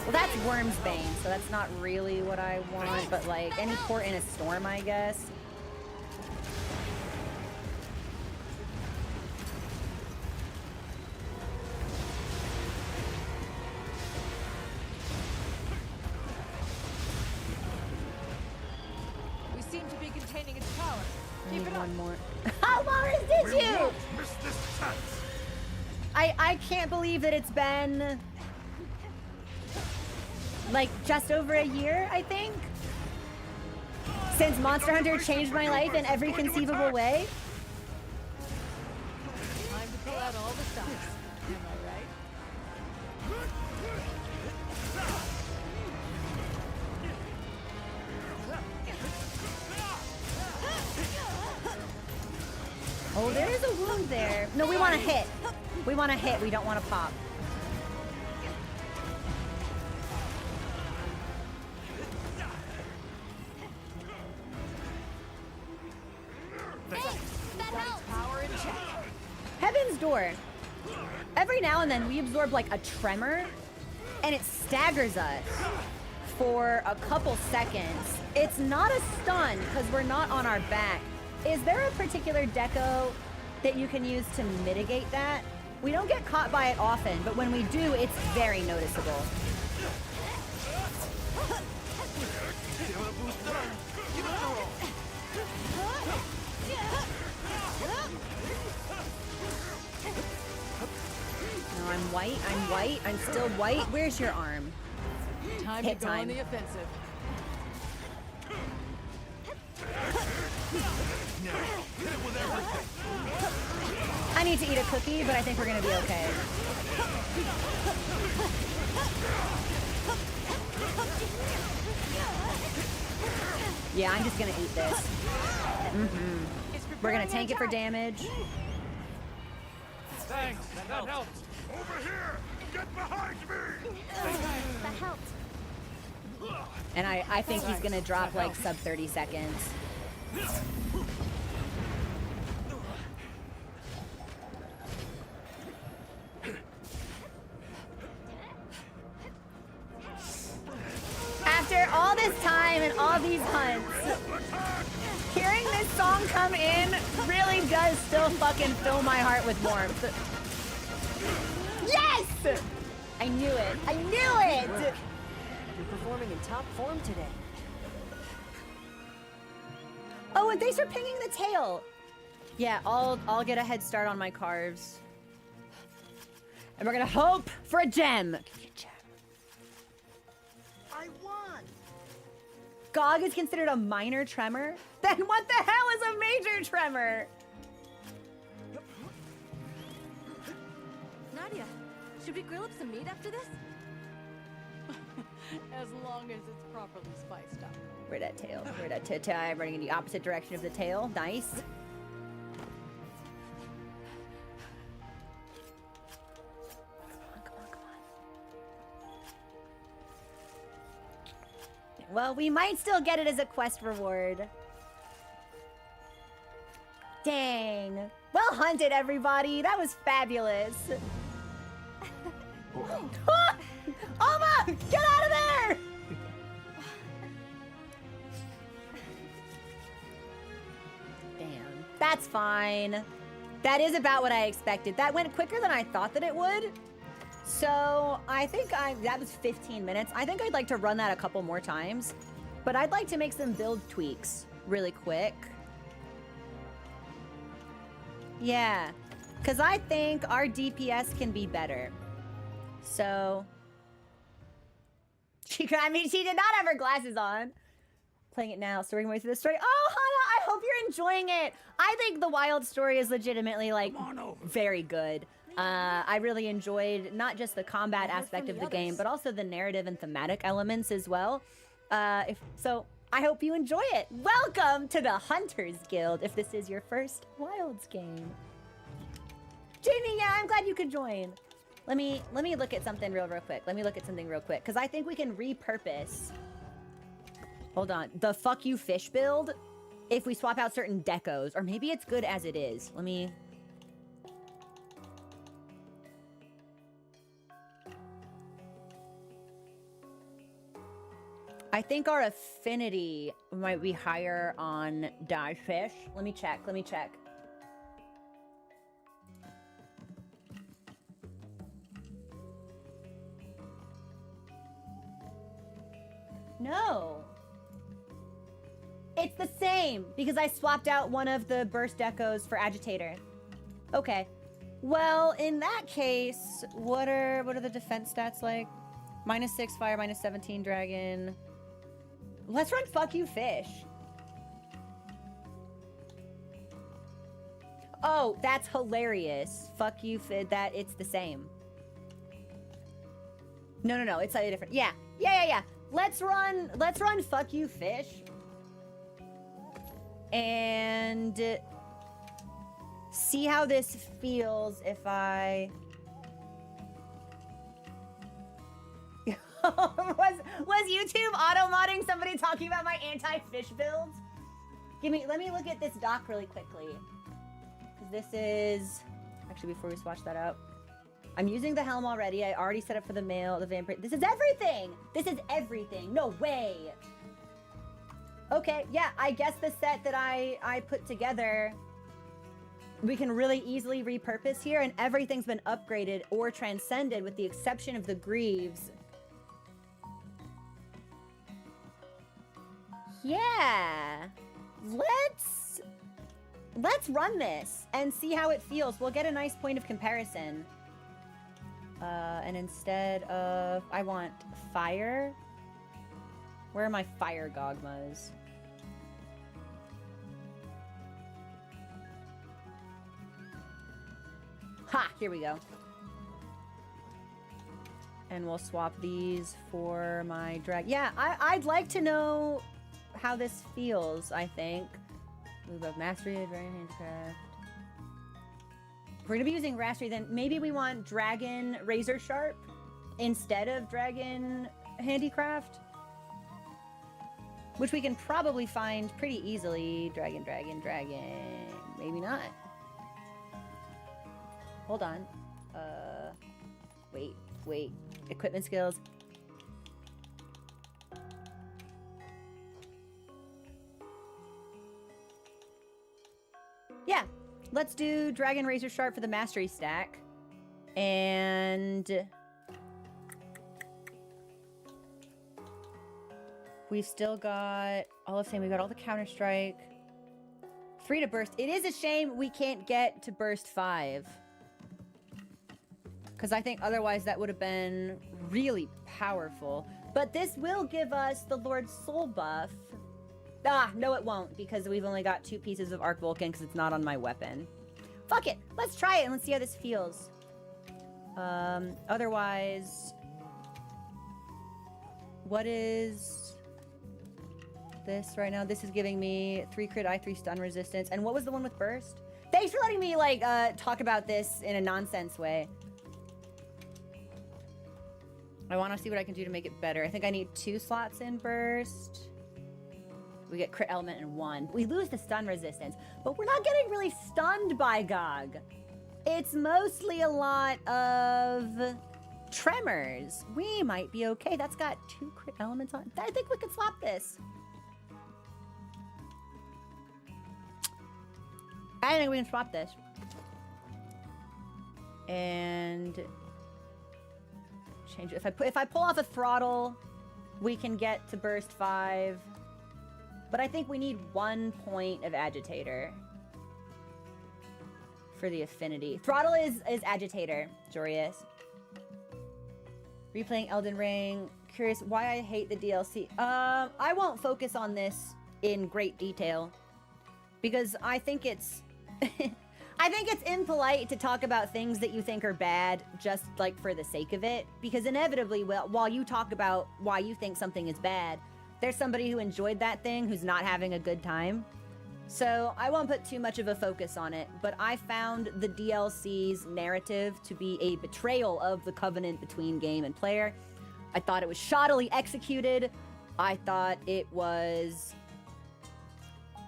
Well, that's Worm's Bane, so that's not really what I want, but like any port in a storm, I guess. We seem to be containing its power. I Keep need it up. one more. How Morris did We you? won't miss this chance! I can't believe that it's been like just over a year, I think, since Monster Hunter changed my life in every conceivable way. Time to pull out all the stops. Am I right? Oh, there is a wound there. No, we want to hit. We want to hit. We don't want to pop. Thanks. That helps. Power in check. Heaven's Door. Every now and then we absorb like a tremor and it staggers us for a couple seconds. It's not a stun because we're not on our back. Is there a particular deco that you can use to mitigate that? We don't get caught by it often, but when we do, it's very noticeable. No, I'm white, I'm still white. Where's your arm? Time Hit to go on time. the offensive. I need to eat a cookie, but I think we're gonna be okay. Yeah, I'm just gonna eat this. We're gonna tank it for damage. Thanks. That helped. Over here! Get behind me! That helped. And I think he's gonna drop like sub 30 seconds. After all this time and all these hunts, hearing this song come in really does still fucking fill my heart with warmth. Yes! I knew it. I knew it! You're performing in top form today. Oh, and thanks for pinging the tail. Yeah, I'll get a head start on my carves. And we're gonna hope for a gem. I won! GOG is considered a minor tremor? Then what the hell is a major tremor? Nadia, should we grill up some meat after this? As long as it's properly spiced up. Where'd that tail? Where'd that tail? I'm running in the opposite direction of the tail. Nice. Well, we might still get it as a quest reward. Dang. Well hunted, everybody. That was fabulous. Alma! Get out of there! Damn. That's fine. That is about what I expected. That went quicker than I thought that it would. So I think that was 15 minutes. I think I'd like to run that a couple more times, but I'd like to make some build tweaks really quick. Yeah, because I think our DPS can be better. So, she did not have her glasses on. Playing it now, so we're going through the story. Oh, Hannah, I hope you're enjoying it. I think the wild story is legitimately like very good. I really enjoyed not just the combat aspect of the game, but also the narrative and thematic elements as well. So I hope you enjoy it. Welcome to the Hunters Guild, if this is your first Wilds game. Jamie, yeah, I'm glad you could join. Let me look at something real quick. Let me look at something real quick, because I think we can repurpose. Hold on, the fuck you fish build, if we swap out certain decos, or maybe it's good as it is. Let me. I think our affinity might be higher on die fish. Let me check. No. It's the same because I swapped out one of the burst decos for agitator. Okay. Well, in that case, what are the defense stats like? -6 fire, -17 dragon. Let's run fuck you fish. Oh, that's hilarious. Fuck you that it's the same. No, it's slightly different. Yeah. Let's run fuck you fish. And see how this feels if I was YouTube auto-modding somebody talking about my anti-fish builds? Let me look at this doc really quickly. Because this is... Actually, before we swatch that out. I'm using the helm already. I already set up for the male, the vampire. This is everything! This is everything. No way. Okay, yeah, I guess the set that I put together, we can really easily repurpose here, and everything's been upgraded or transcended with the exception of the greaves. Yeah. Let's run this and see how it feels. We'll get a nice point of comparison. And instead of... I want fire. Where are my fire gogmas? Ha! Here we go. And we'll swap these for my drag. Yeah, I'd like to know how this feels, I think. Move up mastery, dragon handicraft. If we're gonna be using mastery, then maybe we want dragon razor sharp instead of dragon handicraft, which we can probably find pretty easily. Dragon. Maybe not. Hold on. Wait. Equipment skills. Yeah, let's do Dragon Razor Sharp for the Mastery stack. And... we've still got all of same. We've got all the Counter-Strike. 3 to burst. It is a shame we can't get to burst 5. Because I think otherwise that would have been really powerful. But this will give us the Lord Soul buff. Ah, no it won't, because we've only got 2 pieces of Arc Vulcan because it's not on my weapon. Fuck it! Let's try it and let's see how this feels. Otherwise... what is... this right now? This is giving me 3 crit, I3 stun resistance. And what was the one with burst? Thanks for letting me, like, talk about this in a nonsense way. I want to see what I can do to make it better. I think I need 2 slots in burst. We get crit element in 1. We lose the stun resistance, but we're not getting really stunned by Gog. It's mostly a lot of tremors. We might be okay. That's got 2 crit elements on. I think we could swap this. I think we can swap this. And change it. If I pull off a throttle, we can get to burst 5. But I think we need 1 point of agitator for the affinity. Throttle is agitator, Jorius. Replaying Elden Ring. Curious why I hate the DLC. I won't focus on this in great detail because I think it's I think it's impolite to talk about things that you think are bad just like for the sake of it, because inevitably, while you talk about why you think something is bad, there's somebody who enjoyed that thing who's not having a good time. So I won't put too much of a focus on it, but I found the DLC's narrative to be a betrayal of the covenant between game and player. I thought it was shoddily executed. I thought it was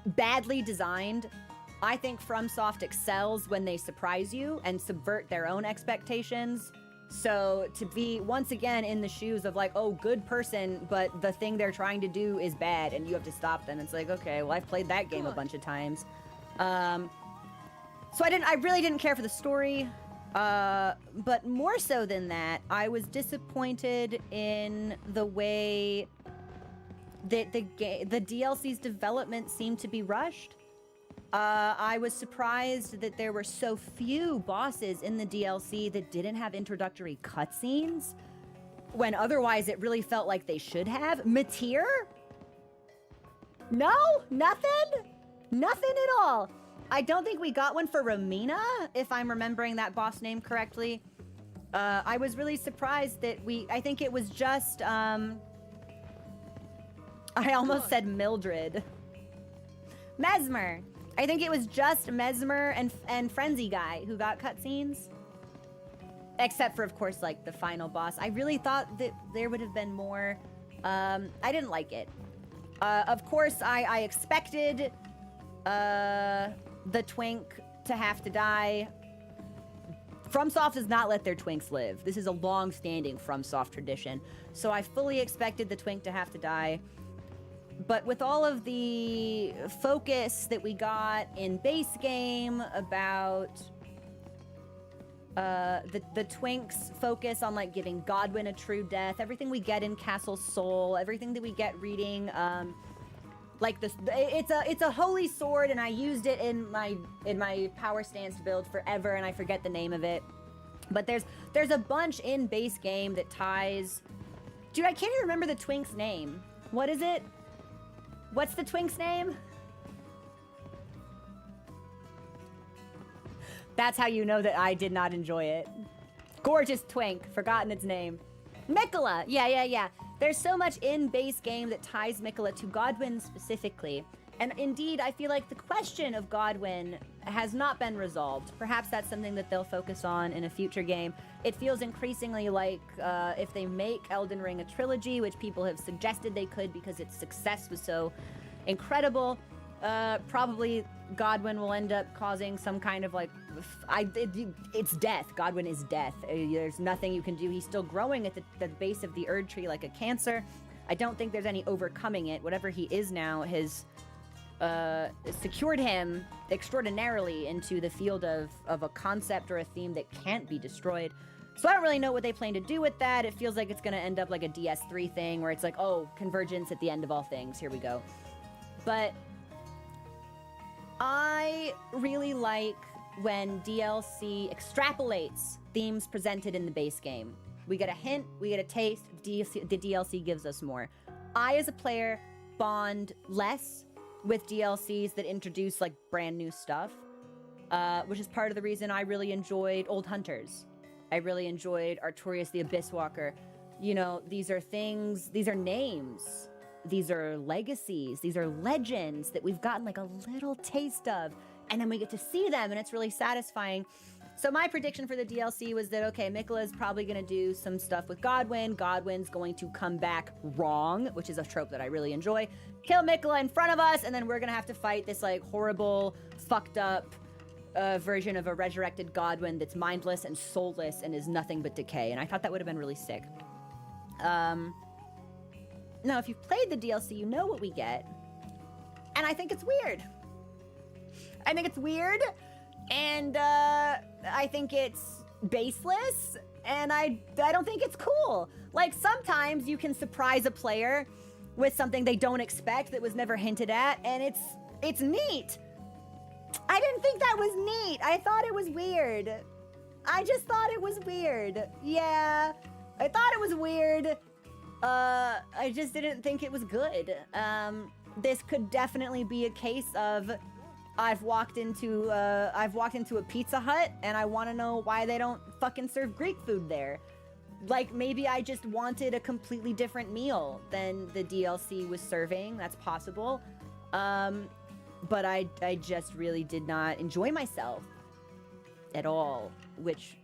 badly designed. I think FromSoft excels when they surprise you and subvert their own expectations. So to be, once again, in the shoes of like, oh, good person, but the thing they're trying to do is bad and you have to stop them. It's like, okay, well, I've played that game a bunch of times. So I really didn't care for the story. But more so than that, I was disappointed in the way that the DLC's development seemed to be rushed. I was surprised that there were so few bosses in the DLC that didn't have introductory cutscenes, when otherwise it really felt like they should have. Matir? No? Nothing? Nothing at all. I don't think we got one for Romina, if I'm remembering that boss name correctly. I was really surprised that I think it was just, I almost said Mildred. Mesmer. I think it was just Mesmer and Frenzy Guy who got cutscenes. Except for, of course, like, the final boss. I really thought that there would have been more. I didn't like it. Of course, I expected the twink to have to die. FromSoft does not let their twinks live. This is a long-standing FromSoft tradition. So I fully expected the twink to have to die. But with all of the focus that we got in base game about the twinks focus on like giving Godwyn a true death, everything we get in Castle Soul, everything that we get reading, like this, it's a holy sword, and I used it in my power stance build forever, and I forget the name of it. But there's a bunch in base game that ties. Dude, I can't even remember the twink's name. What is it? What's the twink's name? That's how you know that I did not enjoy it. Gorgeous twink, forgotten its name. Mikola, yeah. There's so much in base game that ties Mikola to Godwyn specifically. And indeed, I feel like the question of Godwyn has not been resolved. Perhaps that's something that they'll focus on in a future game. It feels increasingly like if they make Elden Ring a trilogy, which people have suggested they could because its success was so incredible, probably Godwyn will end up causing some kind of like, it's death. Godwyn is death. There's nothing you can do. He's still growing at the base of the Erd tree like a cancer. I don't think there's any overcoming it. Whatever he is now has secured him extraordinarily into the field of a concept or a theme that can't be destroyed. So I don't really know what they plan to do with that. It feels like it's going to end up like a DS3 thing where it's like, oh, convergence at the end of all things. Here we go. But I really like when DLC extrapolates themes presented in the base game. We get a hint, we get a taste, the DLC gives us more. I, as a player, bond less with DLCs that introduce like brand new stuff, which is part of the reason I really enjoyed Old Hunters. I really enjoyed Artorias the Abyss Walker. You know, these are things, these are names, these are legacies, these are legends that we've gotten like a little taste of, and then we get to see them, and it's really satisfying. So my prediction for the DLC was that, okay, Mikola's probably going to do some stuff with Godwyn. Godwyn's going to come back wrong, which is a trope that I really enjoy. Kill Mikola in front of us, and then we're going to have to fight this like horrible, fucked up version of a resurrected Godwyn that's mindless and soulless and is nothing but decay. And I thought that would have been really sick. Now, if you've played the DLC, you know what we get. And I think it's weird. I think it's weird. And I think it's baseless, and I don't think it's cool. Like, sometimes you can surprise a player with something they don't expect that was never hinted at, and it's neat. I didn't think that was neat. I thought it was weird. I just thought it was weird. Yeah, I thought it was weird. I just didn't think it was good. This could definitely be a case of I've walked into a Pizza Hut and I want to know why they don't fucking serve Greek food there. Like, maybe I just wanted a completely different meal than the DLC was serving. That's possible. But I just really did not enjoy myself at all, which,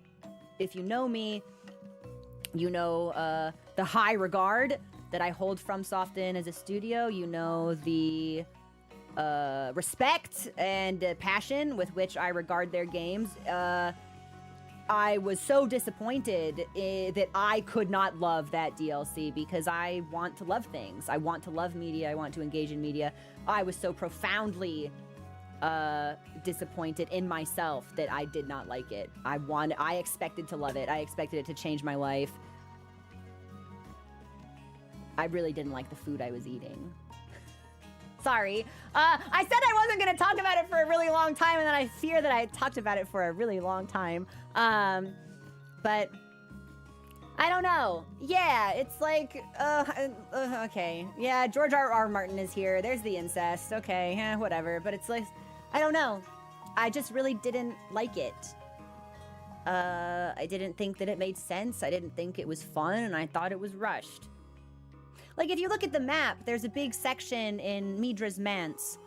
if you know me, you know the high regard that I hold FromSoft in as a studio. You know the respect and passion with which I regard their games. I was so disappointed that I could not love that DLC because I want to love things. I want to love media. I want to engage in media. I was so profoundly disappointed in myself that I did not like it. I expected to love it. I expected it to change my life. I really didn't like the food I was eating. Sorry. I said I wasn't going to talk about it for a really long time, and then I fear that I talked about it for a really long time. But I don't know. Yeah, it's like, okay. Yeah, George R.R. Martin is here. There's the incest. Okay, whatever. But it's like, I don't know. I just really didn't like it. I didn't think that it made sense. I didn't think it was fun, and I thought it was rushed. Like, if you look at the map, there's a big section in Midra's Manse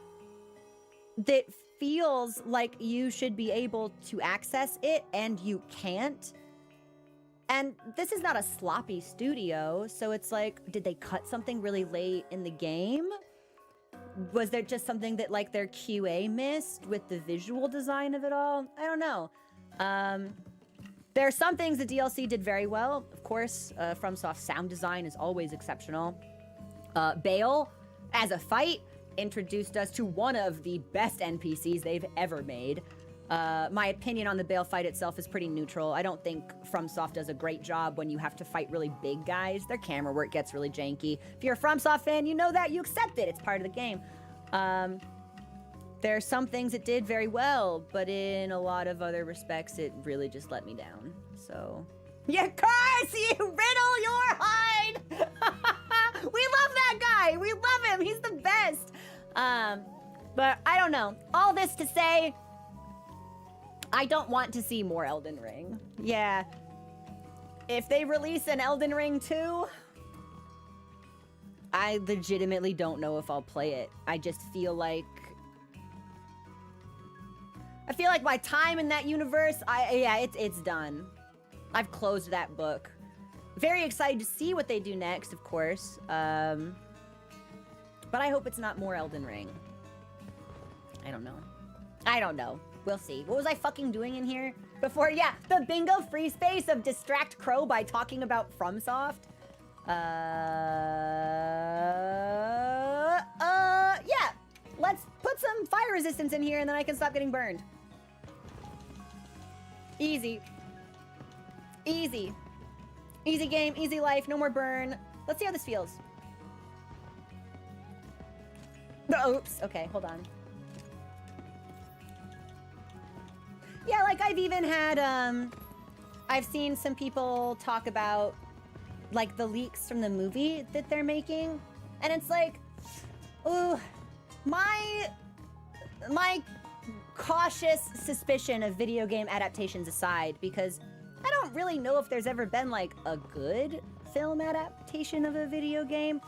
that feels like you should be able to access it, and you can't. And this is not a sloppy studio, so it's like, did they cut something really late in the game? Was there just something that, like, their QA missed with the visual design of it all? I don't know. There are some things the DLC did very well. Of course, FromSoft sound design is always exceptional. Bale, as a fight, introduced us to one of the best NPCs they've ever made. My opinion on the Bale fight itself is pretty neutral. I don't think FromSoft does a great job when you have to fight really big guys. Their camera work gets really janky. If you're a FromSoft fan, you know that. You accept it. It's part of the game. There are some things it did very well, but in a lot of other respects, it really just let me down. So, yeah, curse you, Riddle your hide! We love that guy. We love him. He's the best. But I don't know. All this to say, I don't want to see more Elden Ring. Yeah. If they release an Elden Ring 2, I legitimately don't know if I'll play it. I just feel like my time in that universe, it's done. I've closed that book. Very excited to see what they do next, of course. But I hope it's not more Elden Ring. I don't know. I don't know. We'll see. What was I fucking doing in here before? Yeah, the bingo free space of Distract Crow by talking about FromSoft. Yeah. Let's put some fire resistance in here and then I can stop getting burned. Easy. Easy. Easy game, easy life, no more burn. Let's see how this feels. Oops. Okay, hold on. Yeah, like I've even had, I've seen some people talk about, like, the leaks from the movie that they're making. And it's like, ooh, my cautious suspicion of video game adaptations aside, because I don't really know if there's ever been, like, a good film adaptation of a video game.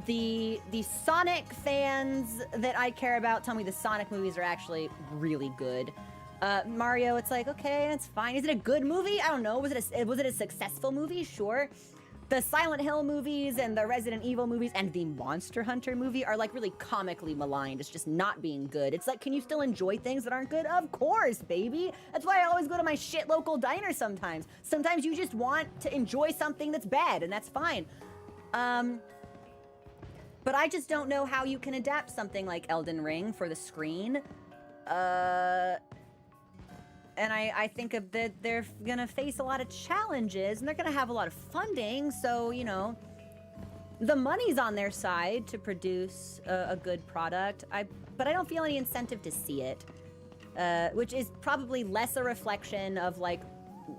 The Sonic fans that I care about tell me the Sonic movies are actually really good. Mario, it's like, okay, it's fine. Is it a good movie? I don't know. Was it a successful movie? Sure. The Silent Hill movies and the Resident Evil movies and the Monster Hunter movie are like really comically maligned. It's just not being good. It's like, can you still enjoy things that aren't good? Of course, baby. That's why I always go to my shit local diner sometimes. Sometimes you just want to enjoy something that's bad, and that's fine. But I just don't know how you can adapt something like Elden Ring for the screen. And I think that they're gonna face a lot of challenges, and they're gonna have a lot of funding, so, you know, the money's on their side to produce a good product. But I don't feel any incentive to see it, which is probably less a reflection of, like,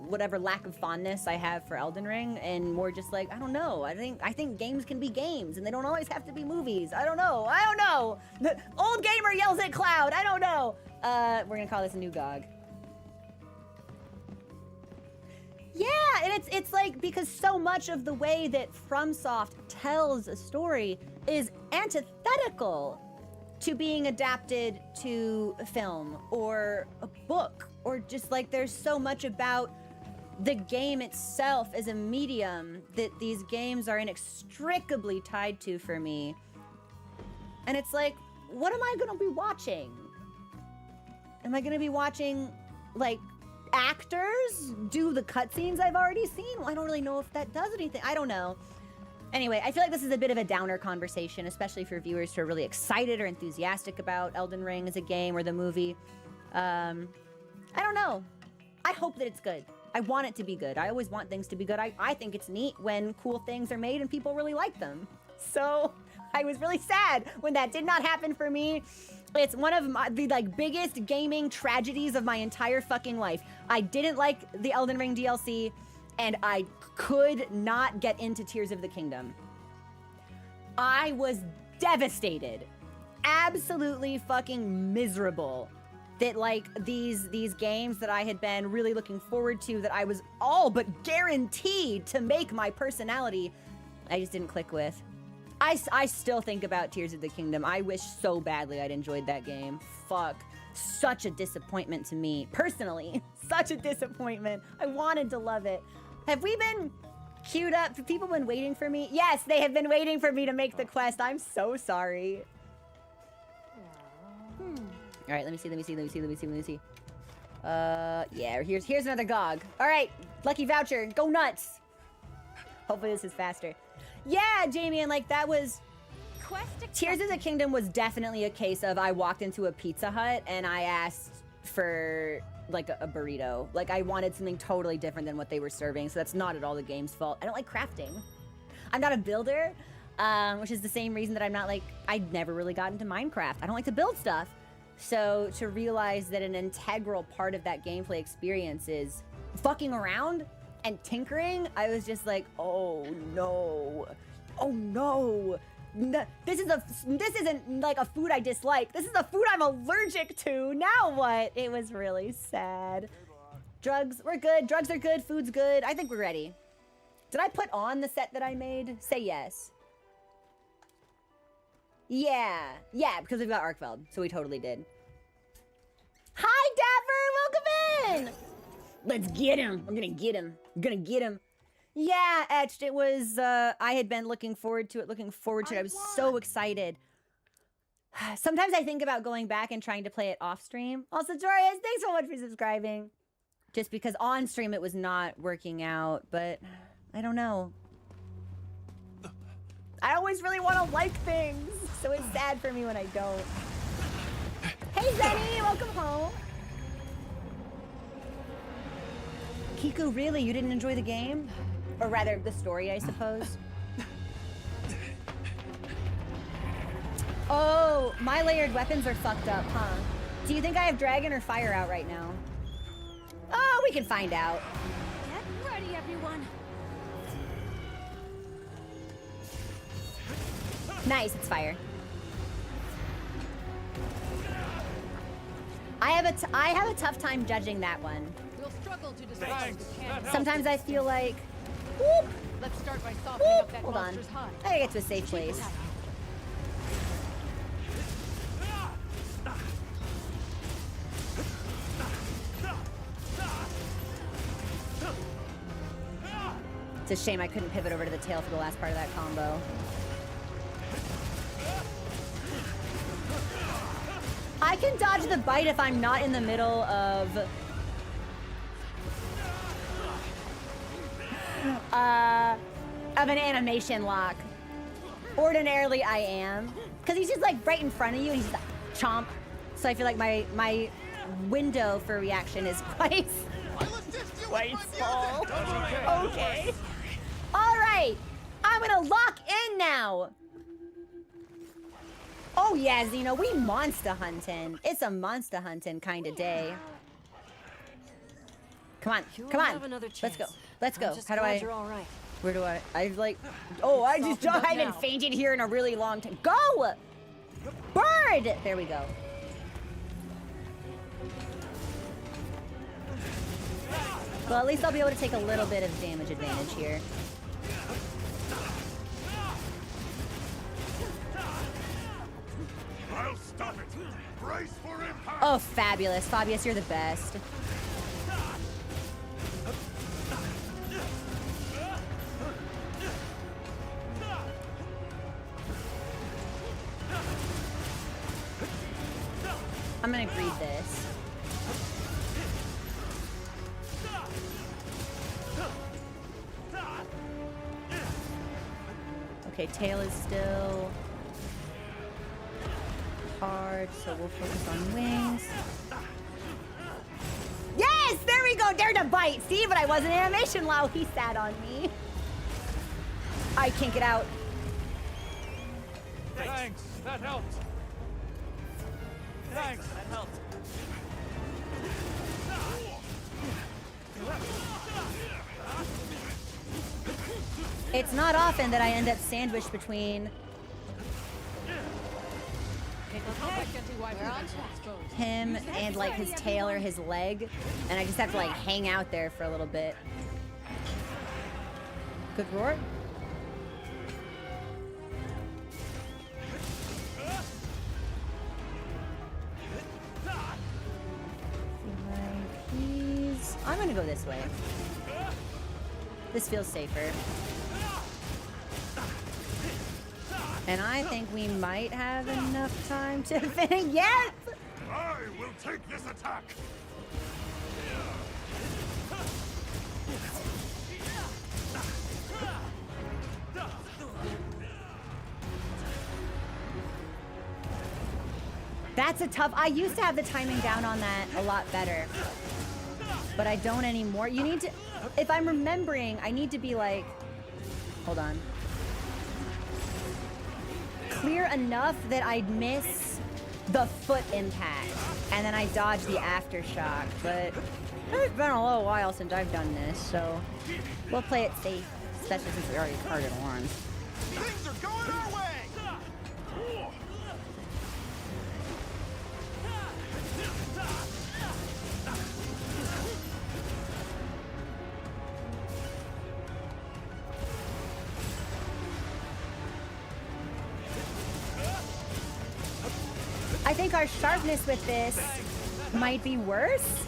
whatever lack of fondness I have for Elden Ring, and more just like, I don't know. I think games can be games, and they don't always have to be movies. I don't know. The old gamer yells at Cloud. I don't know. We're gonna call this a new GOG. Yeah, and it's like, because so much of the way that FromSoft tells a story is antithetical to being adapted to a film or a book, or just like there's so much about the game itself as a medium that these games are inextricably tied to for me. And it's like, what am I gonna be watching? Am I gonna be watching, like, actors do the cutscenes I've already seen? Well, I don't really know if that does anything. I don't know. Anyway, I feel like this is a bit of a downer conversation, especially for viewers who are really excited or enthusiastic about Elden Ring as a game or the movie. I don't know. I hope that it's good. I want it to be good. I always want things to be good. I think it's neat when cool things are made and people really like them. So I was really sad when that did not happen for me. It's one of the like biggest gaming tragedies of my entire fucking life. I didn't like the Elden Ring DLC, and I could not get into Tears of the Kingdom. I was devastated, absolutely fucking miserable that like these games that I had been really looking forward to, that I was all but guaranteed to make my personality, I just didn't click with. I still think about Tears of the Kingdom. I wish so badly I'd enjoyed that game. Fuck. Such a disappointment to me. Personally, such a disappointment. I wanted to love it. Have we been queued up? Have people been waiting for me? Yes, they have been waiting for me to make the quest. I'm so sorry. All right, let me see. Yeah, here's another GOG. All right, lucky voucher, go nuts. Hopefully this is faster. Yeah, Jamie, and like that was... Tears of the Kingdom was definitely a case of I walked into a Pizza Hut and I asked for like a burrito. Like I wanted something totally different than what they were serving, so that's not at all the game's fault. I don't like crafting. I'm not a builder, which is the same reason that I'm not like, I'd never really got into Minecraft. I don't like to build stuff. So to realize that an integral part of that gameplay experience is fucking around and tinkering, I was just like, oh no, oh no. This isn't like a food I dislike. This is a food I'm allergic to. Now what? It was really sad. Drugs, we're good. Drugs are good. Food's good. I think we're ready. Did I put on the set that I made? Say yes. Yeah, because we've got Arkfeld, so we totally did. Hi, Dapper, welcome in. Let's get him. I'm gonna get him. I'm gonna get him. Yeah, Etched, it was, I had been looking forward to it. I was so excited. Sometimes I think about going back and trying to play it off stream. Also, Dorius, thanks so much for subscribing. Just because on stream it was not working out, but I don't know. I always really want to like things, so it's sad for me when I don't. Hey, Zenny, welcome home. Kiku, really? You didn't enjoy the game? Or rather, the story, I suppose. Oh, my layered weapons are fucked up, huh? Do you think I have dragon or fire out right now? Oh, we can find out. Get ready, everyone. Nice, it's fire. I have a tough time judging that one. We'll struggle to decide the can. Sometimes I feel like, whoop, Let's start by softening whoop. up that Hold on. monster's hide. I gotta get to a safe place. It's a shame I couldn't pivot over to the tail for the last part of that combo. I can dodge the bite if I'm not in the middle of an animation lock. Ordinarily I am. Because he's just like right in front of you and he's just like chomp. So I feel like my window for reaction is quite small. Okay. Alright. I'm gonna lock in now. Oh yeah, Zeno, we monster hunting. It's a monster hunting kind of day. Come on, come on. Let's go. Let's go. How do I? You're all right. Where do I like? Oh, I just Softened up I haven't now. fainted here in a really long time. Go, bird. There we go. Well, at least I'll be able to take a little bit of damage advantage here. I'll stop it. Brace for impact. Oh, fabulous, Fabius, you're the best. I'm gonna greed this. Okay, tail is still hard, so we'll focus on wings. Yes! There we go! Dare to bite! See, but I wasn't animation while he sat on me. I can't get out. Thanks, that helped. Thanks, that helped. It's not often that I end up sandwiched between I can see why we're exposed. him and like his tail or his leg, and I just have to like hang out there for a little bit. Good roar. I'm gonna go this way. This feels safer. And I think we might have enough time to finish. Yes! I will take this attack. That's a tough... I used to have the timing down on that a lot better. But I don't anymore. You need to... If I'm remembering, I need to be like... Hold on. Clear enough that I'd miss the foot impact. And then I dodge the aftershock. But it's been a little while since I've done this, so... We'll play it safe. Especially since we already targeted ones. Things are going our way! I think our sharpness with this might be worse.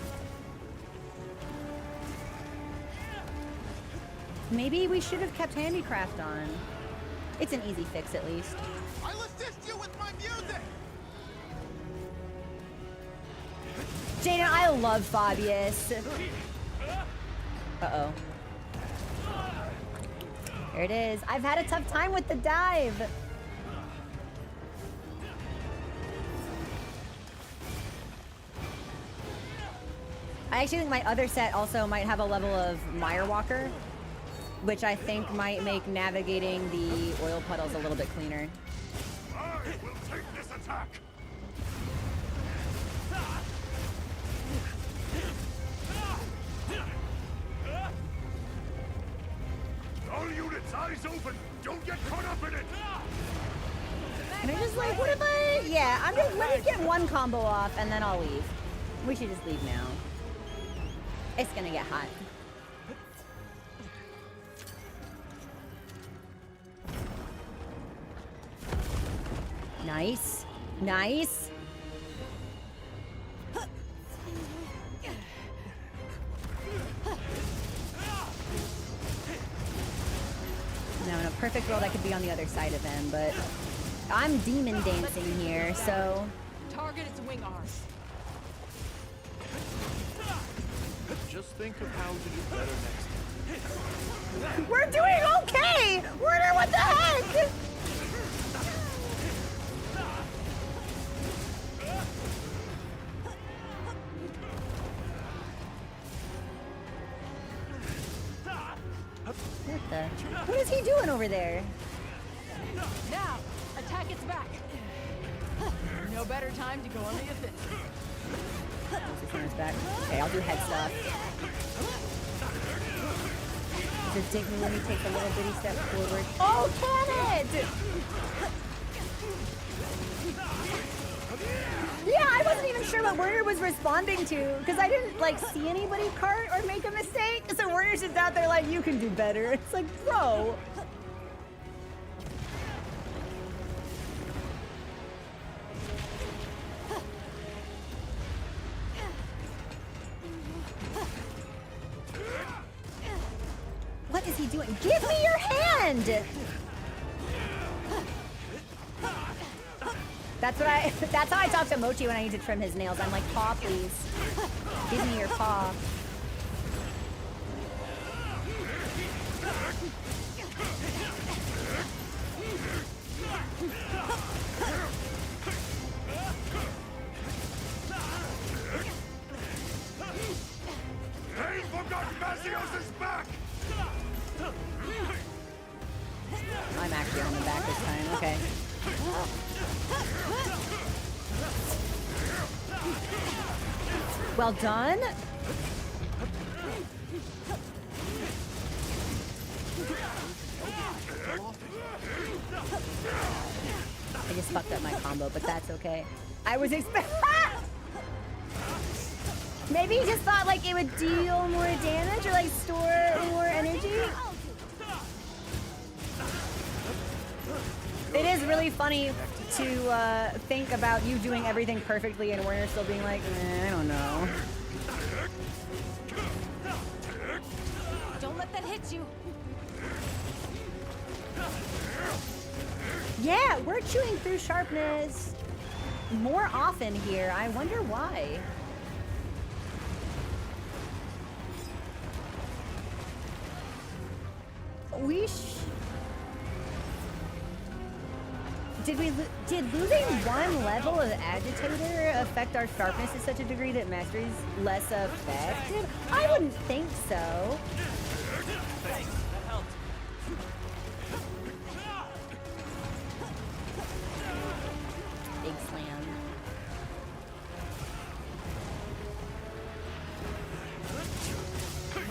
Maybe we should have kept handicraft on. It's an easy fix at least. I'll assist you with my music! Jaden, I love Fabius. Uh-oh. There it is. I've had a tough time with the dive. I actually think my other set also might have a level of Mire Walker, which I think might make navigating the oil puddles a little bit cleaner. I will take this attack. All units, eyes open. Don't get caught up in it. And I'm just like, what if I... Yeah, I'm just... Let me get one combo off, and then I'll leave. We should just leave now. It's gonna get hot. Nice. Nice. Now, in a perfect world, I could be on the other side of him, but I'm demon dancing here, so... Target its wing arms. Just think of how to do better next time. We're doing okay! Werner, what the heck? What the? What is he doing over there? Now, attack its back. No better time to go on the offensive. This on his back. Okay, I'll do head stuff. Just dig me when he takes a little bitty step forward. Oh, can it! Yeah, I wasn't even sure what Werner was responding to because I didn't like see anybody cart or make a mistake. So Werner's just out there like, you can do better. It's like, bro. What is he doing? Give me your hand! That's how I talk to Mochi when I need to trim his nails. I'm like, paw, please. Give me your paw. They forgot Mazios' back. I'm actually on the back this time. Okay. Well done. I just fucked up my combo, but that's okay. I was Maybe he just thought like it would deal more damage or like store more energy. It is really funny to think about you doing everything perfectly and Werner still being like, I don't know. Don't let that hit you. Yeah, we're chewing through sharpness more often here. I wonder why. Did losing one level of agitator affect our sharpness to such a degree that mastery is less effective? I wouldn't think so. Thanks, that helped. Big slam.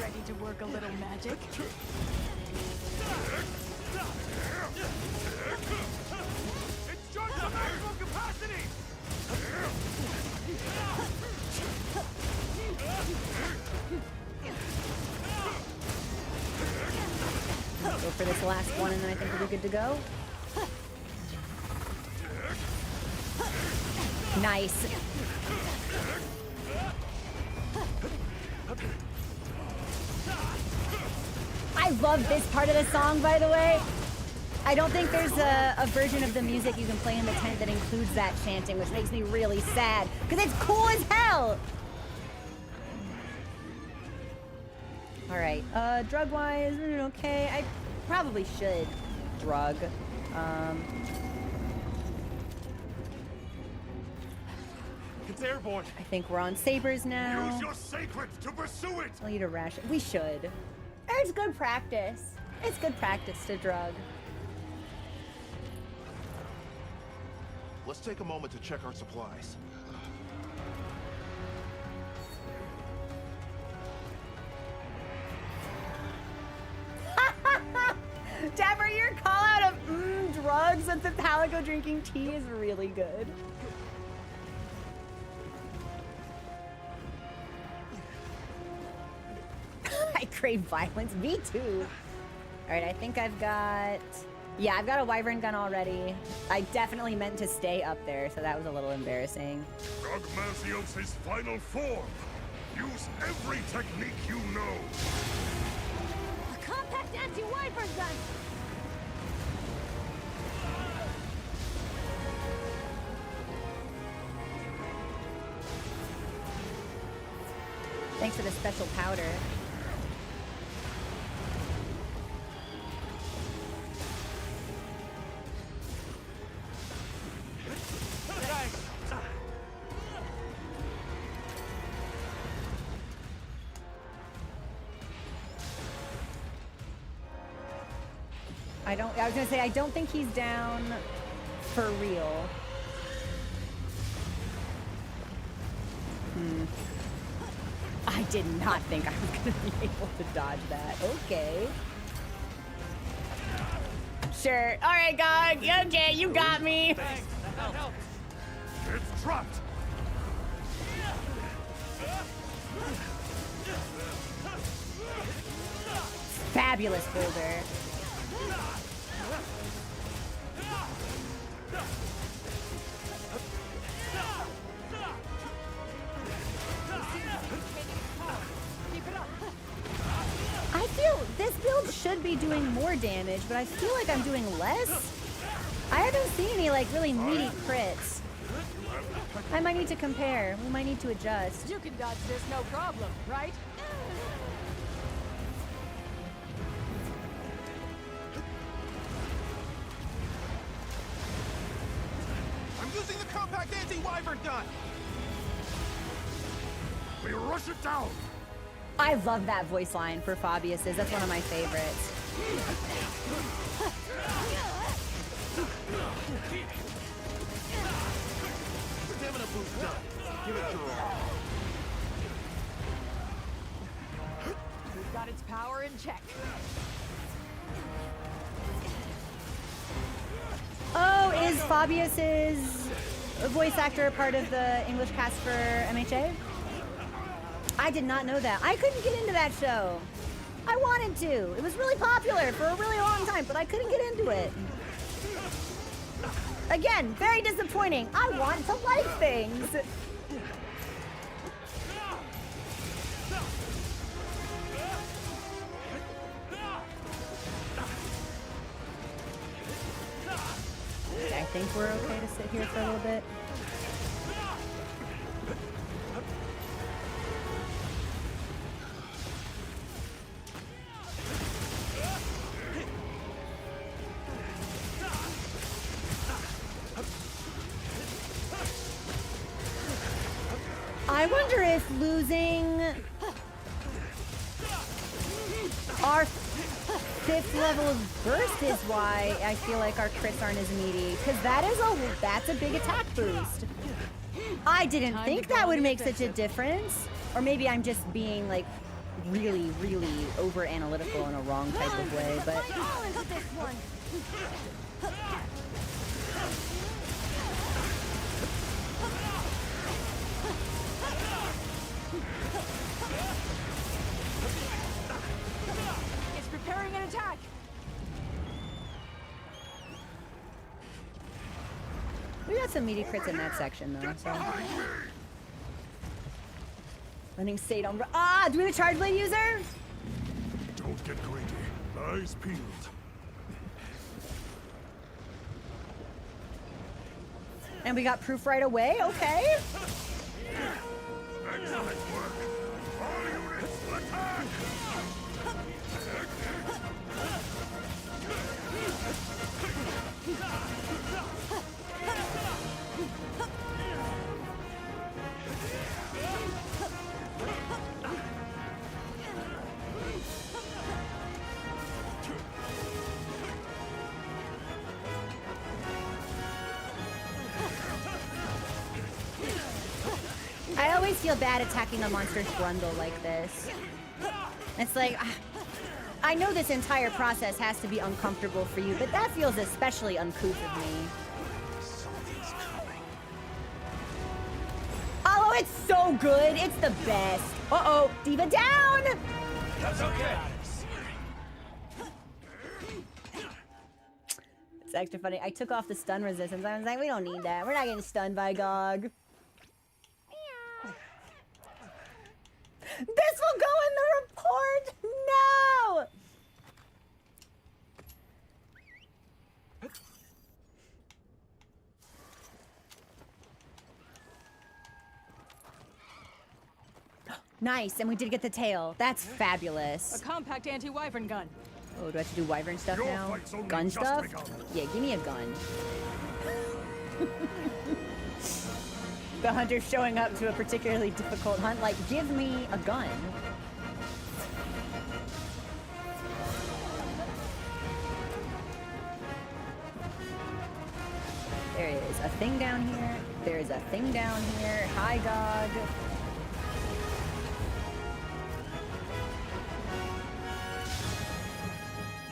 Ready to work a little magic? It's charged to maximum capacity! Go for this last one, and then I think we'll be good to go. Nice. I love this part of the song, by the way. I don't think there's a version of the music you can play in the tent that includes that chanting, which makes me really sad, because it's cool as hell! Alright, drug-wise, okay. I probably should drug. It's airborne. I think we're on sabers now. Use your sacred to pursue it! I'll eat a ration. We should. It's good practice. It's good practice to drug. Let's take a moment to check our supplies. Dapper, your call out of drugs with the Palico drinking tea is really good. I crave violence. Me too. All right, I think I've got... Yeah, I've got a wyvern gun already. I definitely meant to stay up there, so that was a little embarrassing. Frogmazios' final form. Use every technique you know. A compact anti-wyvern gun! Thanks for the special powder. I was gonna say, I don't think he's down for real. I did not think I was gonna be able to dodge that. Okay. Sure. All right, Gog. Okay, you got me. Thanks, that helped. It's trapped. Fabulous boulder. I feel this build should be doing more damage, but I feel like I'm doing less. I haven't seen any like really meaty crits. I might need to compare. We might need to adjust. You can dodge this no problem, right? I'm using the compact anti-wyvern gun! We rush it down. I love that voice line for Fabius's. That's one of my favorites. Stamina boost done. Give it your all. We've got its power in check. Oh, is Fabius's voice actor a part of the English cast for MHA? I did not know that. I couldn't get into that show. I wanted to. It was really popular for a really long time, but I couldn't get into it. Again, very disappointing. I want to like things. I think we're okay to sit here for a little bit. I wonder if losing our 5th level of burst is why I feel like our crits aren't as meaty. Because that's a big attack boost. I didn't think that would make such a difference. Or maybe I'm just being like really, really over analytical in a wrong type of way, but This one. It's preparing an attack. we got some meaty crits in that section though, so. Running Sate on. Ah, do we have a charge blade user? Don't get greedy. Eyes peeled. And we got proof right away, okay. Excellent work. All units, attack! I always feel bad attacking a monster's grundle like this. It's like, I know this entire process has to be uncomfortable for you, but that feels especially uncouth of me. Oh, it's so good. It's the best. Uh-oh, Diva down! That's okay. It's extra funny. I took off the stun resistance. I was like, we don't need that. We're not getting stunned by Gog. This will go in the report! No! Nice, and we did get the tail. That's A fabulous. compact anti-wyvern gun. Oh, do I have to do wyvern stuff Your now? fight's only Gun just stuff? begun. Yeah, give me a gun. The hunter's showing up to a particularly difficult hunt. Like, give me a gun. There is a thing down here. There is a thing down here. Hi, Gog.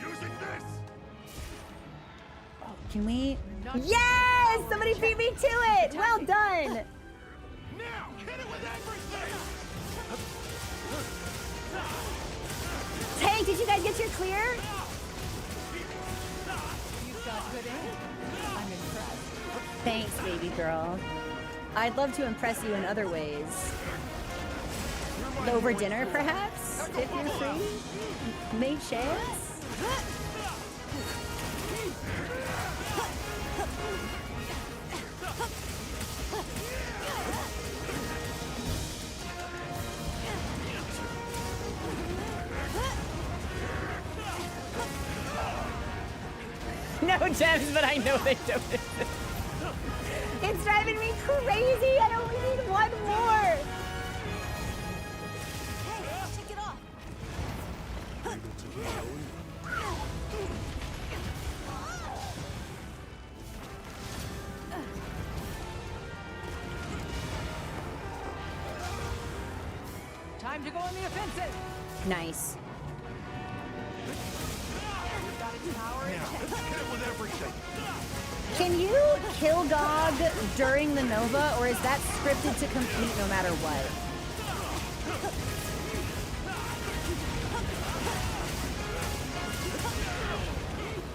Using this! Can we? Yes! Somebody beat me to it! Well done! Now, hit it with everything! Tank, did you guys get your clear? You've got good aim. I'm impressed. Thanks, baby girl. I'd love to impress you in other ways. Over dinner, perhaps? If you're free? May chance? No gems, but I know they don't. It's driving me crazy. I only need one more. Hey, check it off. Time to go on the offensive. Nice. We've got its power in check. Hit it with everything! Can you kill Gog during the Nova, or is that scripted to complete no matter what?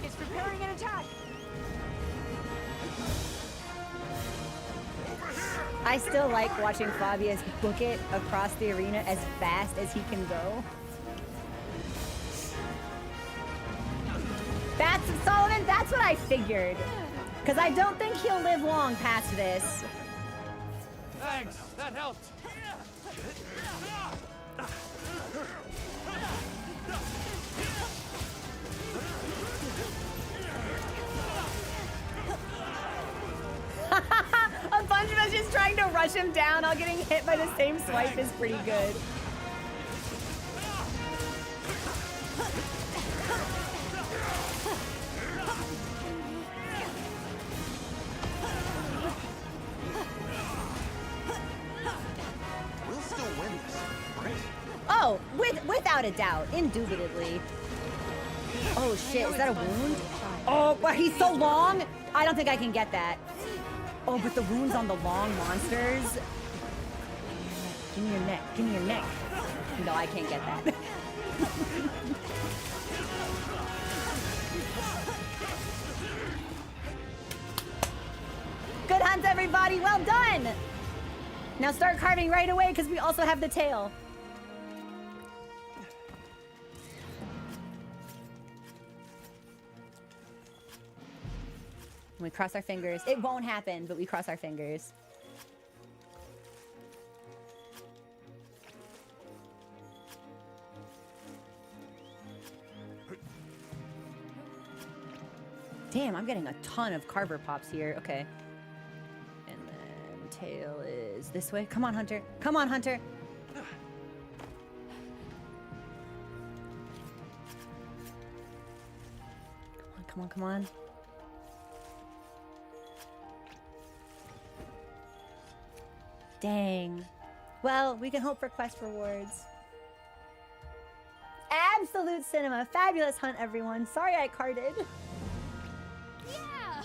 It's preparing an attack. I still like watching Fabius book it across the arena as fast as he can go. That's Solomon, that's what I figured. Because I don't think he'll live long past this. Thanks. That helped. A bunch of us just tried trying to rush him down, all getting hit by the same swipe is pretty good. We'll still win this, right? Oh, without a doubt, indubitably. Oh shit, is that a wound? Oh, but he's so long. I don't think I can get that. Oh, but the wounds on the long monsters. Give me your neck. Give me your neck. No, I can't get that. Good hunt, everybody. Well done. Now start carving right away because we also have the tail. We cross our fingers. It won't happen, but we cross our fingers. Damn, I'm getting a ton of carver pops here. Okay. And then tail is this way. Come on, Hunter. Come on, Hunter. Come on, come on, come on. Dang. Well, we can hope for quest rewards. Absolute cinema. Fabulous hunt, everyone. Sorry I carded. Yeah.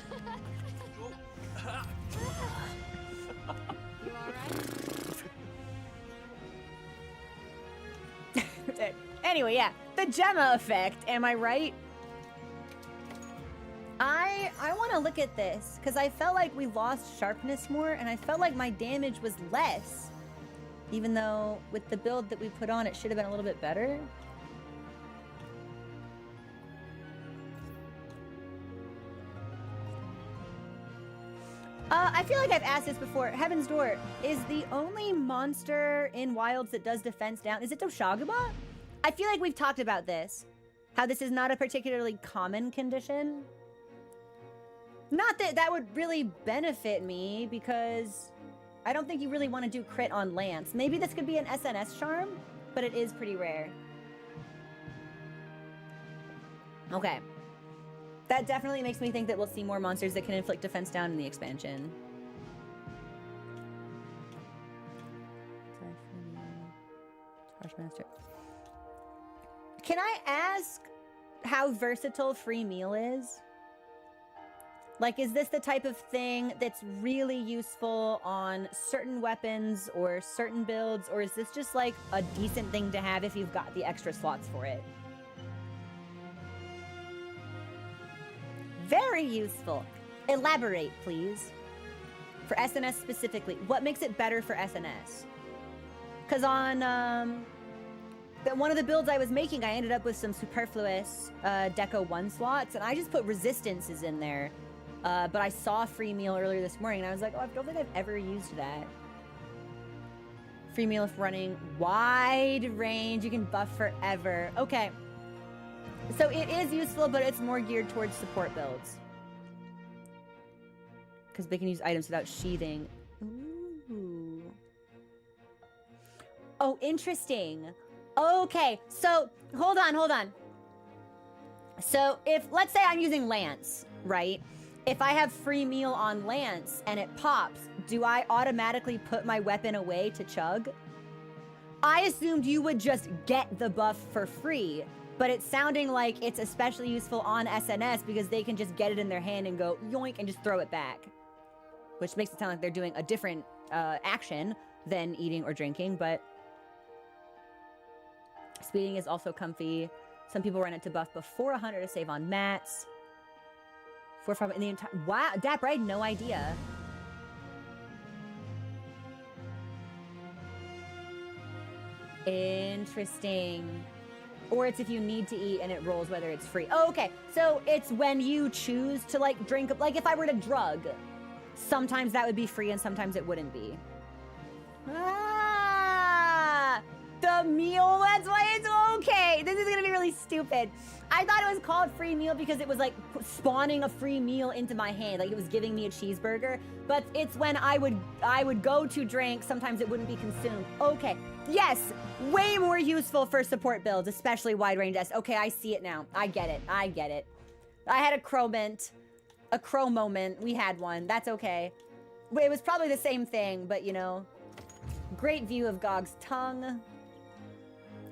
You all right? Anyway, yeah. The Gemma effect. Am I right? I want to look at this because I felt like we lost sharpness more and I felt like my damage was less. Even though with the build that we put on, it should have been a little bit better. I feel like I've asked this before. Heaven's Door is the only monster in Wilds that does defense down. Is it Doshagaba? I feel like we've talked about this. How this is not a particularly common condition. Not that that would really benefit me because I don't think you really want to do crit on Lance. Maybe this could be an SNS charm, but it is pretty rare. Okay. That definitely makes me think that we'll see more monsters that can inflict defense down in the expansion. Harshmaster. Can I ask how versatile free meal is? Like, is this the type of thing that's really useful on certain weapons or certain builds? Or is this just like a decent thing to have if you've got the extra slots for it? Very useful. Elaborate, please. For SNS specifically, what makes it better for SNS? Because on one of the builds I was making, I ended up with some superfluous Deco 1 slots, and I just put resistances in there. But I saw free meal earlier this morning, and I was like, oh, I don't think I've ever used that. Free meal if running wide range, you can buff forever. Okay. So it is useful, but it's more geared towards support builds. Because they can use items without sheathing. Ooh. Oh, interesting. Okay, so hold on. So if, let's say I'm using Lance, right? If I have free meal on Lance and it pops, do I automatically put my weapon away to chug? I assumed you would just get the buff for free, but it's sounding like it's especially useful on SNS because they can just get it in their hand and go yoink and just throw it back. Which makes it sound like they're doing a different action than eating or drinking, but speeding is also comfy. Some people run it to buff before 100 to save on mats. 4 5 in the entire. Wow, Dapper, I had no idea. Interesting. Or it's if you need to eat and it rolls whether it's free. Oh, okay. So it's when you choose to like drink, like if I were to drug, sometimes that would be free and sometimes it wouldn't be. Ah, the meal, that's why it's okay. This is gonna be really stupid. I thought it was called free meal because it was like spawning a free meal into my hand, like it was giving me a cheeseburger. But it's when I would go to drink, sometimes it wouldn't be consumed. Okay, yes, way more useful for support builds, especially wide range S. Okay, I see it now. I get it. I get it. I had a crow moment. We had one. That's okay. It was probably the same thing, but you know, great view of Gog's tongue.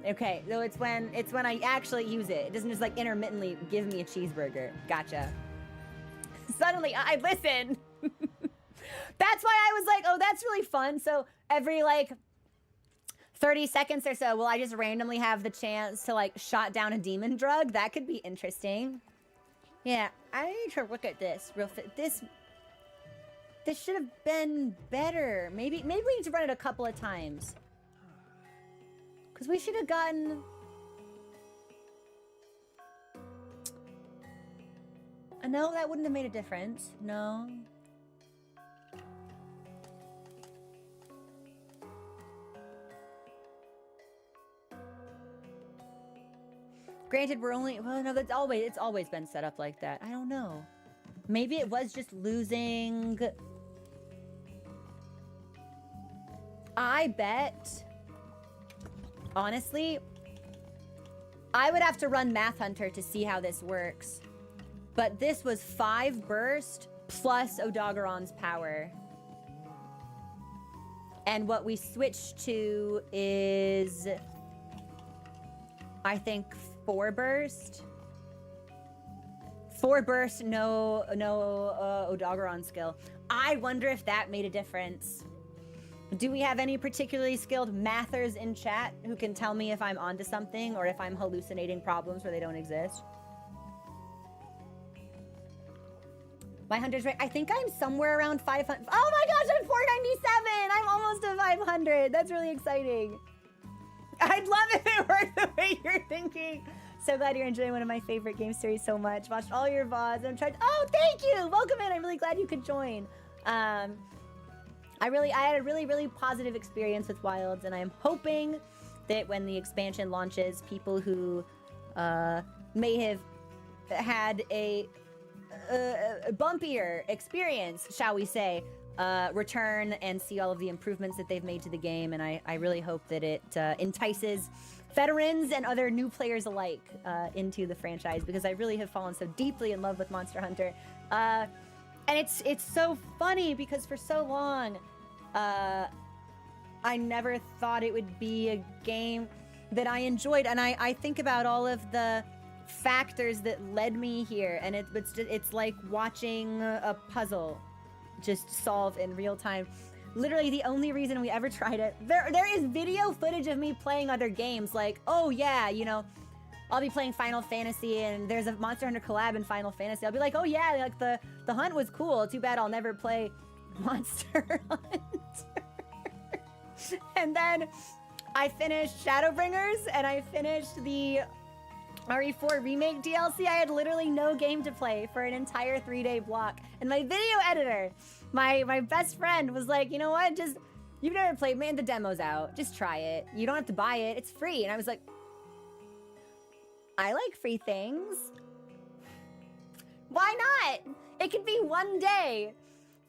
Okay, so it's when I actually use it. It doesn't just like intermittently give me a cheeseburger. Gotcha. Suddenly, I listen. That's why I was like, oh, that's really fun. So every like 30 seconds or so, will I just randomly have the chance to like shot down a demon drug? That could be interesting. Yeah, I need to look at this real fast. This should have been better. Maybe we need to run it a couple of times. Because we should have gotten... No, that wouldn't have made a difference. No. Granted, we're only... Well, no, it's always been set up like that. I don't know. Maybe it was just losing... I bet... Honestly, I would have to run Math Hunter to see how this works. But this was 5 burst plus Odogaron's power. And what we switched to is... I think 4 burst. 4 burst, no Odogaron skill. I wonder if that made a difference. Do we have any particularly skilled mathers in chat who can tell me if I'm onto something or if I'm hallucinating problems where they don't exist? My hunter's right. I think I'm somewhere around 500. Oh my gosh, I'm 497. I'm almost to 500. That's really exciting. I'd love if it worked the way you're thinking. So glad you're enjoying one of my favorite game series so much. Watched all your VODs. I'm trying. Oh, thank you. Welcome in. I'm really glad you could join. I had a really positive experience with Wilds, and I'm hoping that when the expansion launches, people who may have had a bumpier experience, shall we say, return and see all of the improvements that they've made to the game. And I really hope that it entices veterans and other new players alike into the franchise, because I really have fallen so deeply in love with Monster Hunter. And it's so funny because for so long, I never thought it would be a game that I enjoyed. And I think about all of the factors that led me here, and it's like watching a puzzle just solve in real time. Literally the only reason we ever tried it, there is video footage of me playing other games, like, oh yeah, you know, I'll be playing Final Fantasy and there's a Monster Hunter collab in Final Fantasy. I'll be like, oh yeah, like the hunt was cool. Too bad I'll never play Monster Hunter. And then I finished Shadowbringers and I finished the RE4 Remake DLC. I had literally no game to play for an entire 3-day block. And my video editor, my best friend, was like, you know what, just, you've never played, man, the demo's out. Just try it. You don't have to buy it. It's free. And I was like, I like free things. Why not? It could be one day.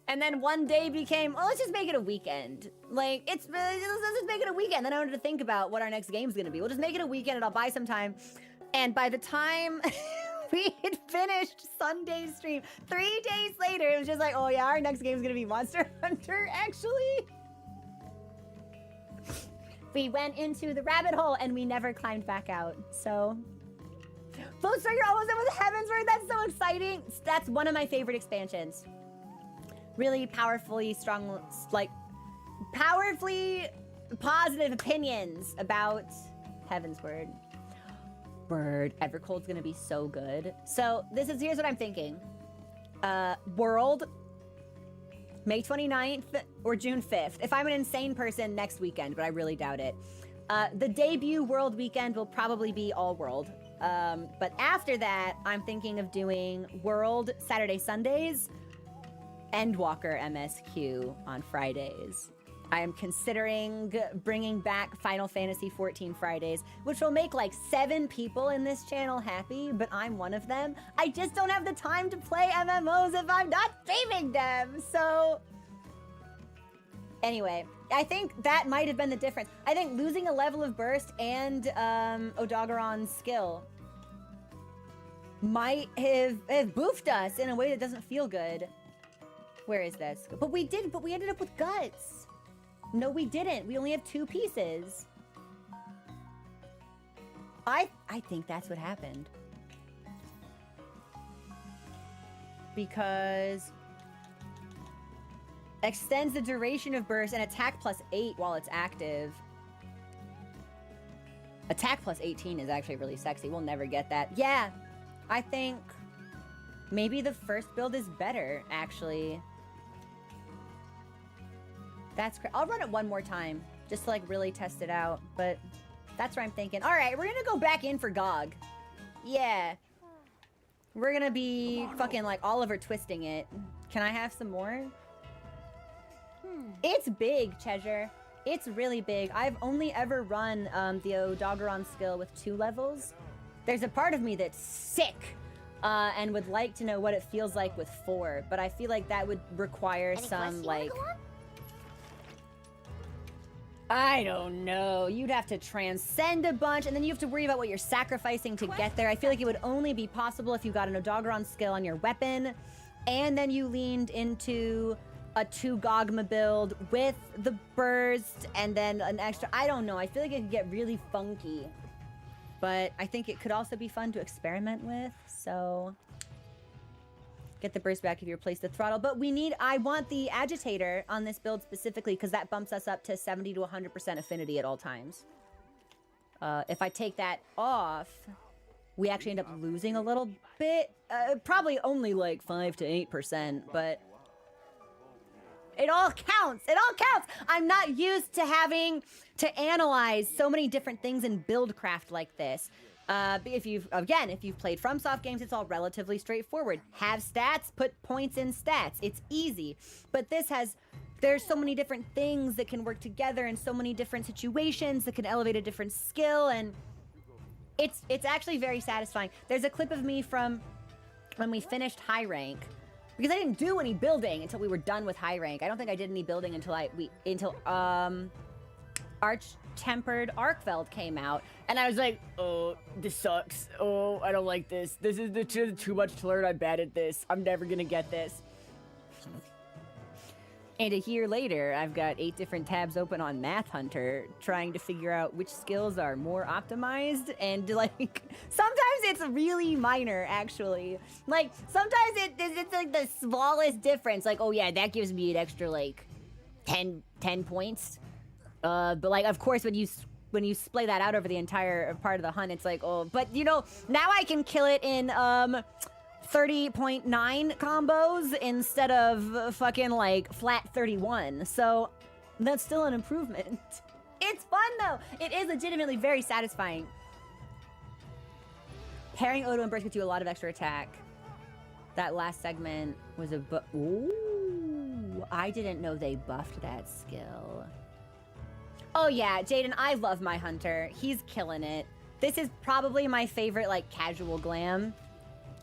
And then one day became, well, let's just make it a weekend. Like, let's just make it a weekend. Then I wanted to think about what our next game's gonna be. We'll just make it a weekend and I'll buy some time. And by the time we had finished Sunday's stream, 3 days later, it was just like, oh yeah, our next game's gonna be Monster Hunter, actually. We went into the rabbit hole and we never climbed back out, so. Lodestar, you're almost done with Heavensward, that's so exciting. That's one of my favorite expansions. Really powerfully strong, like, powerfully positive opinions about Heavensward. Bird, Evercold's gonna be so good. So here's what I'm thinking. World, May 29th or June 5th. If I'm an insane person, next weekend, but I really doubt it. The debut World weekend will probably be all World. But after that, I'm thinking of doing World Saturday, Sundays, Endwalker MSQ on Fridays. I am considering bringing back Final Fantasy 14 Fridays, which will make like 7 people in this channel happy, but I'm one of them. I just don't have the time to play MMOs if I'm not streaming them. So anyway, I think that might have been the difference. I think losing a level of burst and Odogaron's skill might have boofed us in a way that doesn't feel good. Where is this? But we ended up with guts. No, we didn't. We only have 2 pieces. I think that's what happened. Because extends the duration of burst and attack +8 while it's active. Attack +18 is actually really sexy. We'll never get that. Yeah, I think maybe the first build is better, actually. That's great. I'll run it one more time, just to like really test it out, but that's what I'm thinking. All right, we're gonna go back in for GOG. Yeah. We're gonna be fucking like Oliver Twisting it. Can I have some more? It's big, Chezure. It's really big. I've only ever run the Odogaron skill with 2 levels. There's a part of me that's sick and would like to know what it feels like with 4, but I feel like that would require some like... I don't know. You'd have to transcend a bunch, and then you have to worry about what you're sacrificing to get there. I feel like it would only be possible if you got an Odogaron skill on your weapon, and then you leaned into a 2 Gogma build with the burst, and then an extra... I don't know. I feel like it could get really funky. But I think it could also be fun to experiment with, so... Get the burst back if you replace the throttle. But we need... I want the agitator on this build specifically, because that bumps us up to 70 to 100% affinity at all times. If I take that off, we actually end up losing a little bit. Probably only like 5 to 8%, but... It all counts. It all counts. I'm not used to having to analyze so many different things in Buildcraft like this. If you've played FromSoft games, it's all relatively straightforward. Have stats, put points in stats. It's easy. But there's so many different things that can work together in so many different situations that can elevate a different skill, and it's actually very satisfying. There's a clip of me from when we finished high rank, because I didn't do any building until we were done with high rank. I don't think I did any building until Arch-Tempered Arkveld came out, and I was like, oh, this sucks. Oh, I don't like this. This is too much to learn. I'm bad at this. I'm never gonna get this. And a year later, I've got 8 different tabs open on Math Hunter, trying to figure out which skills are more optimized, and like, sometimes it's really minor, actually. Like, sometimes it's like the smallest difference, like, oh yeah, that gives me an extra, like, 10 points. But like, of course, when you splay that out over the entire part of the hunt, it's like, oh, but you know, now I can kill it in 30.9 combos instead of fucking like flat 31. So that's still an improvement. It's fun though. It is legitimately very satisfying. Pairing Odo and Burst gets you a lot of extra attack. That last segment was a ooh, I didn't know they buffed that skill. Oh yeah, Jaden, I love my hunter. He's killing it. This is probably my favorite, like, casual glam.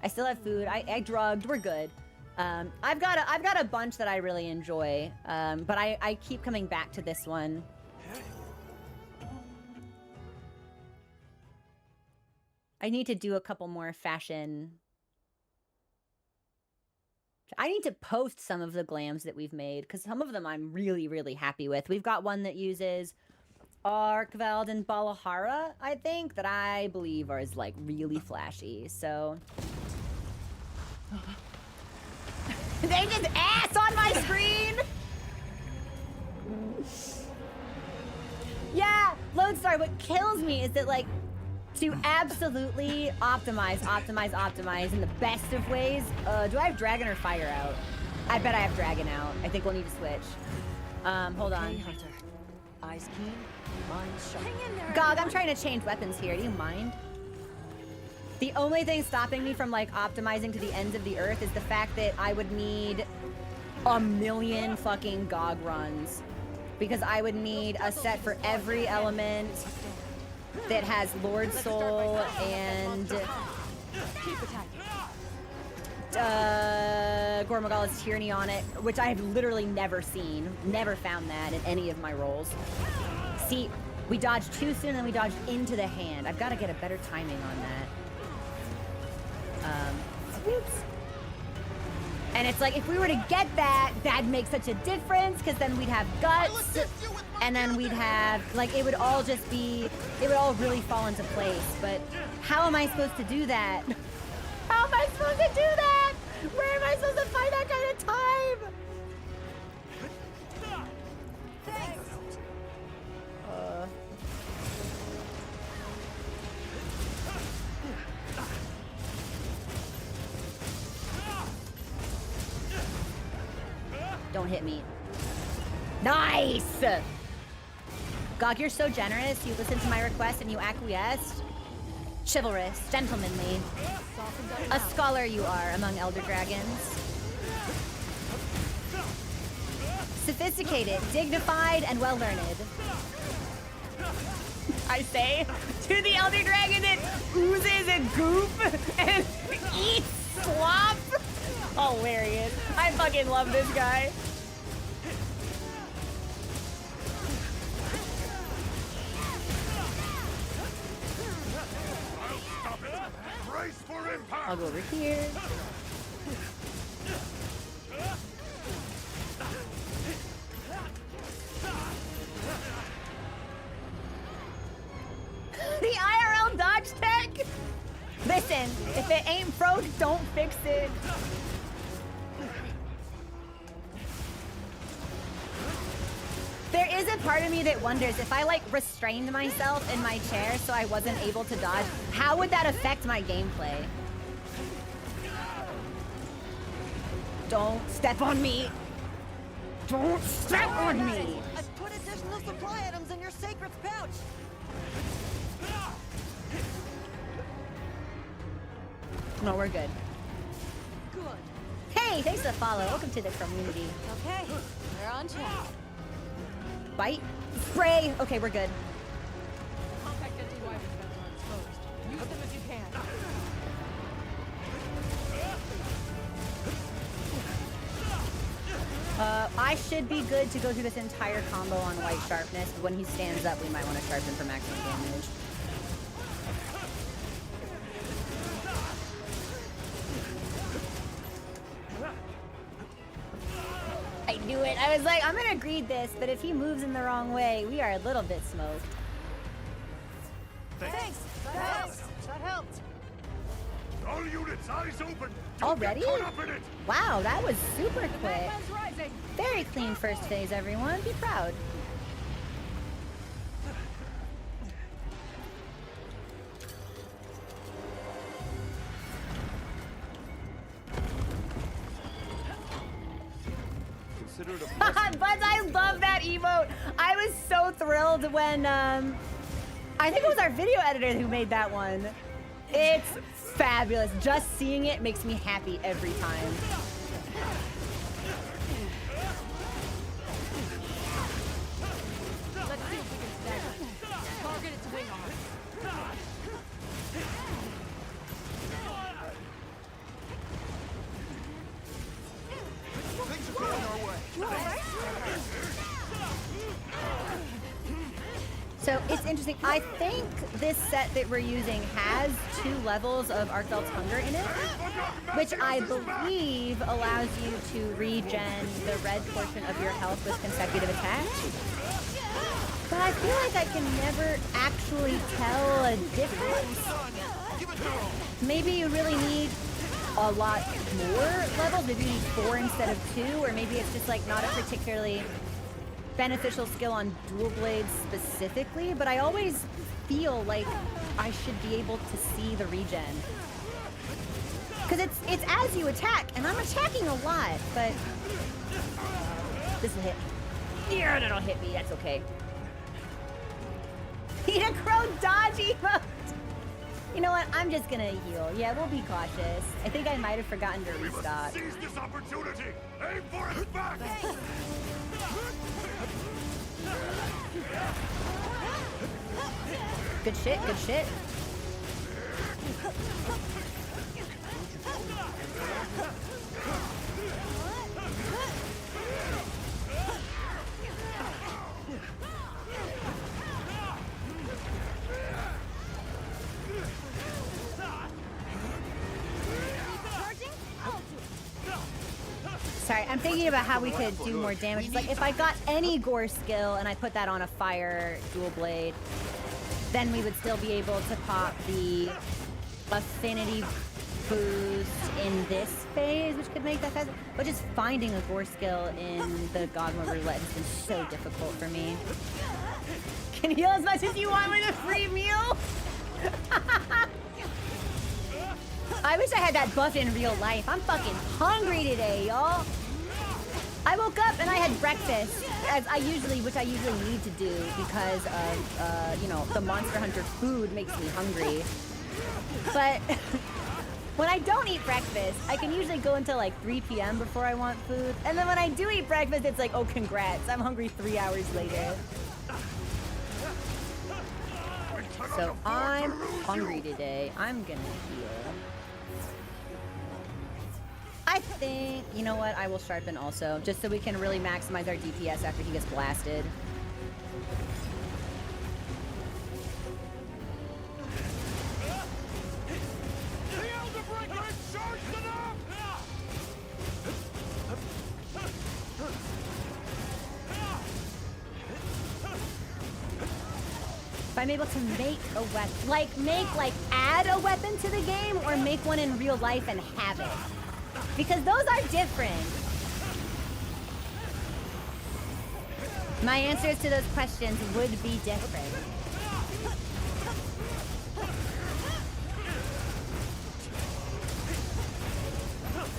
I still have food. I drugged. We're good. I've got a bunch that I really enjoy, but I keep coming back to this one. I need to do a couple more fashion. I need to post some of the glams that we've made, because some of them I'm really, really happy with. We've got one that uses Arkveld and Balahara, I think, that I believe is like really flashy, so... They just ass on my screen! Yeah, Lodestar, what kills me is that, like, to absolutely optimize in the best of ways. Do I have Dragon or Fire out? I bet I have Dragon out. I think we'll need to switch. Hold on. Okay, Hunter. Eyes keen, mind sharp. Hang in there. Gog, I'm trying to change weapons here. Do you mind? The only thing stopping me from, like, optimizing to the ends of the earth is the fact that I would need a million fucking Gog runs because I would need a set for every element that has Lord Soul and Keep attacking. Gormagala's Tyranny on it, which I have literally never seen. Never found that in any of my rolls. See, we dodged too soon and then we dodged into the hand. I've got to get a better timing on that. Whoops. And it's like, if we were to get that, that'd make such a difference, because then we'd have guts, and then we'd have, like, it would all just be, it would all really fall into place. But how am I supposed to do that? How am I supposed to do that? Where am I supposed to find that kind of time? Don't hit me. Nice! Gog, you're so generous. You listened to my request and you acquiesced. Chivalrous, gentlemanly. A scholar you are among elder dragons. Sophisticated, dignified, and well-learned. I say, to the elder dragon that oozes and goop and eats slop. Hilarious. I fucking love this guy. Brace for impact! I'll go over here. The IRL dodge tech? Listen, if it ain't broke, don't fix it. There is a part of me that wonders if I like restrained myself in my chair so I wasn't able to dodge, how would that affect my gameplay? Don't step on me. Don't step on me. I put additional supply items in your sacred's pouch. No, we're good. Good. Hey, thanks for the follow. Welcome to the community. Okay, we're on track. Bite. Spray. Okay, we're good. Compact anti-wyvern guns are exposed. Use them as you can. I should be good to go through this entire combo on white sharpness, but when he stands up, we might want to sharpen for maximum damage. I knew it. I was like, I'm gonna greed this, but if he moves in the wrong way, we are a little bit smoked. Thanks. That helped. That helped. All units, eyes open! Already? Don't get caught up in it! Wow, that was super quick. Batman's rising. Very clean first phase, everyone. Be proud. Consider it a blessing. Buzz, I love that emote. I was so thrilled when, I think it was our video editor who made that one. It's fabulous. Just seeing it makes me happy every time. Let's see if we can stagger it. Target its wing arm. Things are going our way. So it's interesting. I think this set that we're using has 2 levels of Archel's Hunger in it, which I believe allows you to regen the red portion of your health with consecutive attacks. But I feel like I can never actually tell a difference. Maybe you really need a lot more levels. Maybe you need 4 instead of 2, or maybe it's just like not a particularly beneficial skill on dual blades specifically, but I always feel like I should be able to see the regen. Because it's as you attack, and I'm attacking a lot, but this will hit me. Yeah, that'll hit me, that's okay. Need a crow dodge emote! You know what, I'm just gonna heal. Yeah, we'll be cautious. I think I might have forgotten to We must restock. seize this opportunity! Aim for its back! Good shit, good shit. Sorry, I'm thinking about how we could do more damage. It's like if I got any gore skill and I put that on a fire dual blade, then we would still be able to pop the affinity boost in this phase, which could make that faster. But just finding a gore skill in the Godmode Roulette has been so difficult for me. Can heal as much as you want with a free meal? I wish I had that buff in real life. I'm fucking hungry today, y'all. I woke up and I had breakfast, which I usually need to do because of, you know, the Monster Hunter food makes me hungry. But when I don't eat breakfast, I can usually go until like 3 p.m. before I want food. And then when I do eat breakfast, it's like, oh, congrats, I'm hungry 3 hours later. So I'm hungry today. I'm gonna heal. I think, you know what, I will sharpen also, just so we can really maximize our DPS after he gets blasted. If I'm able to make a weapon, add a weapon to the game, or make one in real life and have it. Because those are different. My answers to those questions would be different.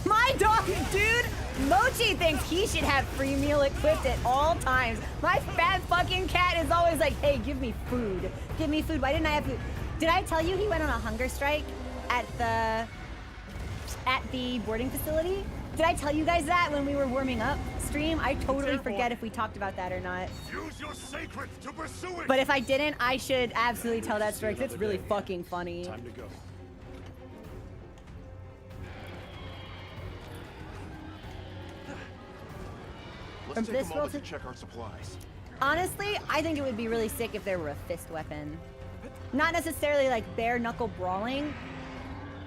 My dog, dude, Mochi thinks he should have free meal equipped at all times. My fat fucking cat is always like, hey, give me food. Give me food. Why didn't I have food? Did I tell you he went on a hunger strike at the boarding facility? Did I tell you guys that when we were warming up stream? I totally forget if we talked about that or not. Use your sacred to pursue it. But if I didn't, I should absolutely tell that story because it's really fucking funny. Time to go. Let's take a moment to check our supplies. Honestly, I think it would be really sick if there were a fist weapon. Not necessarily like bare knuckle brawling,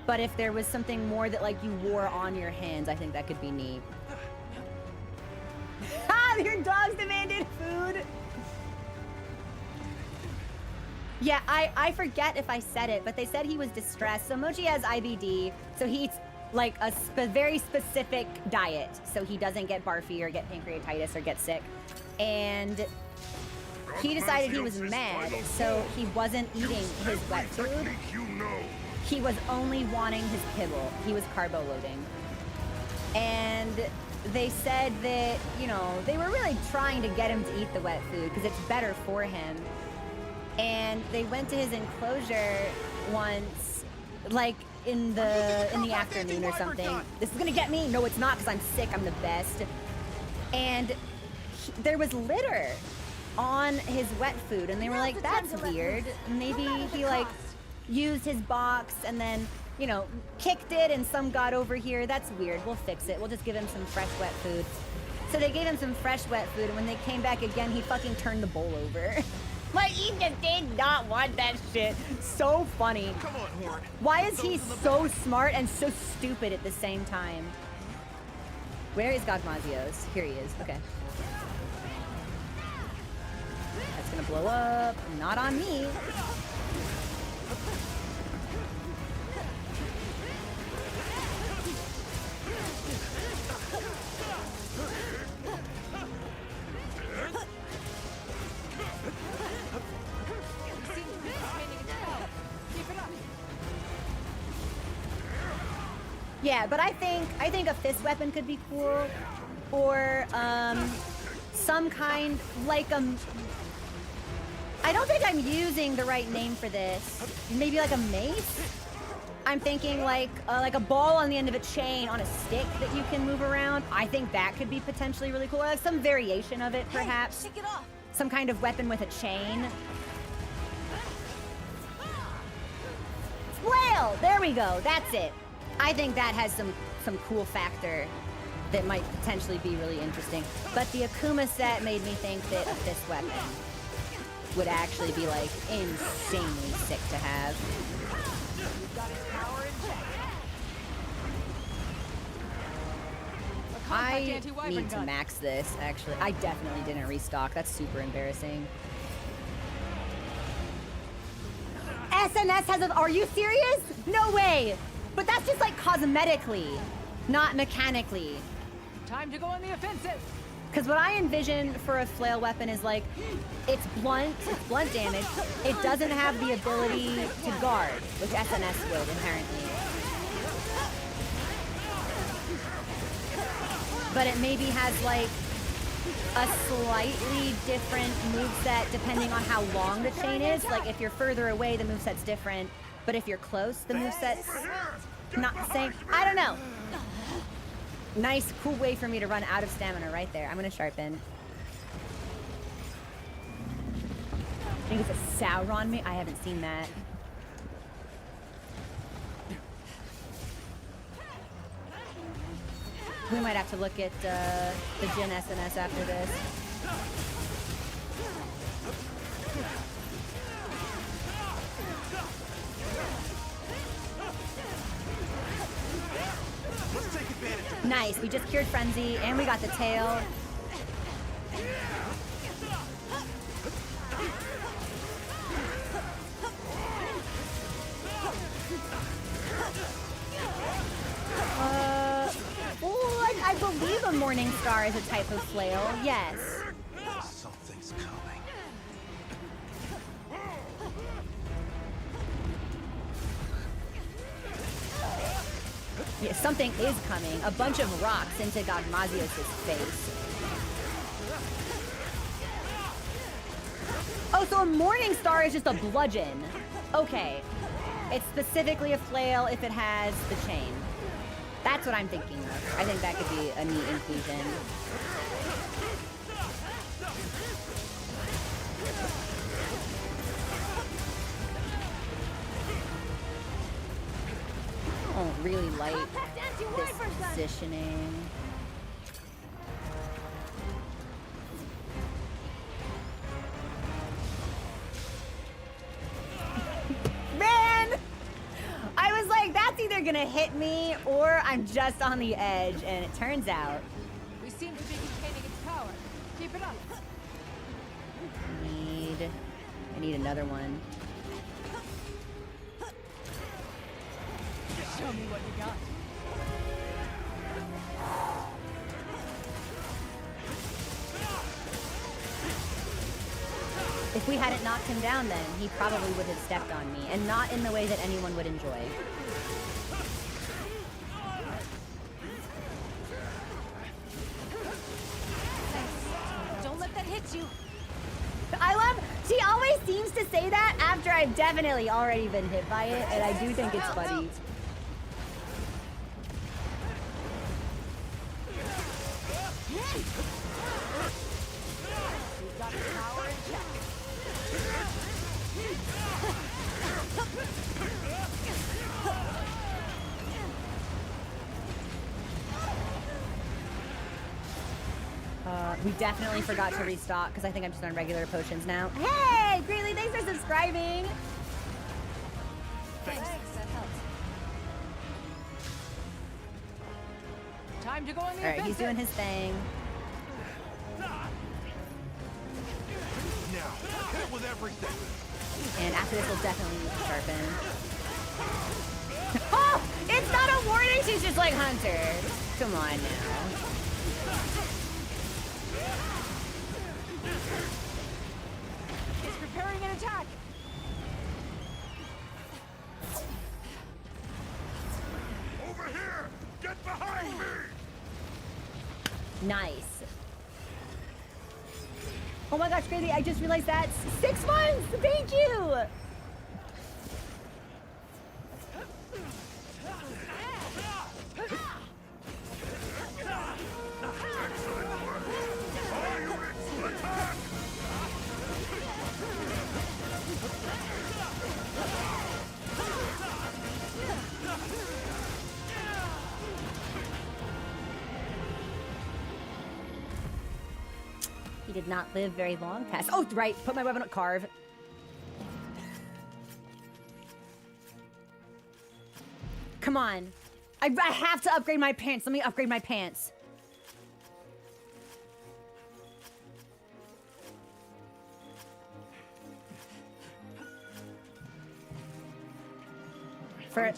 but if there was something more that like you wore on your hands, I think that could be neat. Ha! Your dogs demanded food! Yeah, I forget if I said it, but they said he was distressed. So Mochi has IBD, so he eats like a very specific diet, so he doesn't get barfy or get pancreatitis or get sick. And he decided he was mad, so he wasn't eating his wet food. He was only wanting his kibble. He was carbo loading. And they said that, you know, they were really trying to get him to eat the wet food because it's better for him. And they went to his enclosure once, like in the afternoon or something. This is gonna get me. No, it's not, because I'm sick. I'm the best. And there was litter on his wet food, and they were like, that's weird. Maybe he like used his box and then, you know, kicked it and some got over here. That's weird. We'll fix it. We'll just give him some fresh wet food. So they gave him some fresh wet food, and when they came back again, he fucking turned the bowl over. Like, he just did not want that shit. So funny. Come on, Horde. Why is he so smart and so stupid at the same time? Where is Gogmazios? Here he is. Okay. That's gonna blow up. Not on me. Yeah, but I think a fist weapon could be cool, or some kind like I don't think I'm using the right name for this. Maybe like a mace. I'm thinking like a ball on the end of a chain on a stick that you can move around. I think that could be potentially really cool. Or like some variation of it, perhaps. Hey, shake it off. some kind of weapon with a chain. Flail! There we go. That's it. I think that has some cool factor that might potentially be really interesting. But the Akuma set made me think that a fist weapon would actually be like insanely sick to have. I need to max this, actually. I definitely didn't restock. That's super embarrassing. SNS has a... Are you serious? No way! But that's just like cosmetically, not mechanically. Time to go on the offensive. Because what I envision for a flail weapon is like, it's blunt damage. It doesn't have the ability to guard, which SNS would inherently. But it maybe has like a slightly different moveset depending on how long the chain is. Like if you're further away, the moveset's different. But if you're close, the moveset's not the same. I don't know. Nice, cool way for me to run out of stamina right there. I'm gonna sharpen. I think it's a Sauron me. I haven't seen that. We might have to look at the Jin SNS after this. Let's take advantage of Nice, we just cured Frenzy, and we got the tail. I believe a Morning Star is a type of flail, yes. something's coming. Yeah, something is coming. A bunch of rocks into Gagmazios' face. Oh, so a Morning Star is just a bludgeon. Okay. It's specifically a flail if it has the chain. That's what I'm thinking of. I think that could be a neat inclusion. I don't really like this positioning. Man! I was like, that's either gonna hit me or I'm just on the edge, and it turns out We seem to be containing its power. Keep it up. I need another one. Show me what you got. If we hadn't knocked him down then, he probably would have stepped on me, and not in the way that anyone would enjoy. Don't let that hit you. I love, she always seems to say that after I've definitely already been hit by it, and I do think it's funny. We've got its power in check. We definitely forgot to restock because I think I'm just on regular potions now. Hey, Greeley, thanks for subscribing. Thanks, that helps. Time to go on the All right, offensive. he's doing his thing. Now, hit with everything. And after this, we'll definitely need to sharpen. Oh, it's not a warning. She's just like, Hunter. Come on now. It's preparing an attack. Over here! Get behind me! Nice. Oh my gosh, crazy. I just realized that's 6 months. Thank you. Excellent work! All units, attack! he did not live very long past. Oh, right. Put my weapon on carve. Come on. I have to upgrade my pants. Let me upgrade my pants.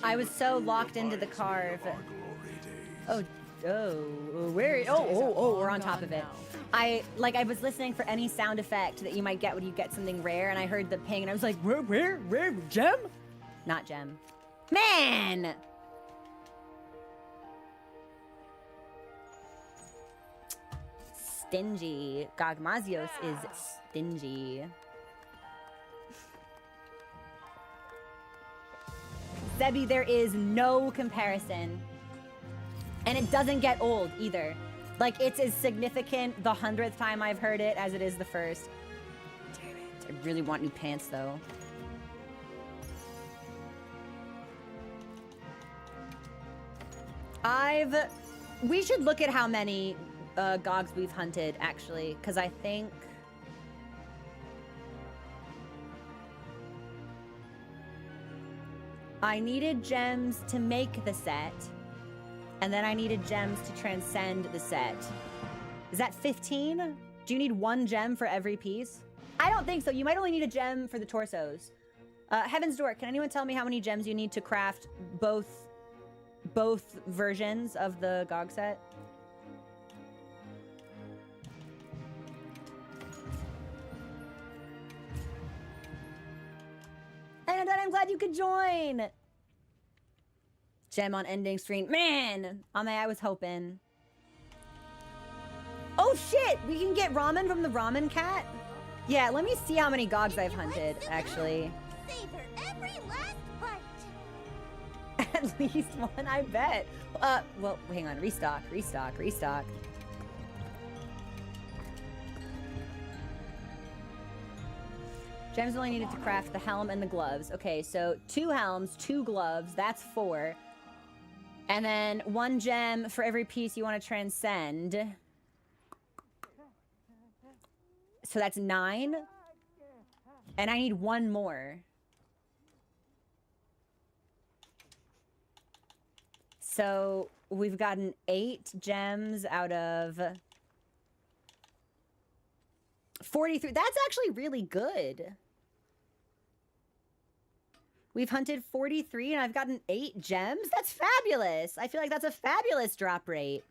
I was so locked into the carve. Oh, where? Oh, we're on top of it. I was listening for any sound effect that you might get when you get something rare, and I heard the ping, and I was like, where, gem? Not gem. Man! Stingy. Gogmazios is stingy. Zebi, there is no comparison. And it doesn't get old either. Like, it's as significant the 100th time I've heard it as it is the first. Damn it. I really want new pants, though. We should look at how many Gogs we've hunted, actually, because I think... I needed gems to make the set, and then I needed gems to transcend the set. Is that 15? Do you need one gem for every piece? I don't think so. You might only need a gem for the torsos. Heaven's Door, can anyone tell me how many gems you need to craft both versions of the Gog set? And I'm glad you could join. Gem on ending screen. Man, I was hoping. Oh shit, we can get ramen from the ramen cat? Yeah, let me see how many Gogs I've hunted, actually. Savor every last bite. At least one, I bet. Well, hang on. Restock. Gems only needed to craft the helm and the gloves. Okay, so 2 helms, 2 gloves. That's 4. And then 1 gem for every piece you want to transcend. So that's 9. And I need 1 more. So we've gotten 8 gems out of 43. That's actually really good. We've hunted 43 and I've gotten 8 gems. That's fabulous. I feel like that's a fabulous drop rate.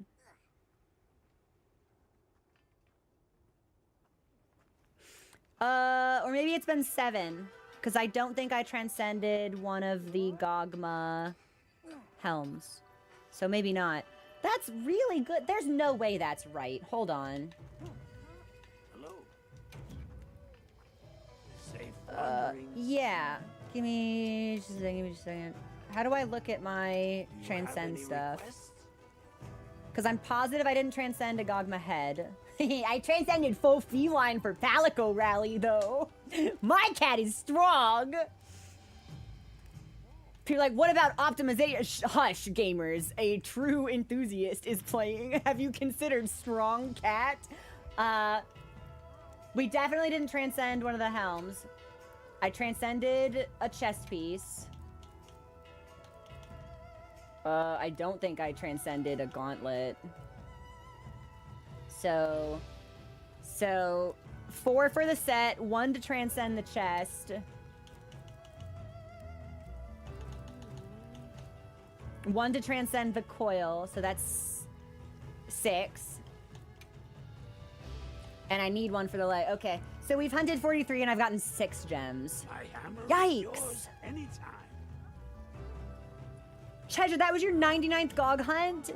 Or maybe it's been 7. Because I don't think I transcended one of the Gogma helms. So maybe not. That's really good. There's no way that's right. Hold on. Hello. Safe wanderings. Yeah. Give me just a second. How do I look at my transcend stuff? Because I'm positive I didn't transcend a Gogma head. I transcended full feline for Palico Rally, though. My cat is strong. People are like, what about optimization? Hush, gamers. A true enthusiast is playing. Have you considered strong cat? We definitely didn't transcend one of the helms. I transcended a chest piece. I don't think I transcended a gauntlet. So 4 for the set, 1 to transcend the chest. 1 to transcend the coil, so that's 6. And I need 1 for the leg. Okay, so we've hunted 43 and I've gotten 6 gems. Yikes! Anytime. Treasure, that was your 99th Gog hunt?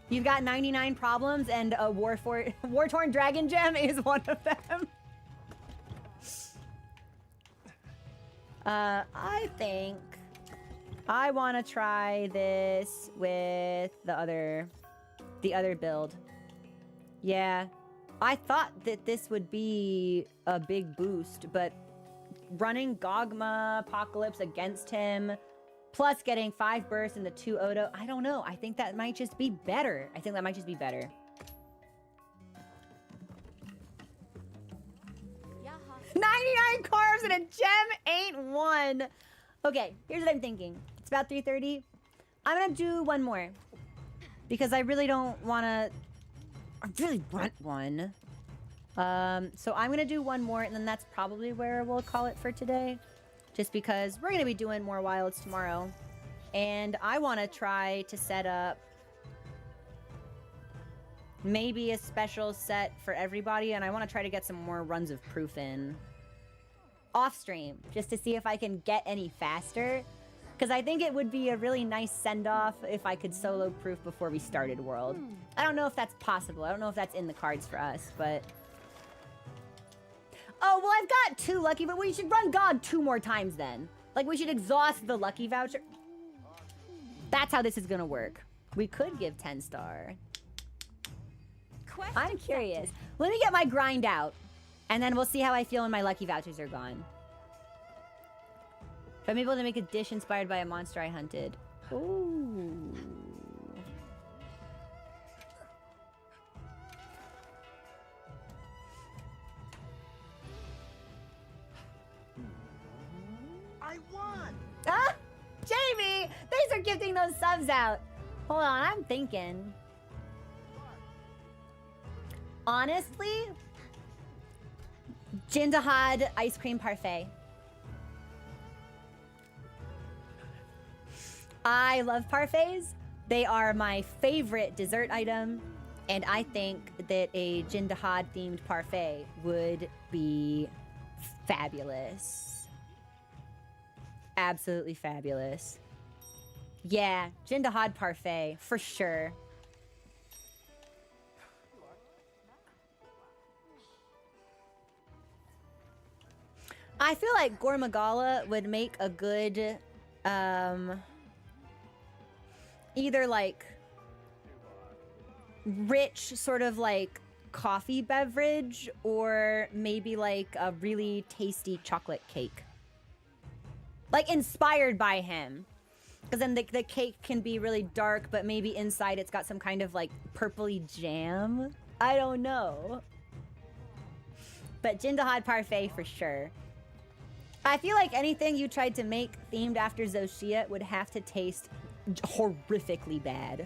You've got 99 problems and a War-Torn Dragon Gem is one of them. I think I want to try this with the other build. Yeah, I thought that this would be a big boost, but running Gogma Apocalypse against him, plus getting 5 bursts and the 2 Odo, I don't know. I think that might just be better. 3 carbs and a gem ain't one. Okay, here's what I'm thinking. It's about 3:30. I'm gonna do one more. Because I really don't wanna... I really want one. So I'm gonna do one more, and then that's probably where we'll call it for today. Just because we're gonna be doing more wilds tomorrow. And I wanna try to set up maybe a special set for everybody, and I wanna try to get some more runs of proof in. Off stream, just to see if I can get any faster. Because I think it would be a really nice send-off if I could solo proof before we started World. I don't know if that's possible. I don't know if that's in the cards for us, but... Oh, well, I've got 2 lucky, but we should run God 2 more times then. Like, we should exhaust the lucky voucher. That's how this is gonna work. We could give 10-star. I'm curious. Let me get my grind out, and then we'll see how I feel when my lucky vouchers are gone. If I'm able to make a dish inspired by a monster I hunted. Ooh. I won! Ah! Jamie! Thanks for gifting those subs out. Hold on, I'm thinking. Honestly, Jindahad ice cream parfait. I love parfaits. They are my favorite dessert item, and I think that a Jindahad themed parfait would be fabulous. Absolutely fabulous. Yeah, Jindahad parfait for sure. I feel like Gormagala would make a good either like rich sort of like coffee beverage, or maybe like a really tasty chocolate cake. Like inspired by him. Because then the cake can be really dark, but maybe inside it's got some kind of like purpley jam. I don't know. But Jindahad parfait for sure. I feel like anything you tried to make themed after Zoshia would have to taste horrifically bad.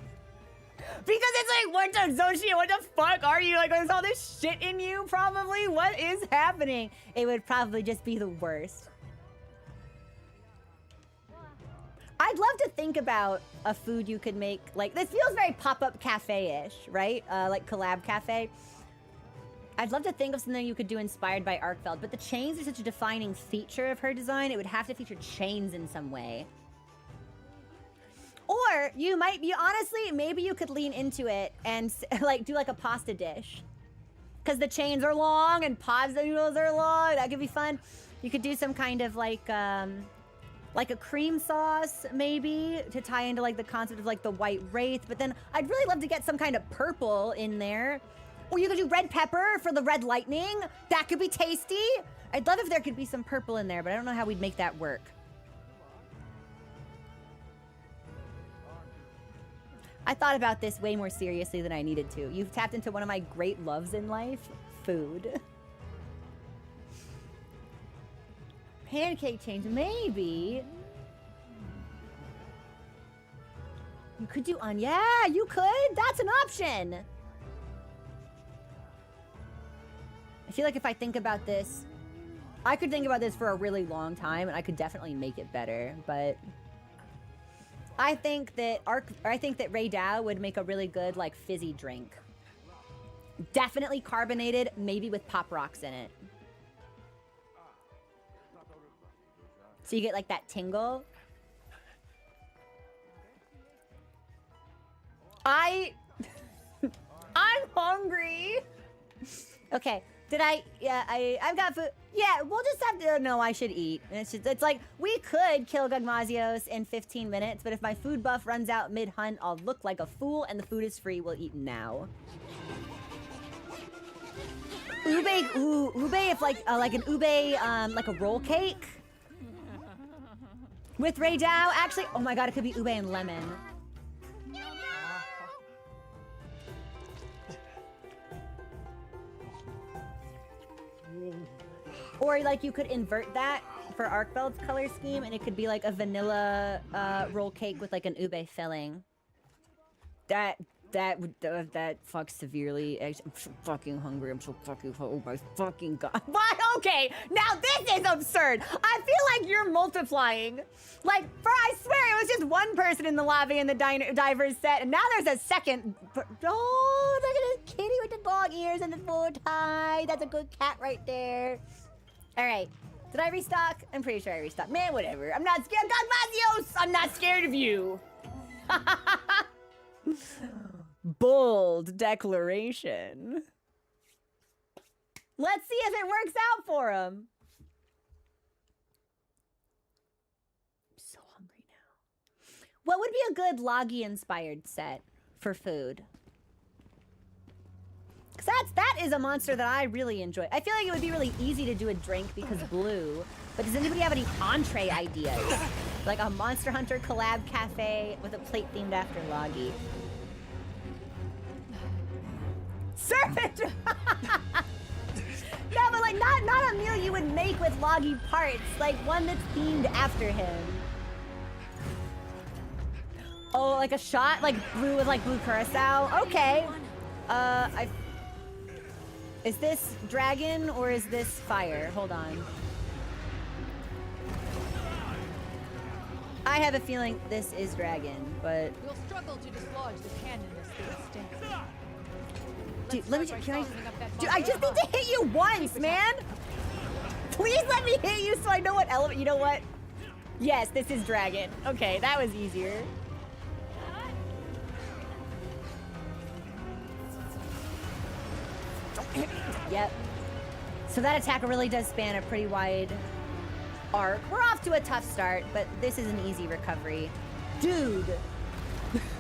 Because it's like, what the Zoshia, what the fuck are you? Like, there's all this shit in you, probably? What is happening? It would probably just be the worst. I'd love to think about a food you could make, like, this feels very pop-up cafe-ish, right? Like collab cafe. I'd love to think of something you could do inspired by Arkfeld, but the chains are such a defining feature of her design, it would have to feature chains in some way. Or you might be, honestly, maybe you could lean into it and like do like a pasta dish. Because the chains are long and pasta noodles are long, that could be fun. You could do some kind of like a cream sauce, maybe, to tie into like the concept of like the white wraith, but then I'd really love to get some kind of purple in there. Or you could do red pepper for the red lightning. That could be tasty. I'd love if there could be some purple in there, but I don't know how we'd make that work. I thought about this way more seriously than I needed to. You've tapped into one of my great loves in life, food. Pancake change, maybe. You could do on, yeah, you could. That's an option. I feel like if I think about this, I could think about this for a really long time, and I could definitely make it better. But I think that Ray Dow would make a really good like fizzy drink. Definitely carbonated, maybe with pop rocks in it. So you get like that tingle. I'm hungry. Okay. Did I? Yeah, I've got food. Yeah, we'll just have to. No, I should eat. It's like we could kill Gugmazios in 15 minutes, but if my food buff runs out mid-hunt, I'll look like a fool, and the food is free. We'll eat now. Ube, ooh, ube. If like an ube, like a roll cake with Ray Dow. Actually, oh my god, it could be ube and lemon. Or like you could invert that for Arcbeld's color scheme, and it could be like a vanilla roll cake with like an ube filling. That fucks severely. I'm so fucking hungry. I'm so fucking, oh my fucking god. But okay, now this is absurd. I feel like you're multiplying. Like, I swear it was just one person in the lobby in the divers set, and now there's a second. Oh, look at this kitty with the dog ears and the bow tie. That's a good cat right there. All right. Did I restock? I'm pretty sure I restocked. Man, whatever. I'm not scared. God, Mazios! I'm not scared of you. Bold declaration. Let's see if it works out for him. I'm so hungry now. What would be a good Logi-inspired set for food? Because that is a monster that I really enjoy. I feel like it would be really easy to do a drink because blue. But does anybody have any entree ideas? Like a Monster Hunter collab cafe with a plate themed after Logi. Serpent! No, but like not a meal you would make with Logi parts. Like one that's themed after him. Oh, like a shot? Like blue with like blue curacao? Okay. Is this dragon or is this fire? Hold on. I have a feeling this is dragon, but... We'll struggle to dislodge the cannon as it stands. Dude, let me just... Dude, I just need to hit you once, man! Please let me hit you so I know what element... You know what? Yes, this is dragon. Okay, that was easier. Yep. So that attack really does span a pretty wide arc. We're off to a tough start, but this is an easy recovery. Dude!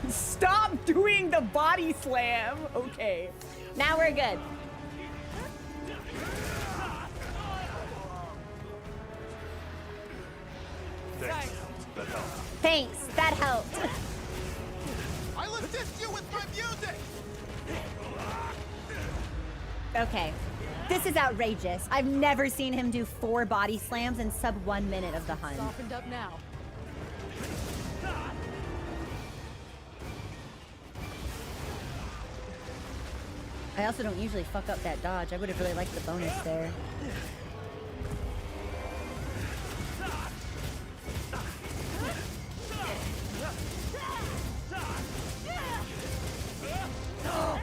Stop doing the body slam! Okay. Now we're good. Thanks. That helped. Thanks, that helped. I'll assist you with my music! Okay. This is outrageous. I've never seen him do 4 body slams in sub 1 minute of the hunt. Softened up now. I also don't usually fuck up that dodge. I would have really liked the bonus there.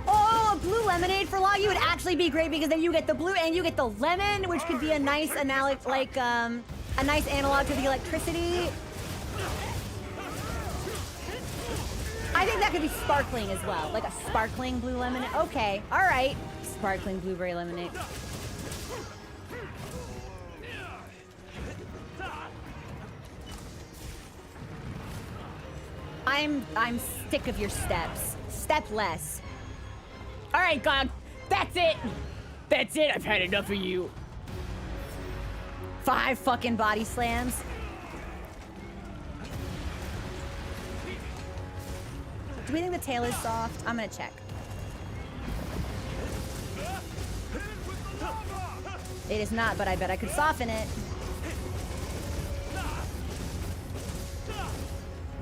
Oh, blue lemonade for Logi would actually be great because then you get the blue and you get the lemon, which could be a nice analog, like a nice analog to the electricity. I think that could be sparkling as well, like a sparkling blue lemonade. Okay, all right, sparkling blueberry lemonade. I'm sick of your steps. Step less. All right, God, that's it. That's it. I've had enough of you. 5 fucking body slams. Do we think the tail is soft? I'm gonna check. It is not, but I bet I could soften it.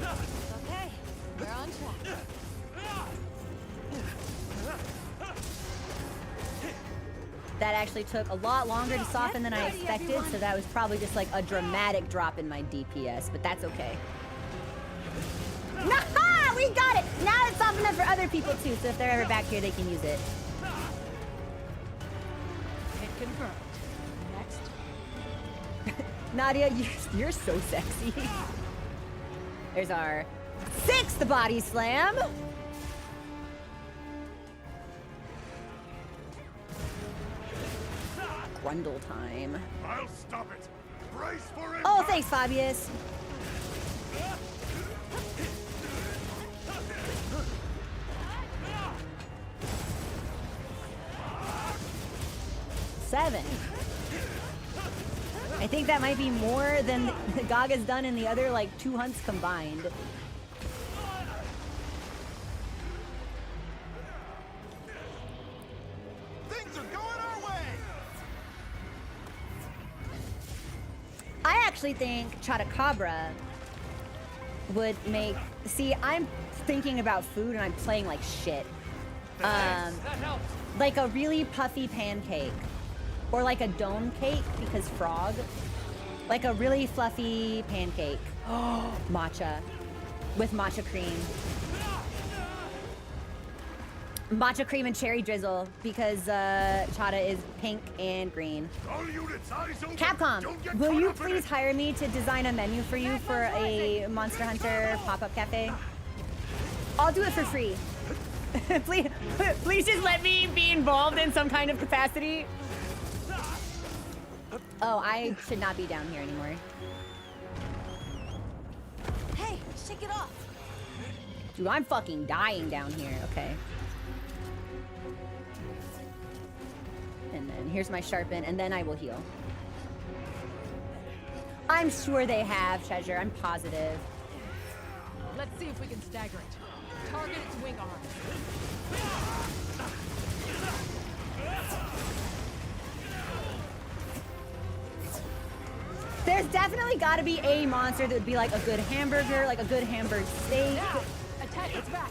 Okay, we're on track. That actually took a lot longer to soften than I expected, so that was probably just like a dramatic drop in my DPS, but that's okay. Naha! We got it! Now it's softened up for other people too, so if they're ever back here, they can use it. Hit confirmed. Next. Nadia, you're so sexy. There's our 6th body slam. Grundle time. I'll stop it. Brace for it. Oh, thanks, Fabius. Seven. I think that might be more than Gaga's done in the other, like, 2 hunts combined. Things are going our way! actually think Chotacabra would make... See, I'm thinking about food and I'm playing like shit. Like a really puffy pancake. Or like a dome cake, because frog. Like a really fluffy pancake. Oh, matcha. With matcha cream. Matcha cream and cherry drizzle, because Chata is pink and green. All units, eyes open. Capcom, Don't get will caught you up in please it. hire me to design a menu for you for a Monster Hunter pop-up cafe? I'll do it for free. please just let me be involved in some kind of capacity. Oh, I should not be down here anymore. Hey, shake it off. Dude, I'm fucking dying down here. Okay. And then here's my sharpen, and then I will heal. I'm sure they have, Treasure. I'm positive. Let's see if we can stagger it. Target its wing arms. There's definitely got to be a monster that would be like a good hamburger, like a good hamburger steak. Now, attack its back.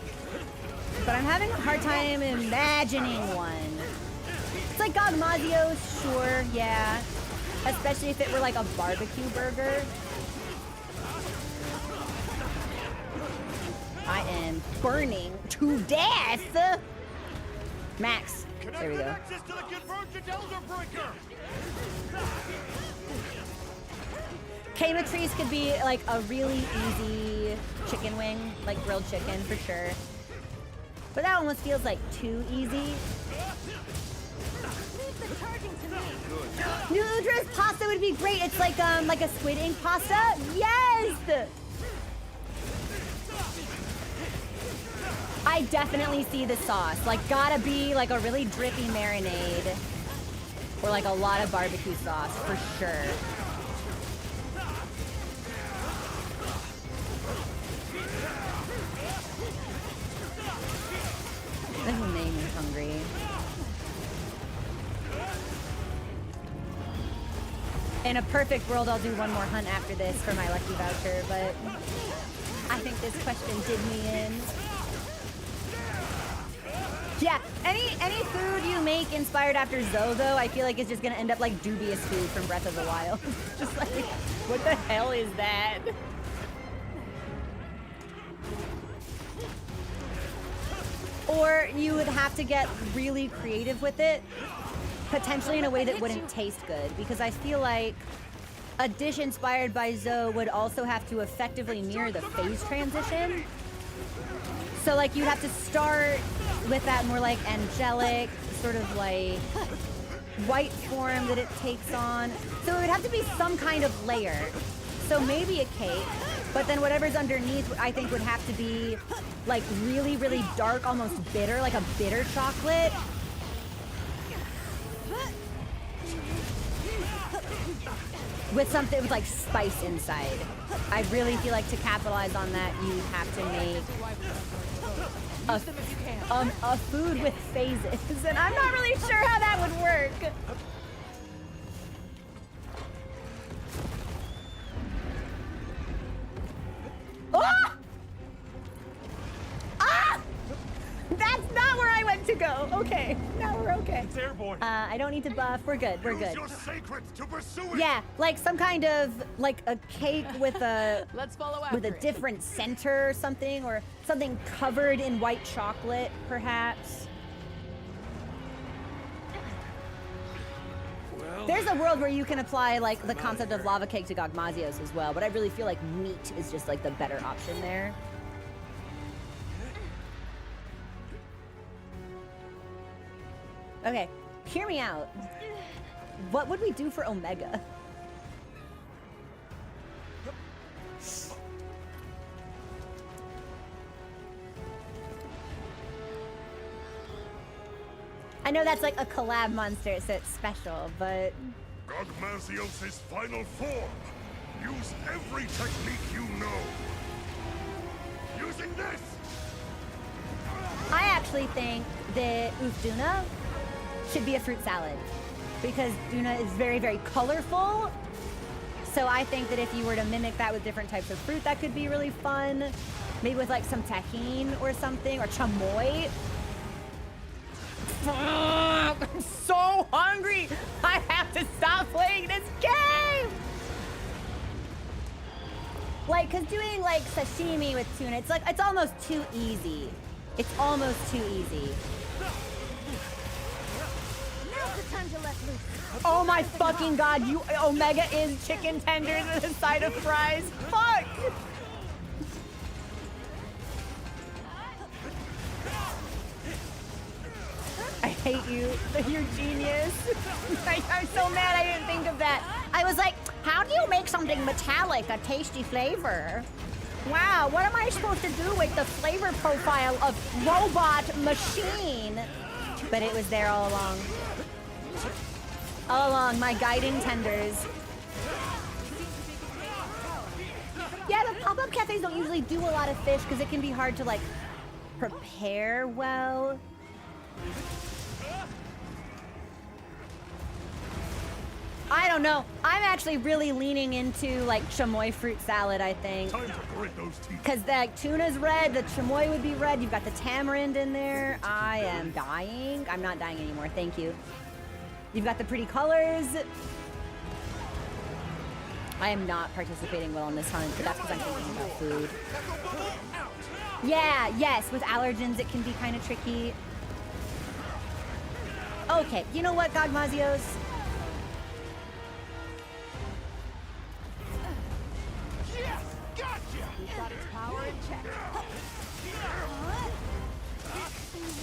But I'm having a hard time imagining one. It's like Gogmazio, sure, yeah. Especially if it were like a barbecue burger. I am burning to death. Max, there we go. Access to the convergent elder breaker. Camatrice could be like a really easy chicken wing, like grilled chicken for sure. But that almost feels like too easy. Leave the charging to me. New Udra's pasta would be great. It's like a squid ink pasta. Yes! I definitely see the sauce. Like, gotta be like a really drippy marinade. Or like a lot of barbecue sauce, for sure. This will make me hungry. In a perfect world, I'll do one more hunt after this for my lucky voucher, but I think this question did me in. Yeah, any food you make inspired after Zozo, I feel like it's just gonna end up like dubious food from Breath of the Wild. Just like, what the hell is that? Or you would have to get really creative with it, potentially in a way that wouldn't taste good, because I feel like a dish inspired by Zoe would also have to effectively mirror the phase transition. So like you'd have to start with that more like angelic, sort of like white form that it takes on. So it would have to be some kind of layer. So maybe a cake, but then whatever's underneath I think would have to be like really, really dark, almost bitter, like a bitter chocolate. With something with like spice inside. I really feel like to capitalize on that, you have to make a food with phases, and I'm not really sure how that would work. Ah! Ah! That's not where I went to go. Okay, now we're okay. It's airborne. I don't need to buff. We're good. We're Use good. your sacreds to pursue it. Yeah, like some kind of like a cake with a Let's follow with a after it. different center or something covered in white chocolate, perhaps. Well, There's a world where you can apply like the concept of lava cake to Gogmazios as well, but I really feel like meat is just like the better option there. Okay, hear me out. What would we do for Omega? I know that's like a collab monster, so it's special, but... Gogmazios' final form. Use every technique you know. Using this. I actually think that Duna should be a fruit salad because Duna is very, very colorful. So I think that if you were to mimic that with different types of fruit, that could be really fun. Maybe with like some tahine or something, or chamoy. I'm so hungry. I have to stop playing this game. Like, cause doing like sashimi with tuna, it's almost too easy. It's almost too easy. Now's the time to let loose. Oh my fucking god, you Omega is chicken tenders with a side of fries. Fuck! I hate you. You're genius. I'm so mad I didn't think of that. I was like, how do you make something metallic a tasty flavor? Wow, what am I supposed to do with the flavor profile of robot machine? But it was there all along. All along, my guiding tenders. Yeah, the pop-up cafes don't usually do a lot of fish because it can be hard to like prepare well. I don't know. I'm actually really leaning into like chamoy fruit salad, I think. Time to grit those teeth. Because the tuna's red, the chamoy would be red, you've got the tamarind in there. I am dying. I'm not dying anymore, thank you. You've got the pretty colors. I am not participating well in this hunt, but that's because I'm thinking about food. Yeah, yes, with allergens it can be kind of tricky. Okay, you know what, Gogmazios? Yes! Gotcha! He's got its power in check.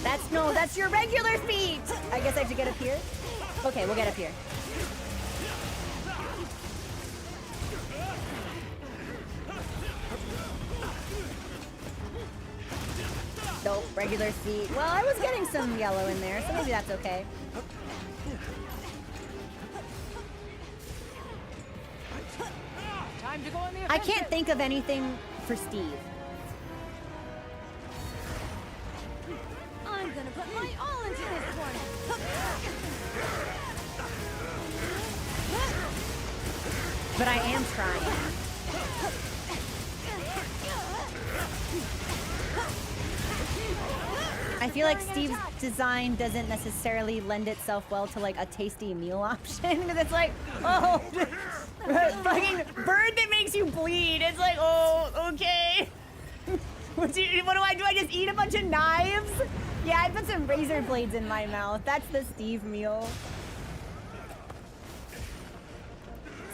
That's your regular feet! I guess I have to get up here? Okay, we'll get up here. Nope, regular feet. Well, I was getting some yellow in there, so maybe that's okay. Time to go on the offensive. I can't think of anything for Steve. I'm gonna put my all into this one. But I am trying. I feel like Steve's design doesn't necessarily lend itself well to like a tasty meal option because it's like, oh, fucking bird that makes you bleed. It's like, oh, okay. What do I do? I just eat a bunch of knives? Yeah, I put some razor blades in my mouth. That's the Steve meal.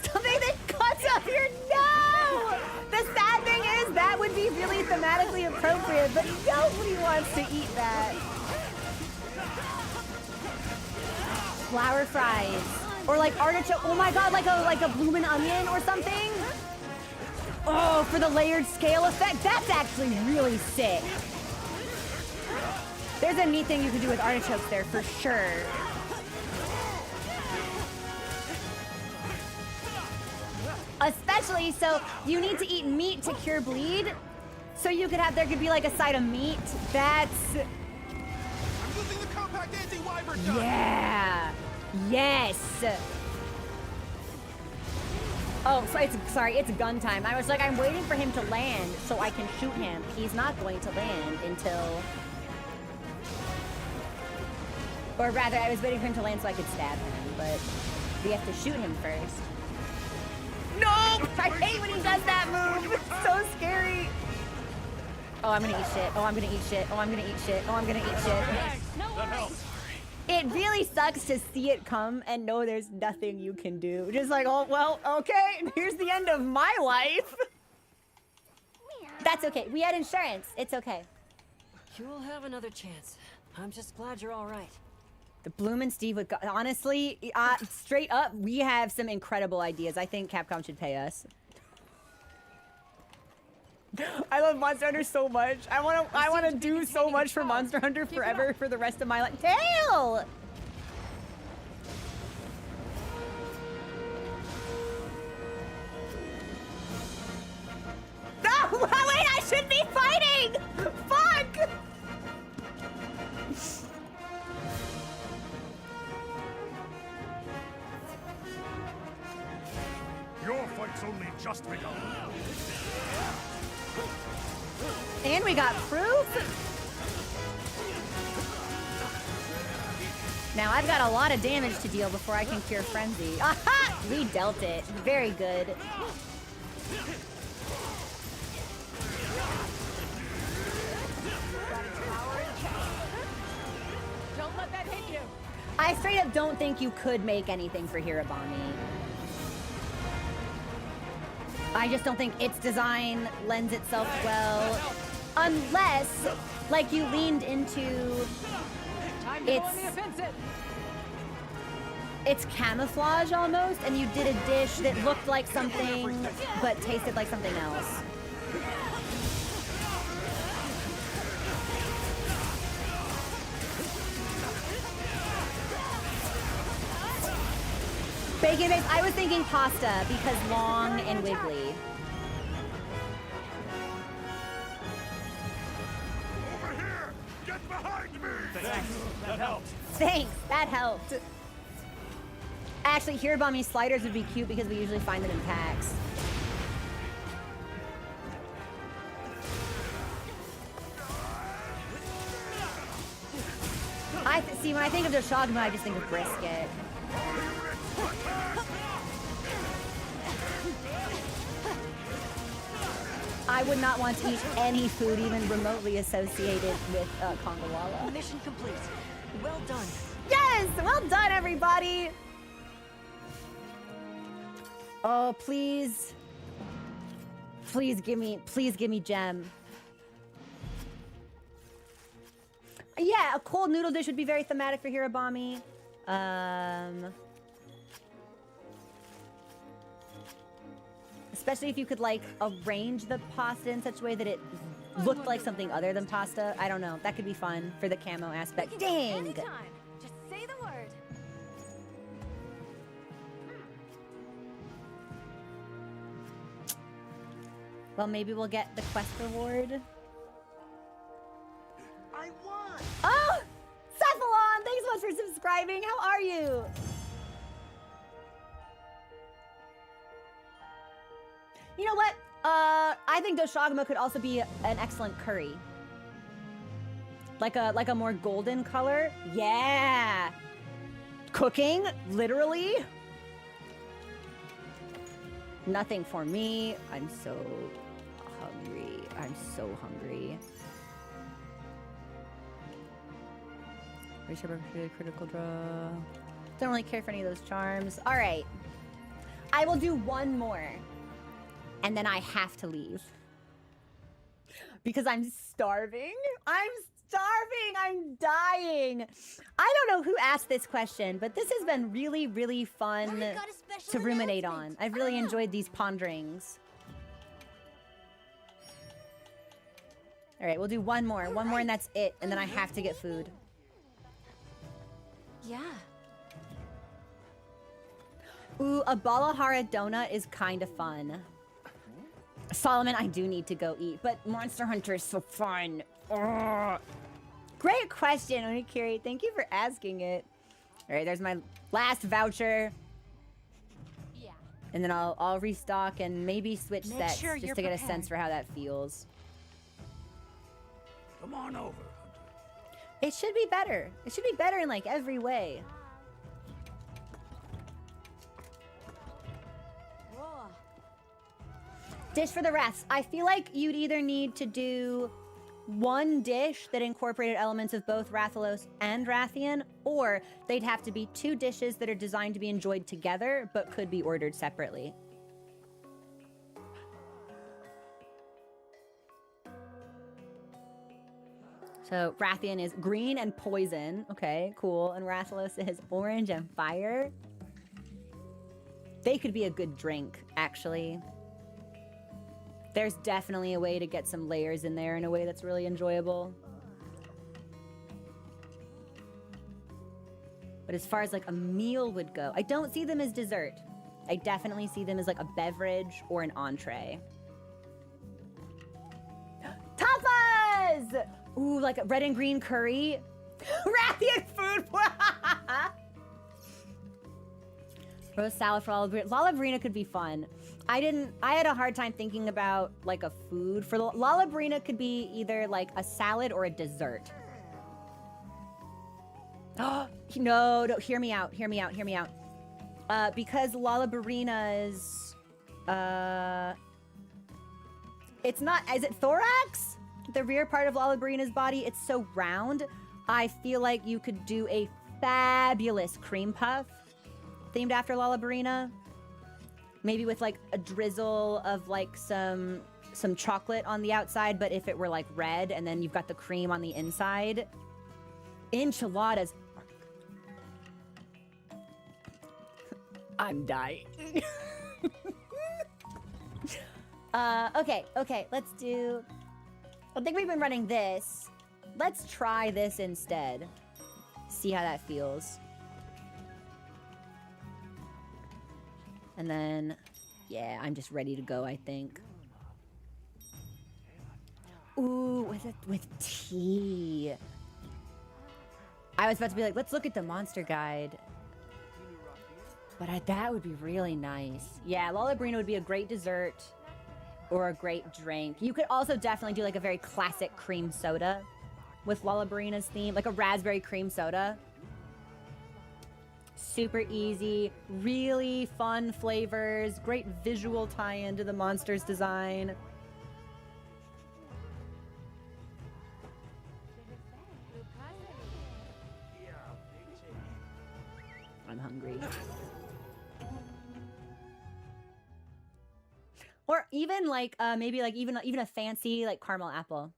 Something that cuts up your no! The sad thing is that would be really thematically appropriate, but nobody wants to eat that. Flour fries. Or like artichoke. Oh my god, like a bloomin' onion or something? Oh, for the layered scale effect. That's actually really sick. There's a neat thing you can do with artichokes there for sure. Especially, so you need to eat meat to cure bleed. So you could have, there could be like a side of meat. That's... I'm using the compact anti-wyvern gun! Yeah. Yes. Oh, so it's gun time. I was like, I'm waiting for him to land so I can shoot him. He's not going to land until... Or rather, I was waiting for him to land so I could stab him, but we have to shoot him first. No! I hate when he does that move. It's so scary. Oh, I'm gonna eat shit. Oh, I'm gonna eat shit. Oh, I'm gonna eat shit. Oh, I'm gonna eat shit. No worries. It really sucks to see it come and know there's nothing you can do. Just like, oh, well, okay, here's the end of my life. That's okay. We had insurance. It's okay. You'll have another chance. I'm just glad you're all right. The Bloom and Steve would honestly, straight up, we have some incredible ideas. I think Capcom should pay us. I love Monster Hunter so much. I wanna do so much for Monster Hunter forever for the rest of my life. Tail! No! Wait, I should be fighting! Fuck! Your fight only just begun. And we got proof. Now I've got a lot of damage to deal before I can cure Frenzy. Aha! We dealt it. Very good. Don't let that hit you. I straight up don't think you could make anything for Hirabami. I just don't think its design lends itself well. Unless, like, you leaned into Time to go on the offensive. its camouflage almost, and you did a dish that looked like something, but tasted like something else. Bacon base, I was thinking pasta because long and wiggly. Over here! Get behind me! Thanks. That helps. Thanks, that helped. Actually, Hirabami sliders would be cute because we usually find them in packs. See, when I think of Doshagma, I just think of brisket. I would not want to eat any food even remotely associated with Kongawala. Mission complete. Well done. Yes! Well done, everybody! Oh, please. Please give me gem. Yeah, a cold noodle dish would be very thematic for Hirabami. Especially if you could, like, arrange the pasta in such a way that it looked like something other than pasta. I don't know. That could be fun for the camo aspect. Dang! Anytime. Just say the word. Well, maybe we'll get the quest reward. I won! Oh! Cephalon! Thanks so much for subscribing. How are you? You know what? I think Doshagma could also be an excellent curry. Like a more golden color. Yeah! Cooking, literally. Nothing for me. I'm so hungry. I'm so hungry. Critical draw. Don't really care for any of those charms. All right. I will do one more. And then I have to leave. Because I'm starving. I'm starving. I'm dying. I don't know who asked this question, but this has been really, really fun I've got a special to ruminate on. announcement. I've really enjoyed these ponderings. All right, we'll do one more. One more and that's it. And then I have to get food. Yeah. Ooh, a Balahara donut is kind of fun. Solomon, I do need to go eat, but Monster Hunter is so fun. Ugh. Great question, Onikiri. Thank you for asking it. All right, there's my last voucher. Yeah. And then I'll restock and maybe switch Make sets sure just you're to get a prepared. sense for how that feels. Come on over. It should be better. It should be better in like every way. Whoa. Dish for the rest. I feel like you'd either need to do one dish that incorporated elements of both Rathalos and Rathian, or they'd have to be two dishes that are designed to be enjoyed together, but could be ordered separately. So Rathian is green and poison. Okay, cool. And Rathalos is orange and fire. They could be a good drink, actually. There's definitely a way to get some layers in there in a way that's really enjoyable. But as far as like a meal would go, I don't see them as dessert. I definitely see them as like a beverage or an entree. Tapas! Ooh, like a red and green curry. Rathian food! Roast salad for Lalabrina. Lalabrina could be fun. I had a hard time thinking about like a food. For Lalabrina could be either like a salad or a dessert. No, hear me out. Because Lalabrina's, it's not, is it thorax? The rear part of Lalabrina's body, it's so round. I feel like you could do a fabulous cream puff themed after Lalabrina. Maybe with like a drizzle of like some chocolate on the outside, but if it were like red and then you've got the cream on the inside. Enchiladas. I'm dying. Okay, let's do... I think we've been running this. Let's try this instead. See how that feels. And then, yeah, I'm just ready to go, I think. Ooh, with tea. I was about to be like, let's look at the monster guide. But that would be really nice. Yeah, Lalabrina would be a great dessert or a great drink. You could also definitely do like a very classic cream soda with Lalabrina's theme, like a raspberry cream soda. Super easy, really fun flavors, great visual tie-in to the monster's design. I'm hungry. Or even like maybe like even a fancy like caramel apple.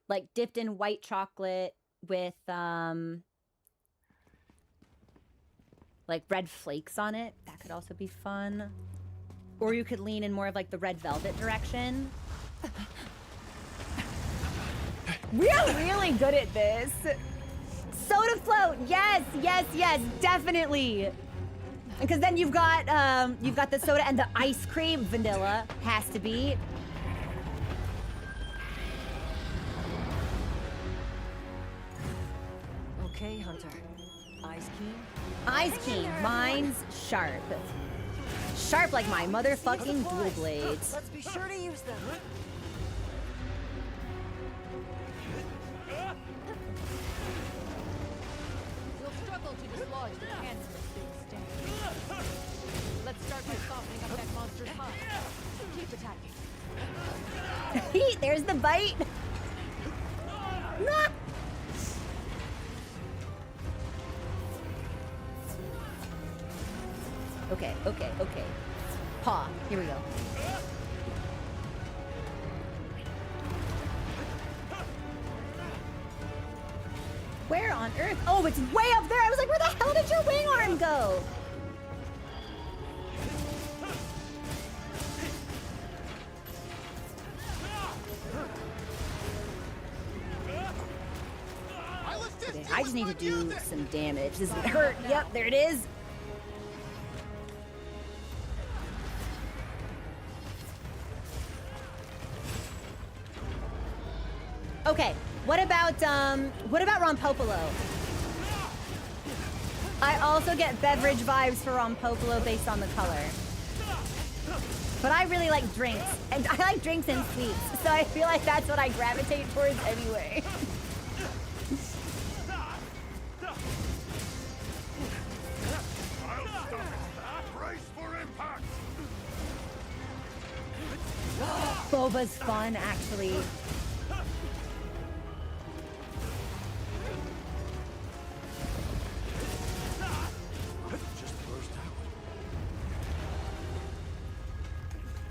Like dipped in white chocolate with like red flakes on it. That could also be fun. Or you could lean in more of like the red velvet direction. We are really good at this. Soda float, yes, definitely. Because then you've got the soda and the ice cream. Vanilla has to be. Okay, Hunter. Eyes keen? Eyes keen. Mine's sharp. Sharp like my motherfucking dual blades. Let's be sure to use them. You'll struggle to dislodge the cancerous big sting. Let's start by softening up that monster's mind. Keep attacking. There's the bite. Ah! Okay. Paw. Here we go. Where on earth? Oh, it's way up there. I was like, where the hell did your wing arm go? Okay, I just need to do some damage. This would hurt. Yep, there it is. Okay, what about Rompopolo? I also get beverage vibes for Rompopolo based on the color. But I really like drinks, and I like drinks and sweets, so I feel like that's what I gravitate towards anyway. Brace for impact! Boba's fun, actually.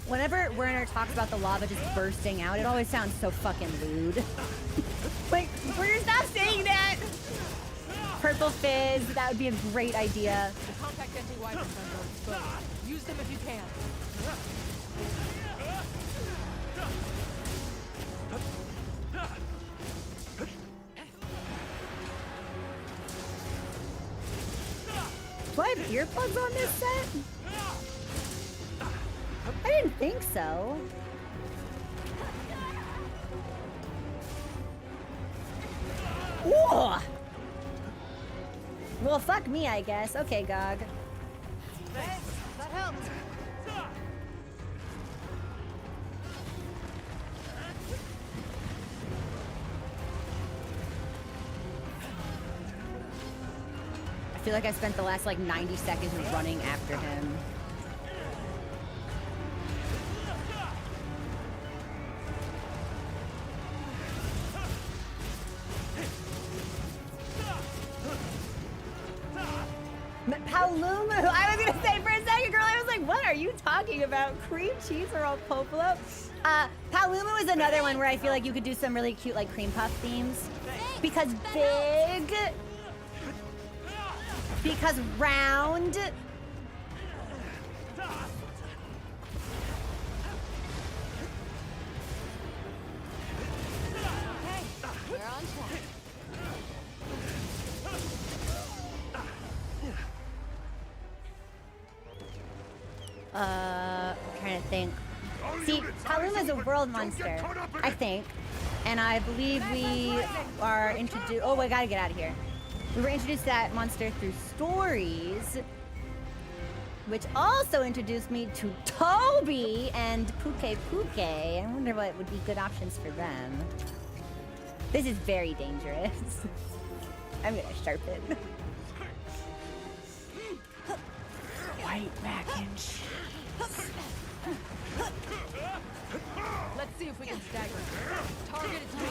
Whenever Werner talks about the lava just bursting out, it always sounds so fucking lewd. Like, Werner, stop saying that! Purple fizz, that would be a great idea. The compact anti-wiper guns are exposed. Use them if you can. Do I have earplugs on this set? I didn't think so. Whoa! Well, fuck me, I guess. Okay, Gog. Thanks. feel like I spent the last like 90 seconds running after him. Palumu! I was gonna say for a second, girl, I was like, what are you talking about? Cream cheese or all popolo? Palumu is another one where I feel like you could do some really cute like cream puff themes. Because big, because round. Okay, we're on track. I'm trying to think. See, Palumu is a world monster, I think. And I believe we are introduced. Oh, I gotta get out of here. We were introduced to that monster through stories, which also introduced me to Toby and Puke Puke. I wonder what would be good options for them. This is very dangerous. I'm gonna sharpen. White mac and cheese. Let's see if we can stagger him. Target its main.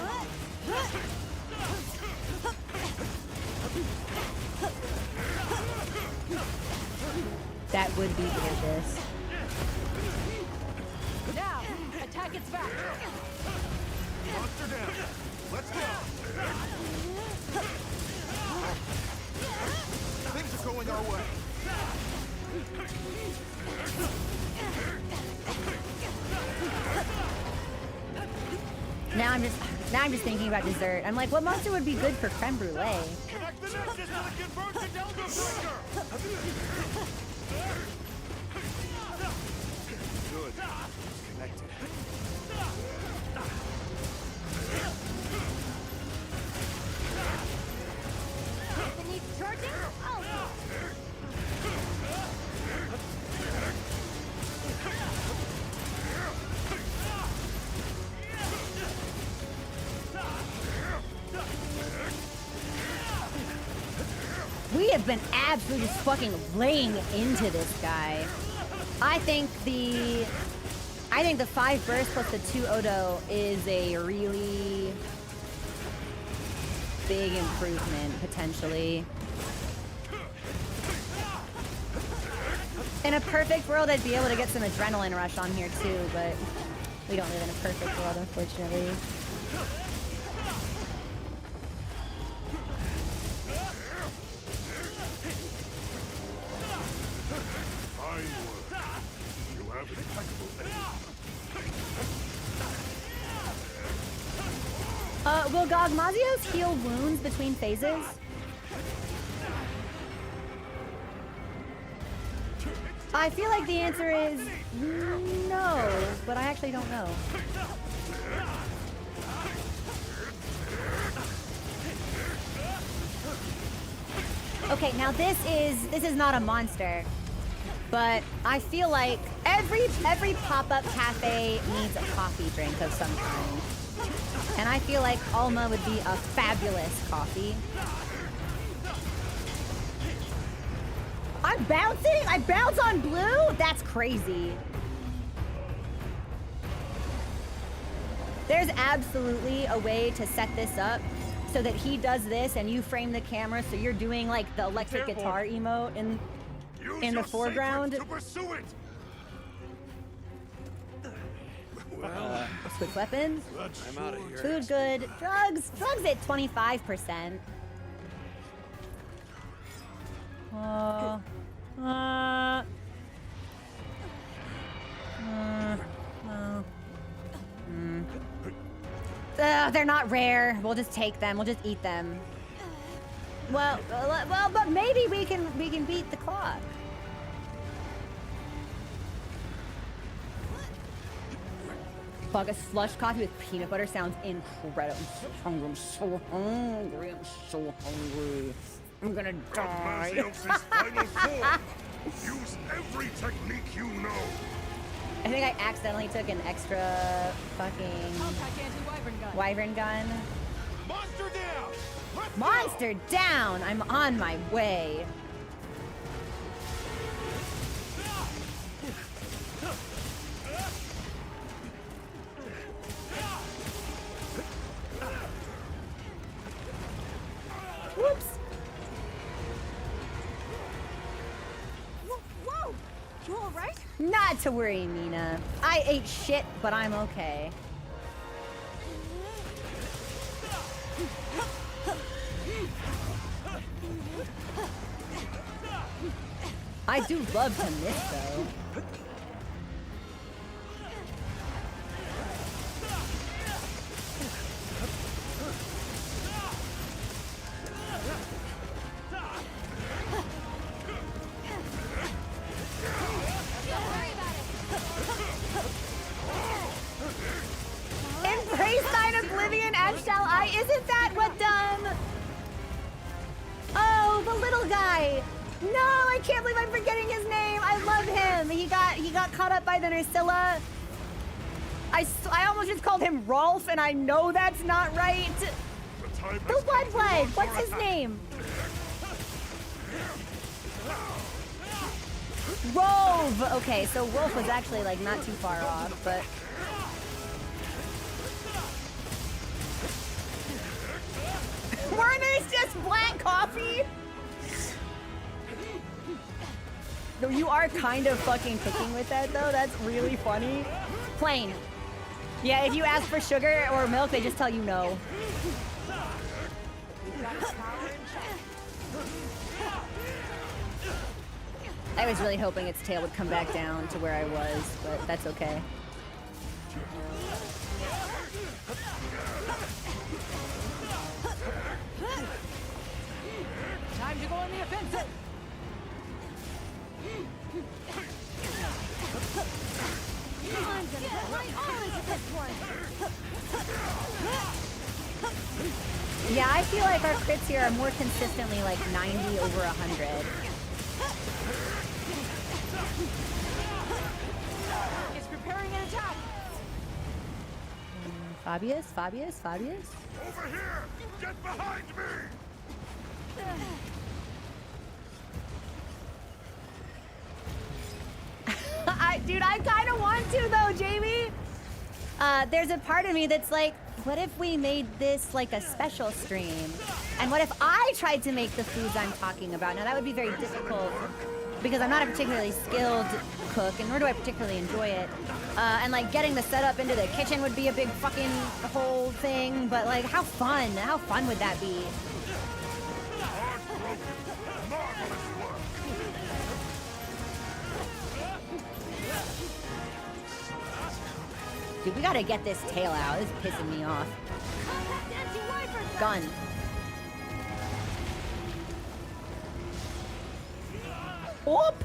That would be delicious. Now, attack its back. Monster down. Let's go. Things are going our way. Now I'm just thinking about dessert. I'm like, what monster would be good for creme brulee? Connect the nexus to the convergent elder breaker. Good. Connected. It needs charging? Oh. We have been absolutely just fucking laying into this guy. I think the 5 burst plus the 2 Odo is a really big improvement, potentially. In a perfect world, I'd be able to get some adrenaline rush on here too, but we don't live in a perfect world, unfortunately. Fine work. You have impeccable aim. Will Gogmazios heal wounds between phases? I feel like the answer is no, but I actually don't know. Okay, now this is not a monster, but I feel like every pop-up cafe needs a coffee drink of some kind. And I feel like Alma would be a fabulous coffee. I'm bouncing? I bounce on blue? That's crazy. There's absolutely a way to set this up so that he does this and you frame the camera so you're doing like the electric guitar emote in the foreground. To pursue it. Well, Switch weapons. I'm out of here. Food good. Drugs at 25%. They're not rare. We'll just take them. We'll just eat them. Well, but maybe we can beat the clock. Fuck, a slush coffee with peanut butter sounds incredible. I'm so hungry. I'm so hungry. I'm gonna die. Gogmazios' final form. Use every technique you know. I think I accidentally took an extra fucking Compact anti-wyvern gun. wyvern gun. Monster down. Let's go. Monster down! I'm on my way. Not to worry, Nina. I ate shit, but I'm okay. I do love to miss, though. Embrace thine oblivion, as shall I. Isn't that what Oh, the little guy. No, I can't believe I'm forgetting his name. I love him. He got caught up by the Nursilla. I almost just called him Rolf, and I know that's not right. The Blood. What's his name? Rove. Okay, so Wolf was actually like not too far off, but. Werner's just black coffee. No, you are kind of fucking picking with that though. That's really funny. Plain. Yeah, if you ask for sugar or milk, they just tell you no. I was really hoping its tail would come back down to where I was, but that's okay. Time to go on the offensive. I'm gonna put my all into this one. Yeah, I feel like our crits here are more consistently like 90 over 100. It's preparing an attack. Fabius? Over here! Get behind me! Dude, I kind of want to though, Jamie. There's a part of me that's like, what if we made this like a special stream? And what if I tried to make the foods I'm talking about? Now that would be very difficult because I'm not a particularly skilled cook, and nor do I particularly enjoy it. And like getting the setup into the kitchen would be a big fucking whole thing. But like, how fun would that be? Marvelous work! Dude, we gotta get this tail out. This is pissing me off. Gun. Whoop!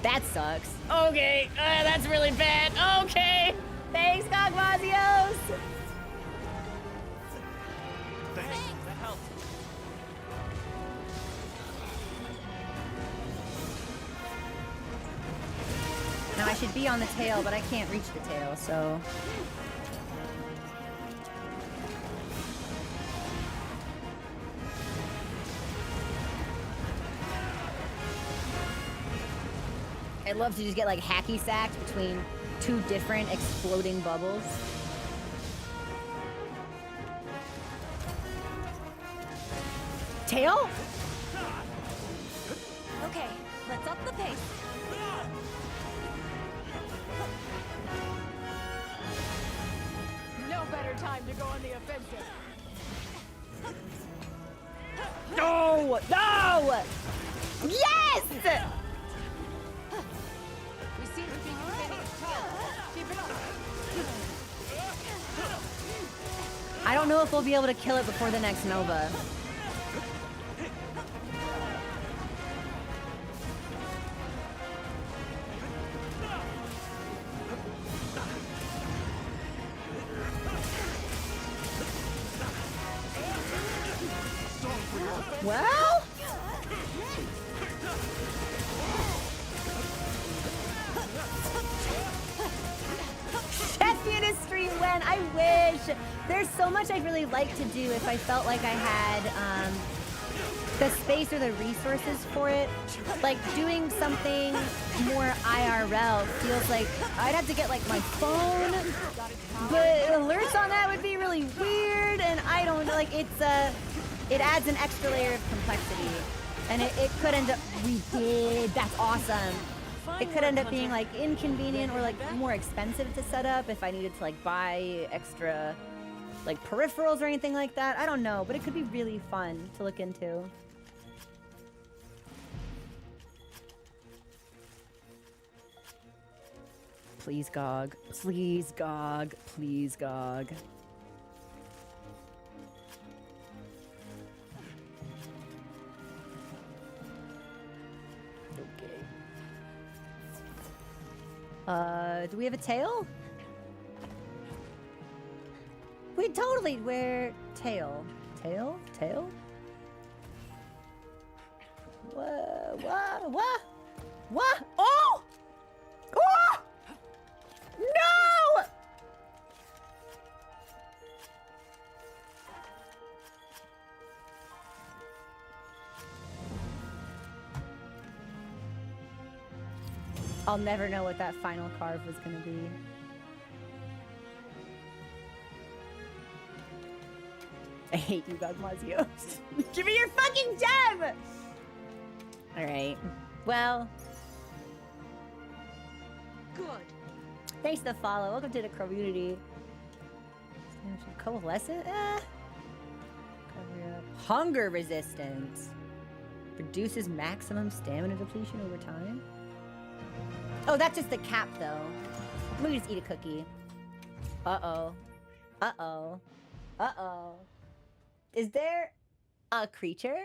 That sucks. Okay, that's really bad. Okay! Thanks, Gogmazios! Thanks, that helped. Now I should be on the tail, but I can't reach the tail, so... I'd love to just get like hacky sacked between two different exploding bubbles. Tail? Okay, let's up the pace. No better time to go on the offensive. No! No! Yes! We seem to be containing its power. Keep it up. I don't know if we'll be able to kill it before the next Nova. Well? Chef Ministry when I wish. There's so much I'd really like to do if I felt like I had the space or the resources for it. Like doing something more IRL feels like I'd have to get like my phone, but alerts on that would be really weird, and I don't know, like it adds an extra layer of complexity. And it could end up, we did, that's awesome. It could end up being like inconvenient or like more expensive to set up if I needed to like buy extra like peripherals or anything like that. I don't know, but it could be really fun to look into. Please, GOG. Please, GOG. Please, GOG. Do we have a tail? We totally wear tail. Tail? Tail? What? What? What? What? Oh! Oh! No! I'll never know what that final carve was gonna be. I hate you, Gogmazio. Give me your fucking gem! Alright. Well. Good. Thanks for the follow. Welcome to the community. Coalescent? Hunger resistance. Reduces maximum stamina depletion over time. Oh, that's just the cap, though. Let me just eat a cookie. Uh-oh. Uh-oh. Uh-oh. Is there a creature?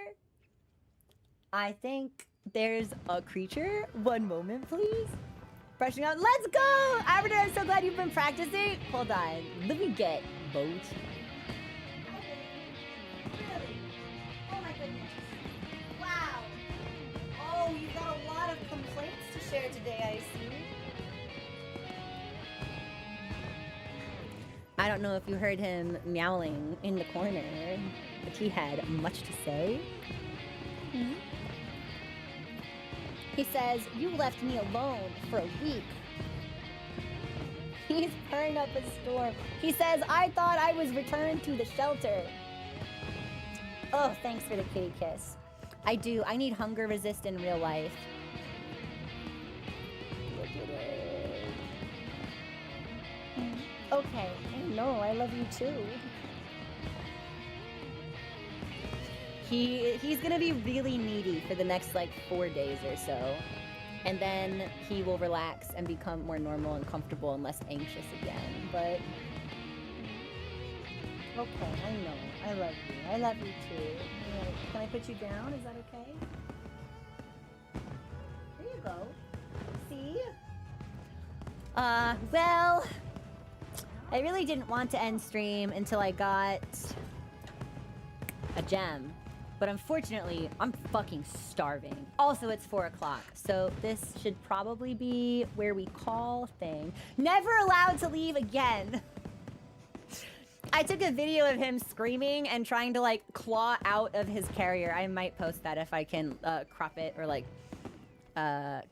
I think there's a creature. One moment, please. Brushing out. Let's go! Aberdeen, I'm so glad you've been practicing. Hold on. Let me get boat. Really? Oh my goodness. Wow. Oh, you've got a lot of complaints to share today, I see. I don't know if you heard him meowing in the corner, but he had much to say. Mm-hmm. He says, you left me alone for a week. He's purring up a storm. He says, I thought I was returned to the shelter. Oh, thanks for the kitty kiss. I do. I need hunger resist in real life. Look at it. Okay. I know. I love you too. He's gonna be really needy for the next like 4 days or so. And then he will relax and become more normal and comfortable and less anxious again. But okay, I know. I love you. I love you too. Right. Can I put you down? Is that okay? There you go. See? Well, I really didn't want to end stream until I got a gem. But unfortunately, I'm fucking starving. Also, it's 4 o'clock, so this should probably be where we call thing. Never allowed to leave again. I took a video of him screaming and trying to like claw out of his carrier. I might post that if I can crop it or like cut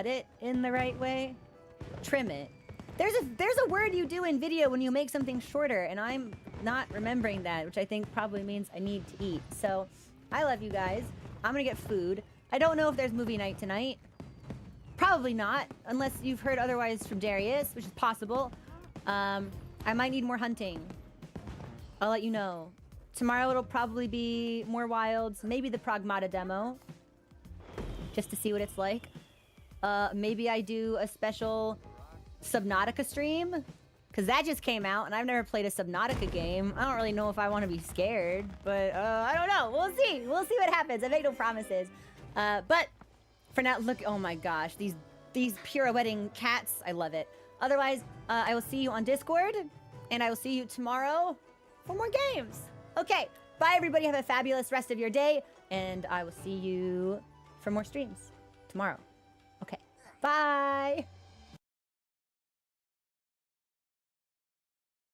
it in the right way. Trim it. There's a word you do in video when you make something shorter, and I'm not remembering that, which I think probably means I need to eat. So, I love you guys. I'm gonna get food. I don't know if there's movie night tonight. Probably not, unless you've heard otherwise from Darius, which is possible. I might need more hunting. I'll let you know. Tomorrow it'll probably be more wilds, maybe the Pragmata demo, just to see what it's like. Maybe I do a special Subnautica stream, because that just came out, and I've never played a Subnautica game. I don't really know if I want to be scared, but I don't know. We'll see. We'll see what happens. I make no promises. But for now, look. Oh my gosh, these pirouetting cats. I love it. Otherwise, I will see you on Discord, and I will see you tomorrow for more games. Okay. Bye, everybody. Have a fabulous rest of your day, and I will see you for more streams tomorrow. Okay. Bye.